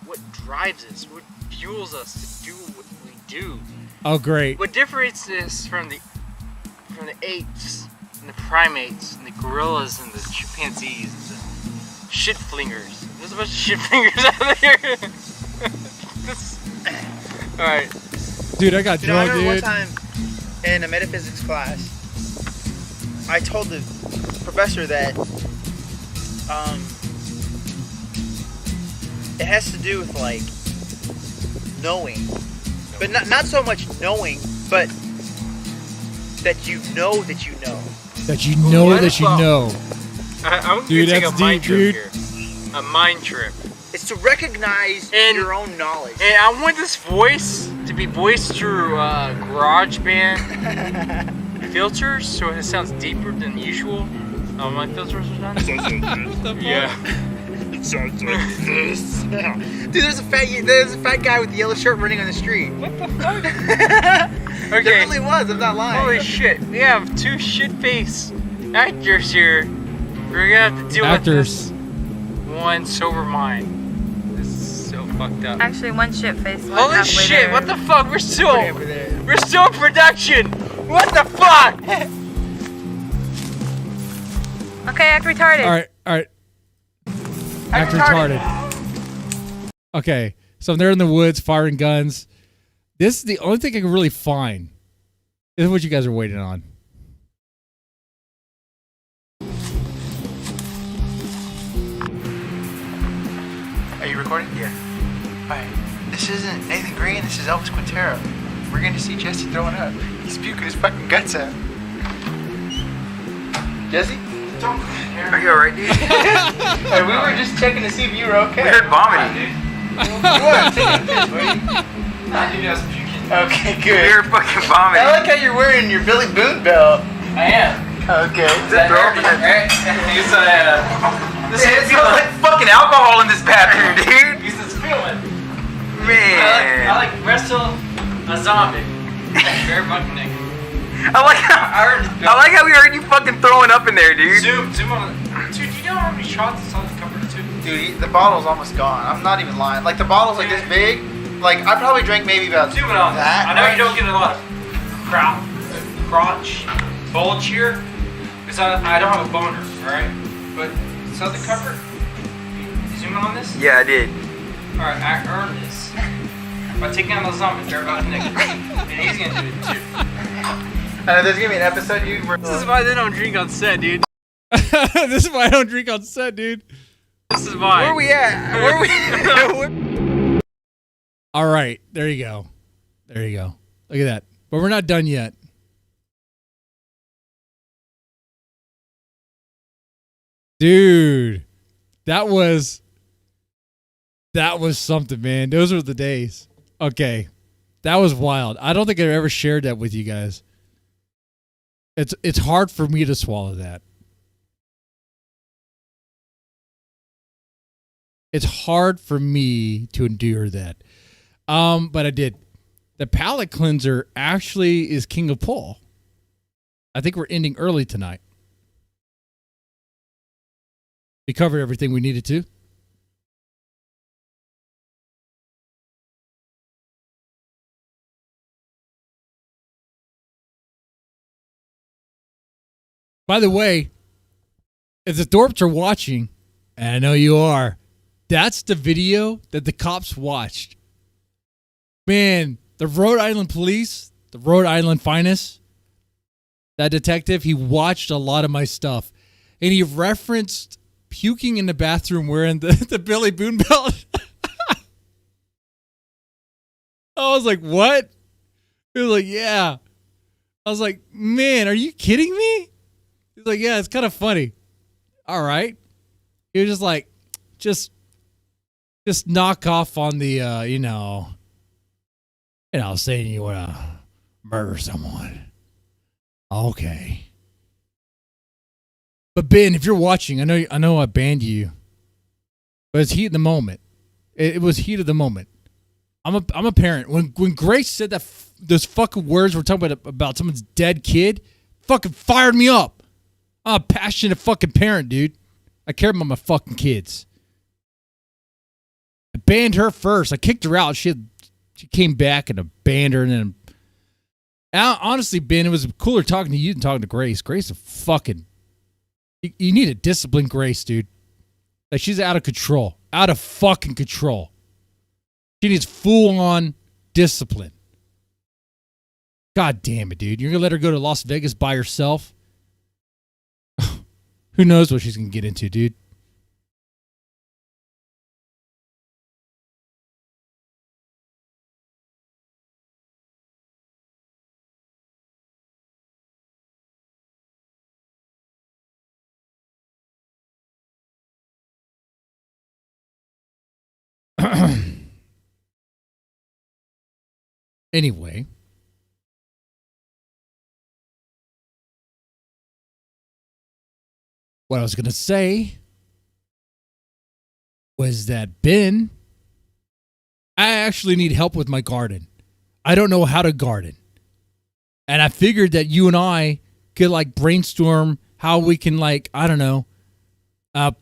What drives us? What fuels us to do what we do? Oh great. What differentiates us from the apes and the primates and the gorillas and the chimpanzees and the shit flingers? There's a bunch of shit flingers out there. Alright. Dude, I got drunk, I remember one dude. time in a metaphysics class, I told the professor that it has to do with like knowing, but not so much knowing, but that you know that you know. That you know that you know. I'm Dude, gonna take that's a mind deep, trip dude. here. A mind trip. It's to recognize your own knowledge. And I want this voice to be voiced through GarageBand filters, so it sounds deeper than usual. My filters are done. Yeah. It sounds like this. Dude, there's a fat guy with the yellow shirt running on the street. What the fuck? Okay. There really was. I'm not lying. Holy shit! We have two shit-faced actors here. We're gonna have to deal with this one sober mind. This is so fucked up. Actually, one shit face. Holy shit! What the fuck? We're still in production. What the fuck? Okay, act retarded. All right. Act retarded. Okay, so they're in the woods firing guns. This is the only thing I can really find. This is what you guys are waiting on. Are you recording? Yeah. Alright. This isn't Nathan Green, this is Elvis Quintero. We're going to see Jesse throwing up. He's puking his fucking guts out. Jesse? Are you alright, dude? Hey, we were just checking to see if you were okay. We heard vomiting. What? Take a piss, buddy. Nah, dude, I was puking. Okay, good. We were fucking vomiting. I like how you're wearing your Billy Boone belt. I am. Okay. This smells like fucking alcohol in this bathroom, dude. Use this feeling. Man. I like wrestle a zombie. Bare bucket naked. I like how we heard you fucking throwing up in there, dude. Zoom on. Dude, do you know how many shots it's on the cover too? Dude, the bottle's almost gone. I'm not even lying. Like, the bottle's like this big. Like, I probably drank maybe about Zoom it on. that. I know you don't get a lot of crotch bulge here, because I don't have a boner, alright? But, so the cover, you zoom in on this? Yeah, I did. Alright, I earned this by taking out those zombies, they're about to nigga. And he's gonna do it too. I know there's gonna be an episode, dude. This is why they don't drink on set, dude. This is why I don't drink on set, dude. This is why. Where are we at? Where are we? All right, there you go. There you go. Look at that. But we're not done yet. Dude, that was something, man. Those were the days. Okay. That was wild. I don't think I've ever shared that with you guys. It's hard for me to swallow that. It's hard for me to endure that. But I did. The palate cleanser actually is king of pull. I think we're ending early tonight. We covered everything we needed to. By the way, if the Thorps are watching, and I know you are, that's the video that the cops watched. Man, the Rhode Island police, the Rhode Island finest, that detective, he watched a lot of my stuff. And he referenced puking in the bathroom wearing the Billy Boone belt. I was like, what? He was like, yeah. I was like, man, are you kidding me? He's like, yeah, it's kind of funny. All right. He was just like, just knock off on the, saying you want to murder someone. Okay. But Ben, if you're watching, I know I banned you, but it's heat of the moment. It was heat of the moment. I'm a parent. When Grace said that those fucking words we're talking about someone's dead kid, fucking fired me up. I'm a passionate fucking parent, dude. I care about my fucking kids. I banned her first. I kicked her out. She came back and I banned her. And then, honestly, Ben, it was cooler talking to you than talking to Grace. Grace is fucking. You need to discipline Grace, dude. Like, she's out of control. Out of fucking control. She needs full-on discipline. God damn it, dude. You're going to let her go to Las Vegas by herself? Who knows what she's going to get into, dude? Anyway. What I was going to say was that, Ben, I actually need help with my garden. I don't know how to garden. And I figured that you and I could, like, brainstorm how we can, like, I don't know,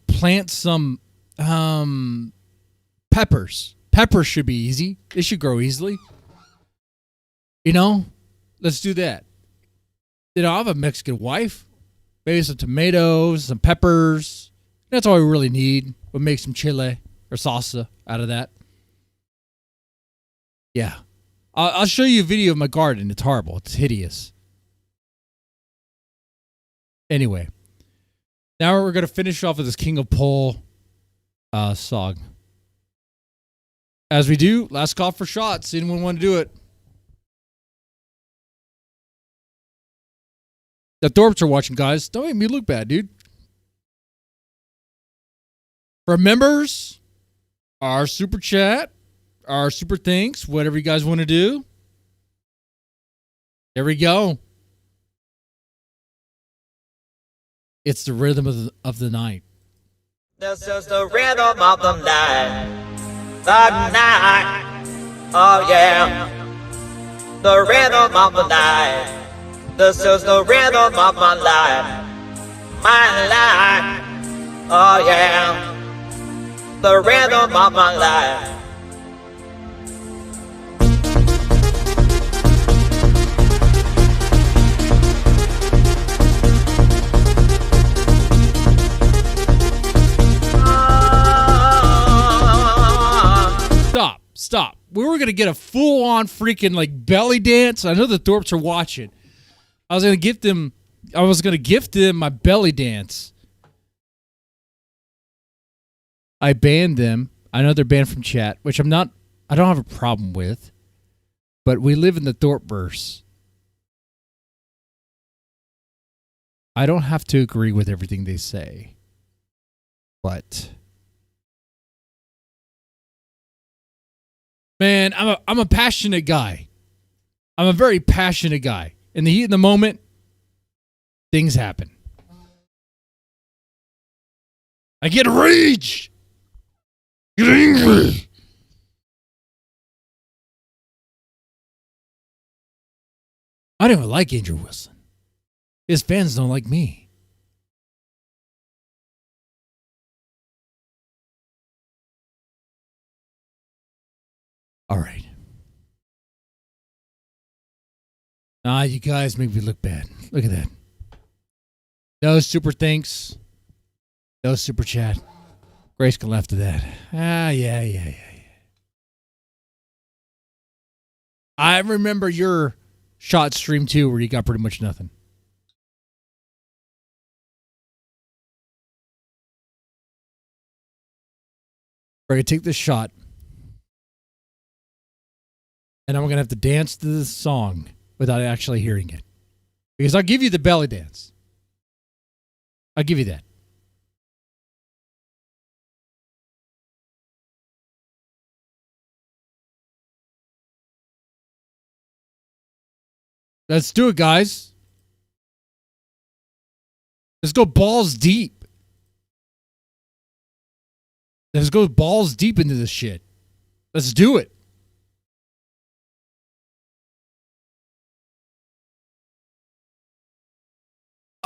plant some peppers. Peppers should be easy. They should grow easily. You know, let's do that. I have a Mexican wife. Maybe some tomatoes, some peppers. That's all we really need. We'll make some chile or salsa out of that. Yeah. I'll show you a video of my garden. It's horrible. It's hideous. Anyway. Now we're going to finish off with this King of Pole song. As we do, last call for shots. Anyone want to do it? The Thorps are watching, guys. Don't make me look bad, dude. For members, our super chat, our super thanks, whatever you guys want to do. There we go. It's the rhythm of the night. This is the rhythm of the night. The night. Oh, yeah. The rhythm of the night. This is the rhythm of my life. My life. Oh yeah. The rhythm of my life. Stop. We were going to get a full-on freaking like belly dance. I know the Thorpes are watching. I was going to gift them my belly dance. I banned them. I know they're banned from chat, which I don't have a problem with. But we live in the Thorpeverse. I don't have to agree with everything they say. But man, I'm a passionate guy. I'm a very passionate guy. In the heat of the moment, things happen. I get rage. Get angry. I don't even like Andrew Wilson. His fans don't like me. All right. You guys make me look bad. Look at that. No super thanks. No super chat. Grace can laugh to that. Yeah. I remember your shot stream too, where you got pretty much nothing. We're going to take this shot. And I'm going to have to dance to this song without actually hearing it. Because I'll give you the belly dance. I'll give you that. Let's do it, guys. Let's go balls deep. Let's go balls deep into this shit. Let's do it.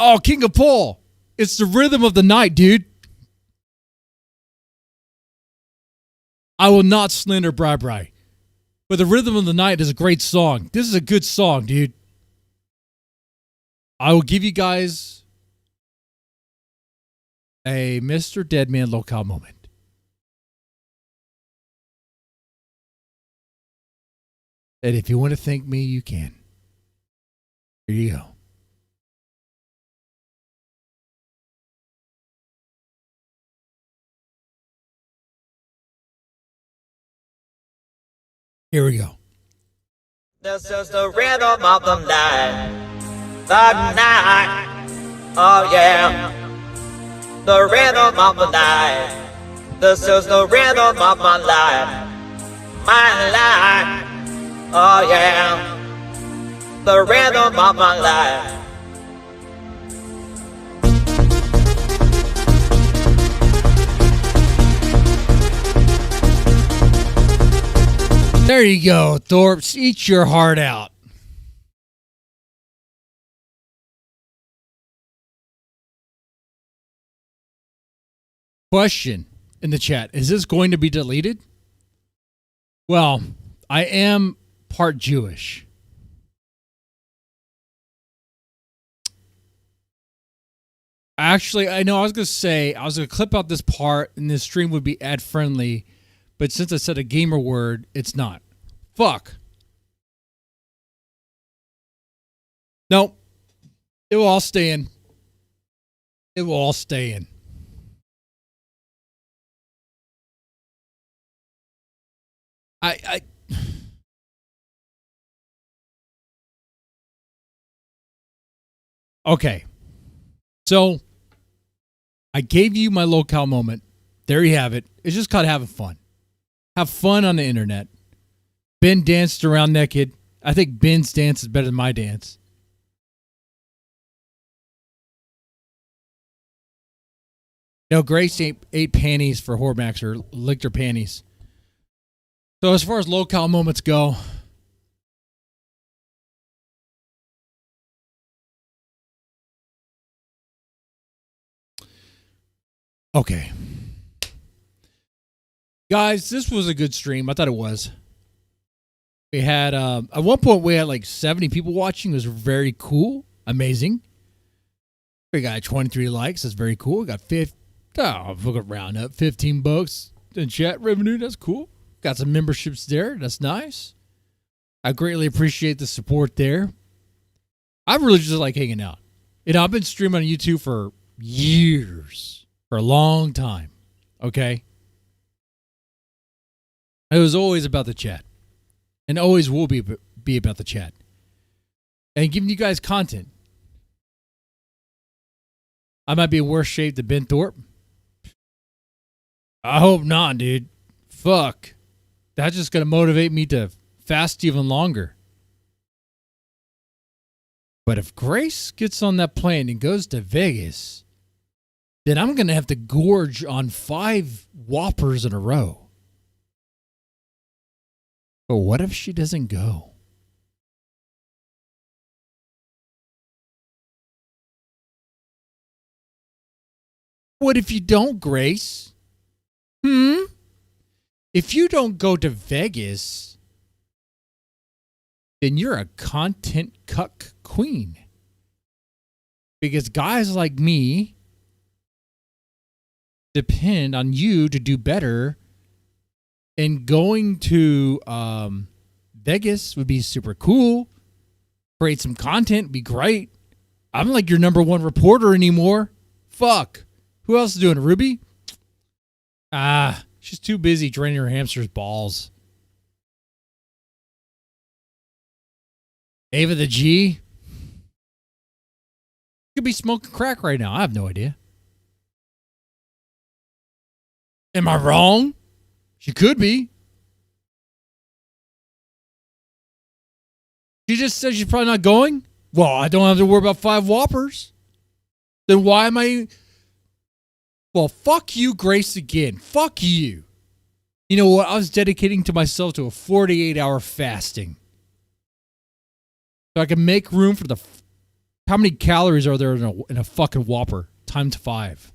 Oh, King of Paul. It's the rhythm of the night, dude. I will not slander Bri. But the rhythm of the night is a great song. This is a good song, dude. I will give you guys a Mr. Deadman locale moment. And if you want to thank me, you can. Here you go. Here we go. This is the rhythm of the night. The night. Oh yeah. The rhythm of the night. This is the rhythm of my life. My life. Oh yeah. The rhythm of my life. There you go, Thorpes. Eat your heart out. Question in the chat. Is this going to be deleted? Well, I am part Jewish. Actually, I know I was going to clip out this part and this stream would be ad friendly. But since I said a gamer word, it's not. Fuck. Nope. It will all stay in. It will all stay in. Okay. So, I gave you my locale moment. There you have it. It's just called having fun. Have fun on the internet. Ben danced around naked. I think Ben's dance is better than my dance. No, Grace ate panties for Hormax or licked her panties. So as far as locale moments go, Okay. Guys, this was a good stream. I thought it was. We had, at one point, we had like 70 people watching. It was very cool. Amazing. We got 23 likes. That's very cool. We got we'll round up $15 in chat revenue. That's cool. Got some memberships there. That's nice. I greatly appreciate the support there. I really just like hanging out. You know, I've been streaming on YouTube for years, for a long time. Okay? It was always about the chat. And always will be about the chat. And giving you guys content. I might be in worse shape than Ben Thorp. I hope not, dude. Fuck. That's just going to motivate me to fast even longer. But if Grace gets on that plane and goes to Vegas, then I'm going to have to gorge on 5 Whoppers in a row. But what if she doesn't go? What if you don't, Grace? If you don't go to Vegas, then you're a content cuck queen. Because guys like me depend on you to do better. And going to Vegas would be super cool. Create some content would be great. I'm like your number 1 reporter anymore. Fuck. Who else is doing it? Ruby? She's too busy draining her hamster's balls. Ava the G? Could be smoking crack right now. I have no idea. Am I wrong? She could be. She just said she's probably not going? Well, I don't have to worry about 5 Whoppers. Then why am I... Well, fuck you, Grace, again. Fuck you. You know what? I was dedicating to myself to a 48-hour fasting. So I can make room for the... How many calories are there in a fucking Whopper? Times 5.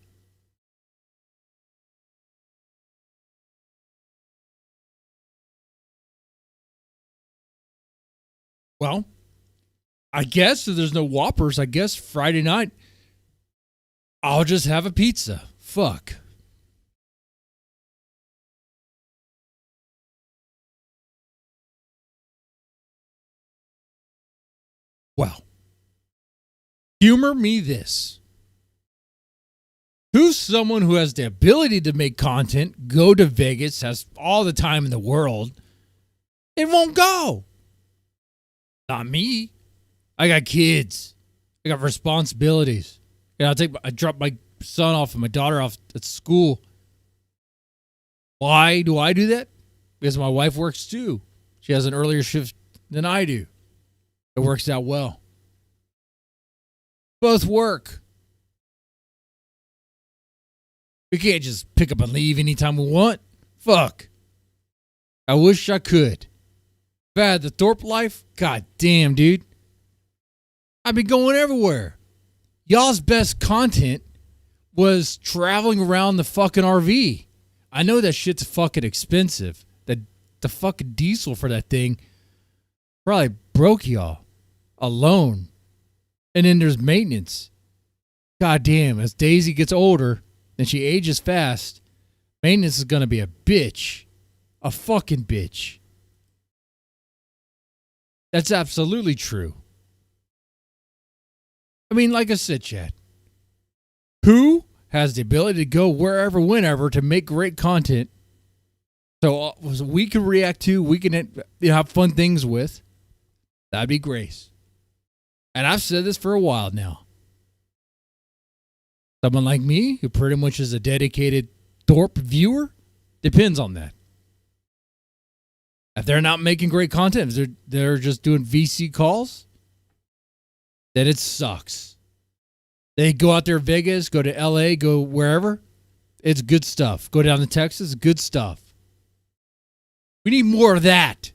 Well, I guess if there's no Whoppers, I guess Friday night, I'll just have a pizza. Fuck. Well, humor me this. Who's someone who has the ability to make content, go to Vegas, has all the time in the world, and won't go? Not me. I got kids. I got responsibilities. You know, I drop my son off and my daughter off at school. Why do I do that? Because my wife works too. She has an earlier shift than I do. It works out well. Both work. We can't just pick up and leave anytime we want. Fuck. I wish I could. If I had the Thorpe life, god damn, dude. I've been going everywhere. Y'all's best content was traveling around the fucking RV. I know that shit's fucking expensive. The fucking diesel for that thing probably broke y'all alone. And then there's maintenance. God damn, as Daisy gets older and she ages fast, maintenance is going to be a bitch. A fucking bitch. That's absolutely true. I mean, like I said, Chad, who has the ability to go wherever, whenever to make great content so we can react to, we can have fun things with? That'd be Grace. And I've said this for a while now. Someone like me, who pretty much is a dedicated Thorpe viewer, depends on that. If they're not making great content, if they're just doing VC calls, then it sucks. They go out there, Vegas, go to LA, go wherever. It's good stuff. Go down to Texas, good stuff. We need more of that.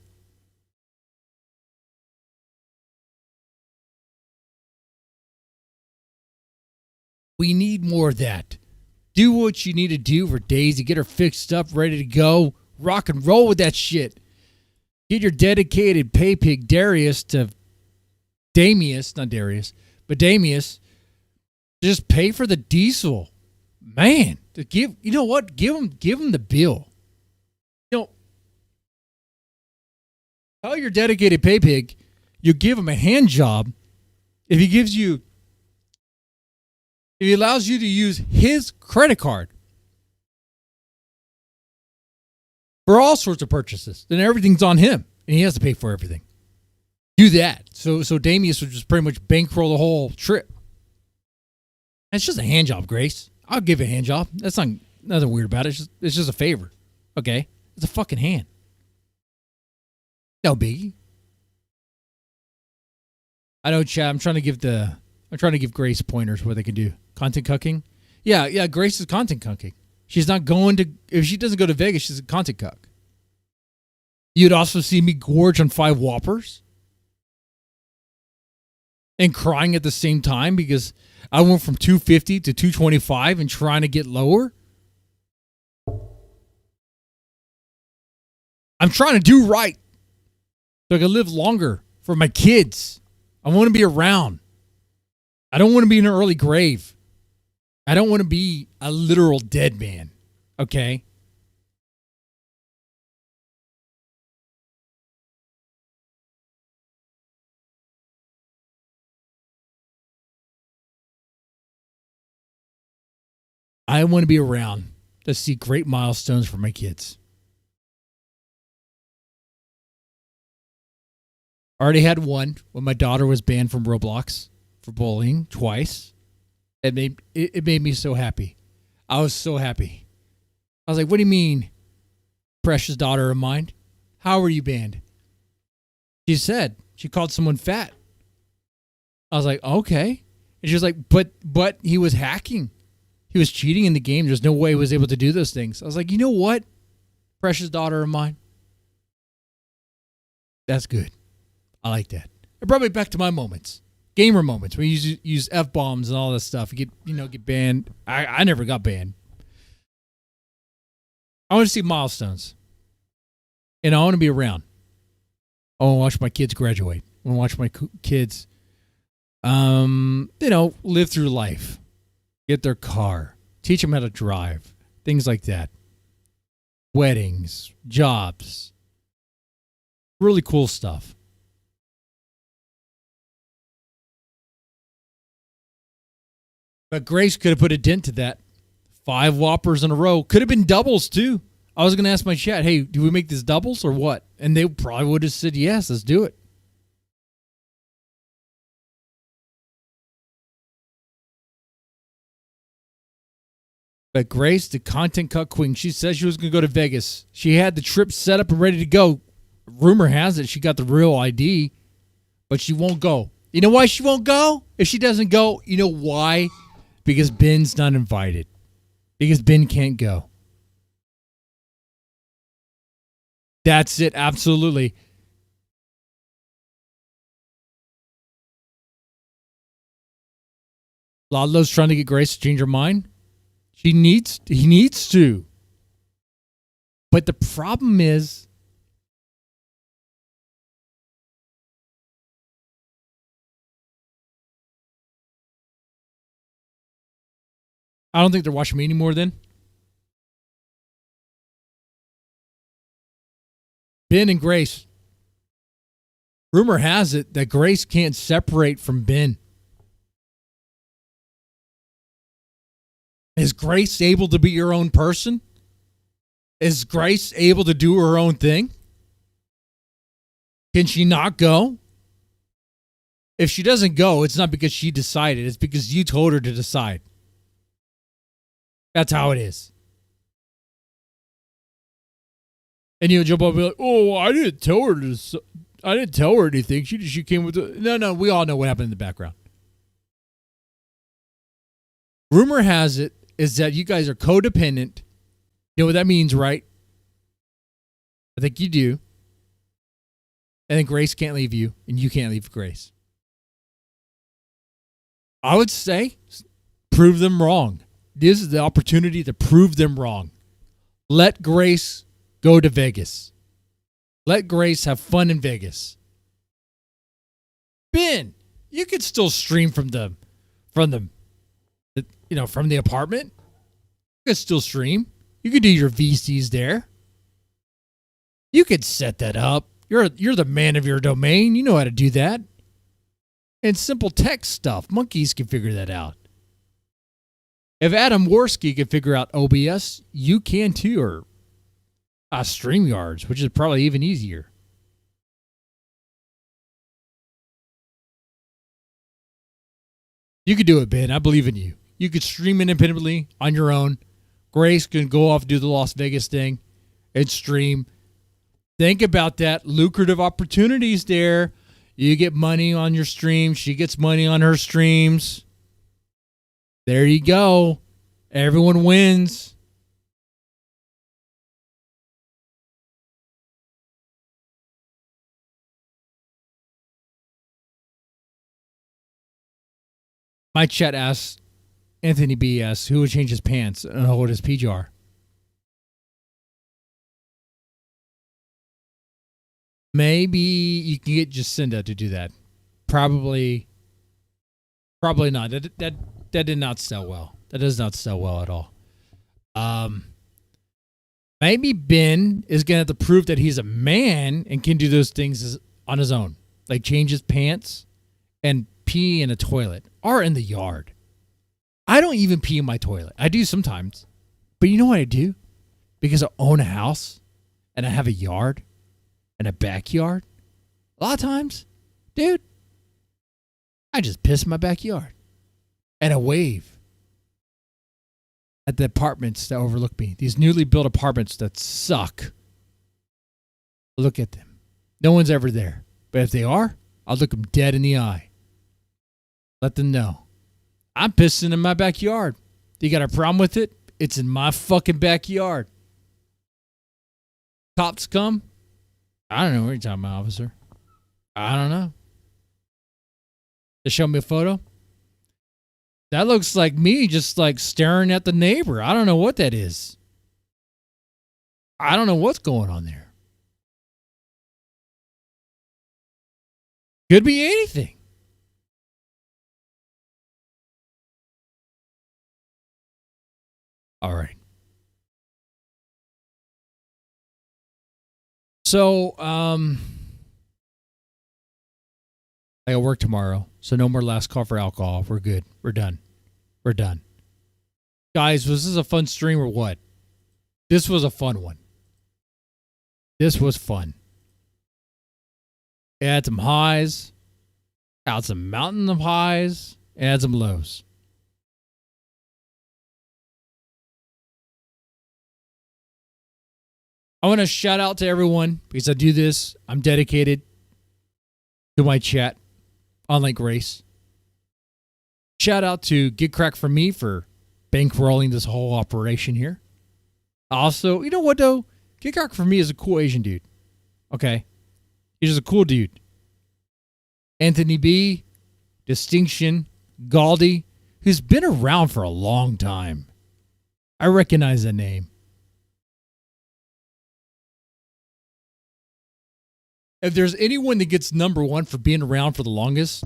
We need more of that. Do what you need to do for Daisy. Get her fixed up, ready to go. Rock and roll with that shit. Get your dedicated pay pig Darius to Damius, not Darius, but Damius. Just pay for the diesel. Man, to give, you know what? Give him the bill. You know, tell your dedicated pay pig you give him a hand job if he allows you to use his credit card for all sorts of purchases, then everything's on him and he has to pay for everything. Do that. So Damius would just pretty much bankroll the whole trip. It's just a hand job, Grace. I'll give you a hand job. That's nothing weird about it. It's just a favor. Okay? It's a fucking hand. No biggie. I know, Chad. I'm trying to give Grace pointers what they can do. Content cucking. Yeah. Grace is content cucking. She's not going to. If she doesn't go to Vegas, she's a content cuck. You'd also see me gorge on 5 Whoppers and crying at the same time because I went from 250 to 225 and trying to get lower. I'm trying to do right so I can live longer for my kids. I want to be around. I don't want to be in an early grave. I don't want to be a literal dead man. Okay? I want to be around to see great milestones for my kids. I already had one when my daughter was banned from Roblox for bullying twice. It made me so happy. I was so happy. I was like, what do you mean, precious daughter of mine? How were you banned? She said, she called someone fat. I was like, okay. And she was like, but he was hacking. He was cheating in the game. There's no way he was able to do those things. I was like, you know what, precious daughter of mine? That's good. I like that. It brought me back to my moments. Gamer moments. When you use F-bombs and all this stuff. You get banned. I never got banned. I want to see milestones. And I want to be around. I want to watch my kids graduate. I want to watch my kids, live through life. Get their car. Teach them how to drive. Things like that. Weddings. Jobs. Really cool stuff. But Grace could have put a dent to that. 5 Whoppers in a row. Could have been doubles, too. I was going to ask my chat, hey, do we make this doubles or what? And they probably would have said, yes, let's do it. But Grace, the content cut queen, she said she was going to go to Vegas. She had the trip set up and ready to go. Rumor has it she got the real ID, but she won't go. You know why she won't go? If she doesn't go, you know why? Because Ben's not invited. Because Ben can't go. That's it, absolutely. Lalo's trying to get Grace to change her mind. He needs to. But the problem is, I don't think they're watching me anymore then. Ben and Grace. Rumor has it that Grace can't separate from Ben. Is Grace able to be her own person? Is Grace able to do her own thing? Can she not go? If she doesn't go, it's not because she decided. It's because you told her to decide. That's how it is. And you'll jump up and be like, oh, I didn't tell her anything. She came with No, we all know what happened in the background. Rumor has it is that you guys are codependent. You know what that means, right? I think you do. And then Grace can't leave you, and you can't leave Grace. I would say prove them wrong. this is the opportunity to prove them wrong. Let Grace go to Vegas. Let Grace have fun in Vegas. Ben, you could still stream from the apartment. You could still stream. You could do your VCs there. You could set that up. You're the man of your domain. You know how to do that. And simple text stuff. Monkeys can figure that out. If Adam Worski can figure out OBS, you can too, or StreamYards, which is probably even easier. You could do it, Ben. I believe in you. You could stream independently on your own. Grace can go off and do the Las Vegas thing and stream. Think about that. Lucrative opportunities there. You get money on your stream. She gets money on her streams. There you go. Everyone wins. My chat asks, Anthony B asks, who would change his pants and hold his pee jar? Maybe you can get Jacinda to do that. Probably not. That did not sell well. That does not sell well at all. Maybe Ben is going to have to prove that he's a man and can do those things on his own. Like change his pants and pee in a toilet or in the yard. I don't even pee in my toilet. I do sometimes. But you know what I do? Because I own a house and I have a yard and a backyard. A lot of times, dude, I just piss in my backyard. And I wave at the apartments that overlook me. These newly built apartments that suck. Look at them. No one's ever there. But if they are, I'll look them dead in the eye. Let them know. I'm pissing in my backyard. You got a problem with it? It's in my fucking backyard. Cops come? I don't know what you're talking about, officer. I don't know. They show me a photo. That looks like me just like staring at the neighbor. I don't know what that is. I don't know what's going on there. Could be anything. All right. So, I got work tomorrow, so no more last call for alcohol. We're good. We're done. We're done. Guys, was this a fun stream or what? This was a fun one. This was fun. It had some highs, had some mountain of highs, and had some lows. I want to shout out to everyone because I do this. I'm dedicated to my chat, unlike Grace. Shout out to Get Crack for me for bankrolling this whole operation here. Also, you know what though? Get Crack for me is a cool Asian dude. Okay. He's just a cool dude. Anthony B, Distinction, Galdi, who's been around for a long time. I recognize that name. If there's anyone that gets number one for being around for the longest,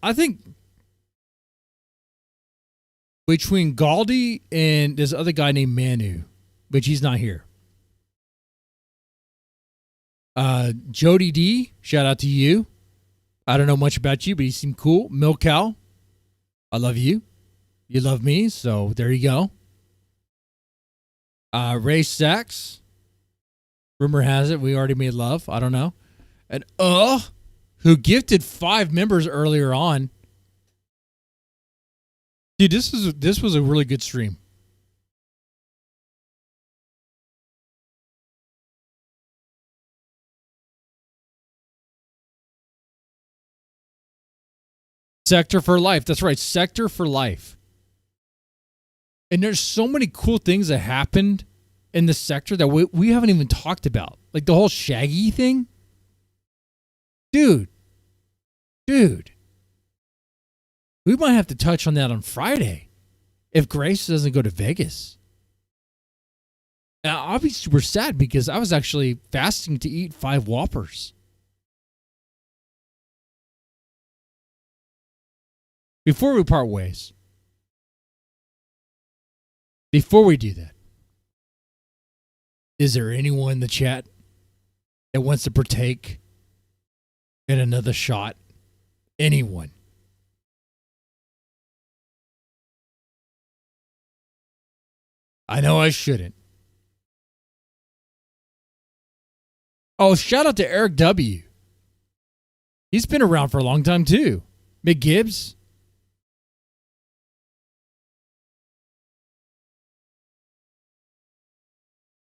I think between Galdi and this other guy named Manu, but he's not here. Jody D, shout out to you. I don't know much about you, but you seem cool. Milk Cow, I love you. You love me, so there you go. Ray Sachs. Rumor has it we already made love. I don't know. And who gifted 5 members earlier on. Dude, this was a really good stream. Sector for life. That's right. Sector for life. And there's so many cool things that happened in the sector that we haven't even talked about. Like the whole Shaggy thing. Dude. We might have to touch on that on Friday if Grace doesn't go to Vegas. Now, I'll be super sad because I was actually fasting to eat 5 Whoppers. Before we part ways, before we do that, is there anyone in the chat that wants to partake in another shot? Anyone? I know I shouldn't. Oh, shout out to Eric W. He's been around for a long time too. Mick Gibbs.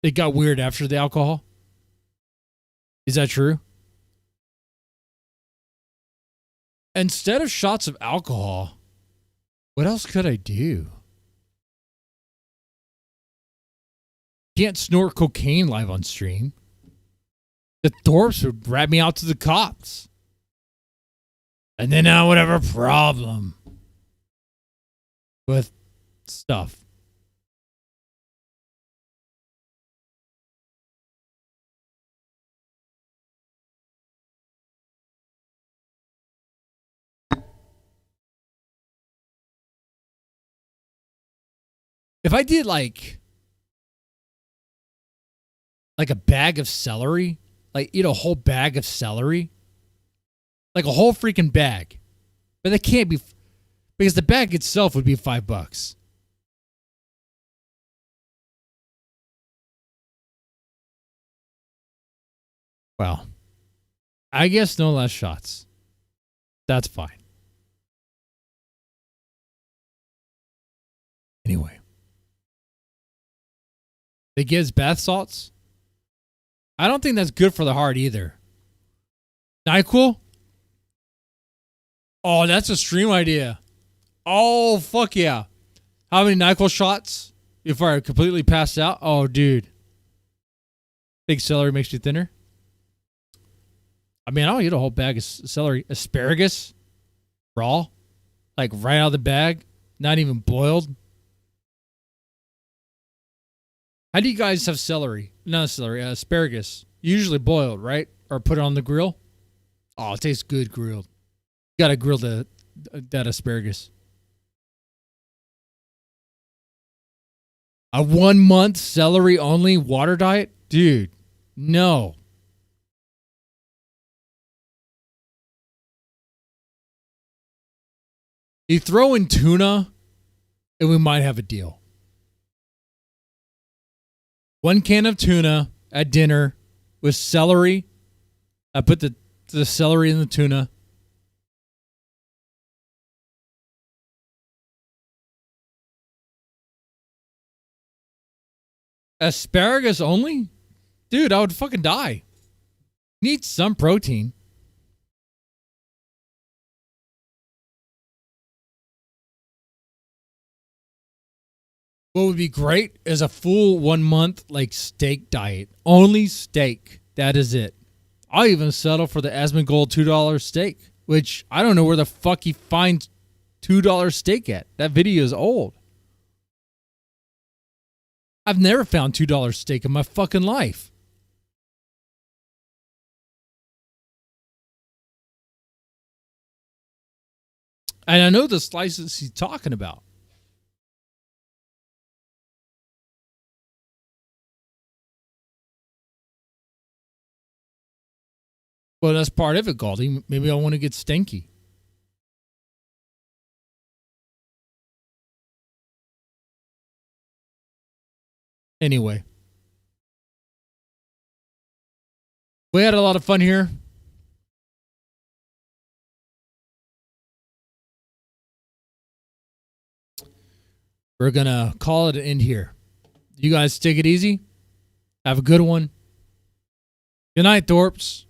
It got weird after the alcohol. Is that true? Instead of shots of alcohol, what else could I do? Can't snort cocaine live on stream. The Thorps would rat me out to the cops. And then I would have a problem with stuff. If I did like a bag of celery, like eat a whole bag of celery, like a whole freaking bag, but that can't be because the bag itself would be $5. Well, I guess no less shots. That's fine. Anyway. They gives bath salts. I don't think that's good for the heart either. NyQuil? Oh, that's a stream idea. Oh, fuck yeah. How many NyQuil shots before I completely pass out? Oh, dude. Big celery makes you thinner. I mean, I'll eat a whole bag of celery. Asparagus? Raw? Like right out of the bag? Not even boiled? How do you guys have celery? Not celery, asparagus. Usually boiled, right? Or put it on the grill? Oh, it tastes good grilled. You gotta grill that asparagus. A 1 month celery only water diet? Dude, no. You throw in tuna, and we might have a deal. 1 can of tuna at dinner with celery. I put the celery in the tuna. Asparagus only? Dude, I would fucking die. Need some protein. What would be great is a full 1 month like steak diet. Only steak. That is it. I'll even settle for the Asmongold $2 steak, which I don't know where the fuck he finds $2 steak at. That video is old. I've never found $2 steak in my fucking life. And I know the slices he's talking about. Well, that's part of it, Goldie. Maybe I want to get stinky. Anyway. We had a lot of fun here. We're going to call it an end here. You guys take it easy. Have a good one. Good night, Thorps.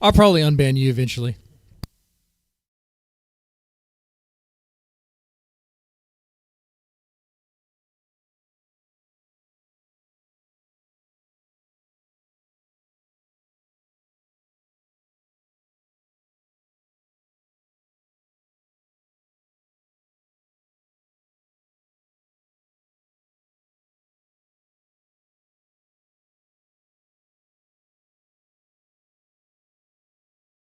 I'll probably unban you eventually.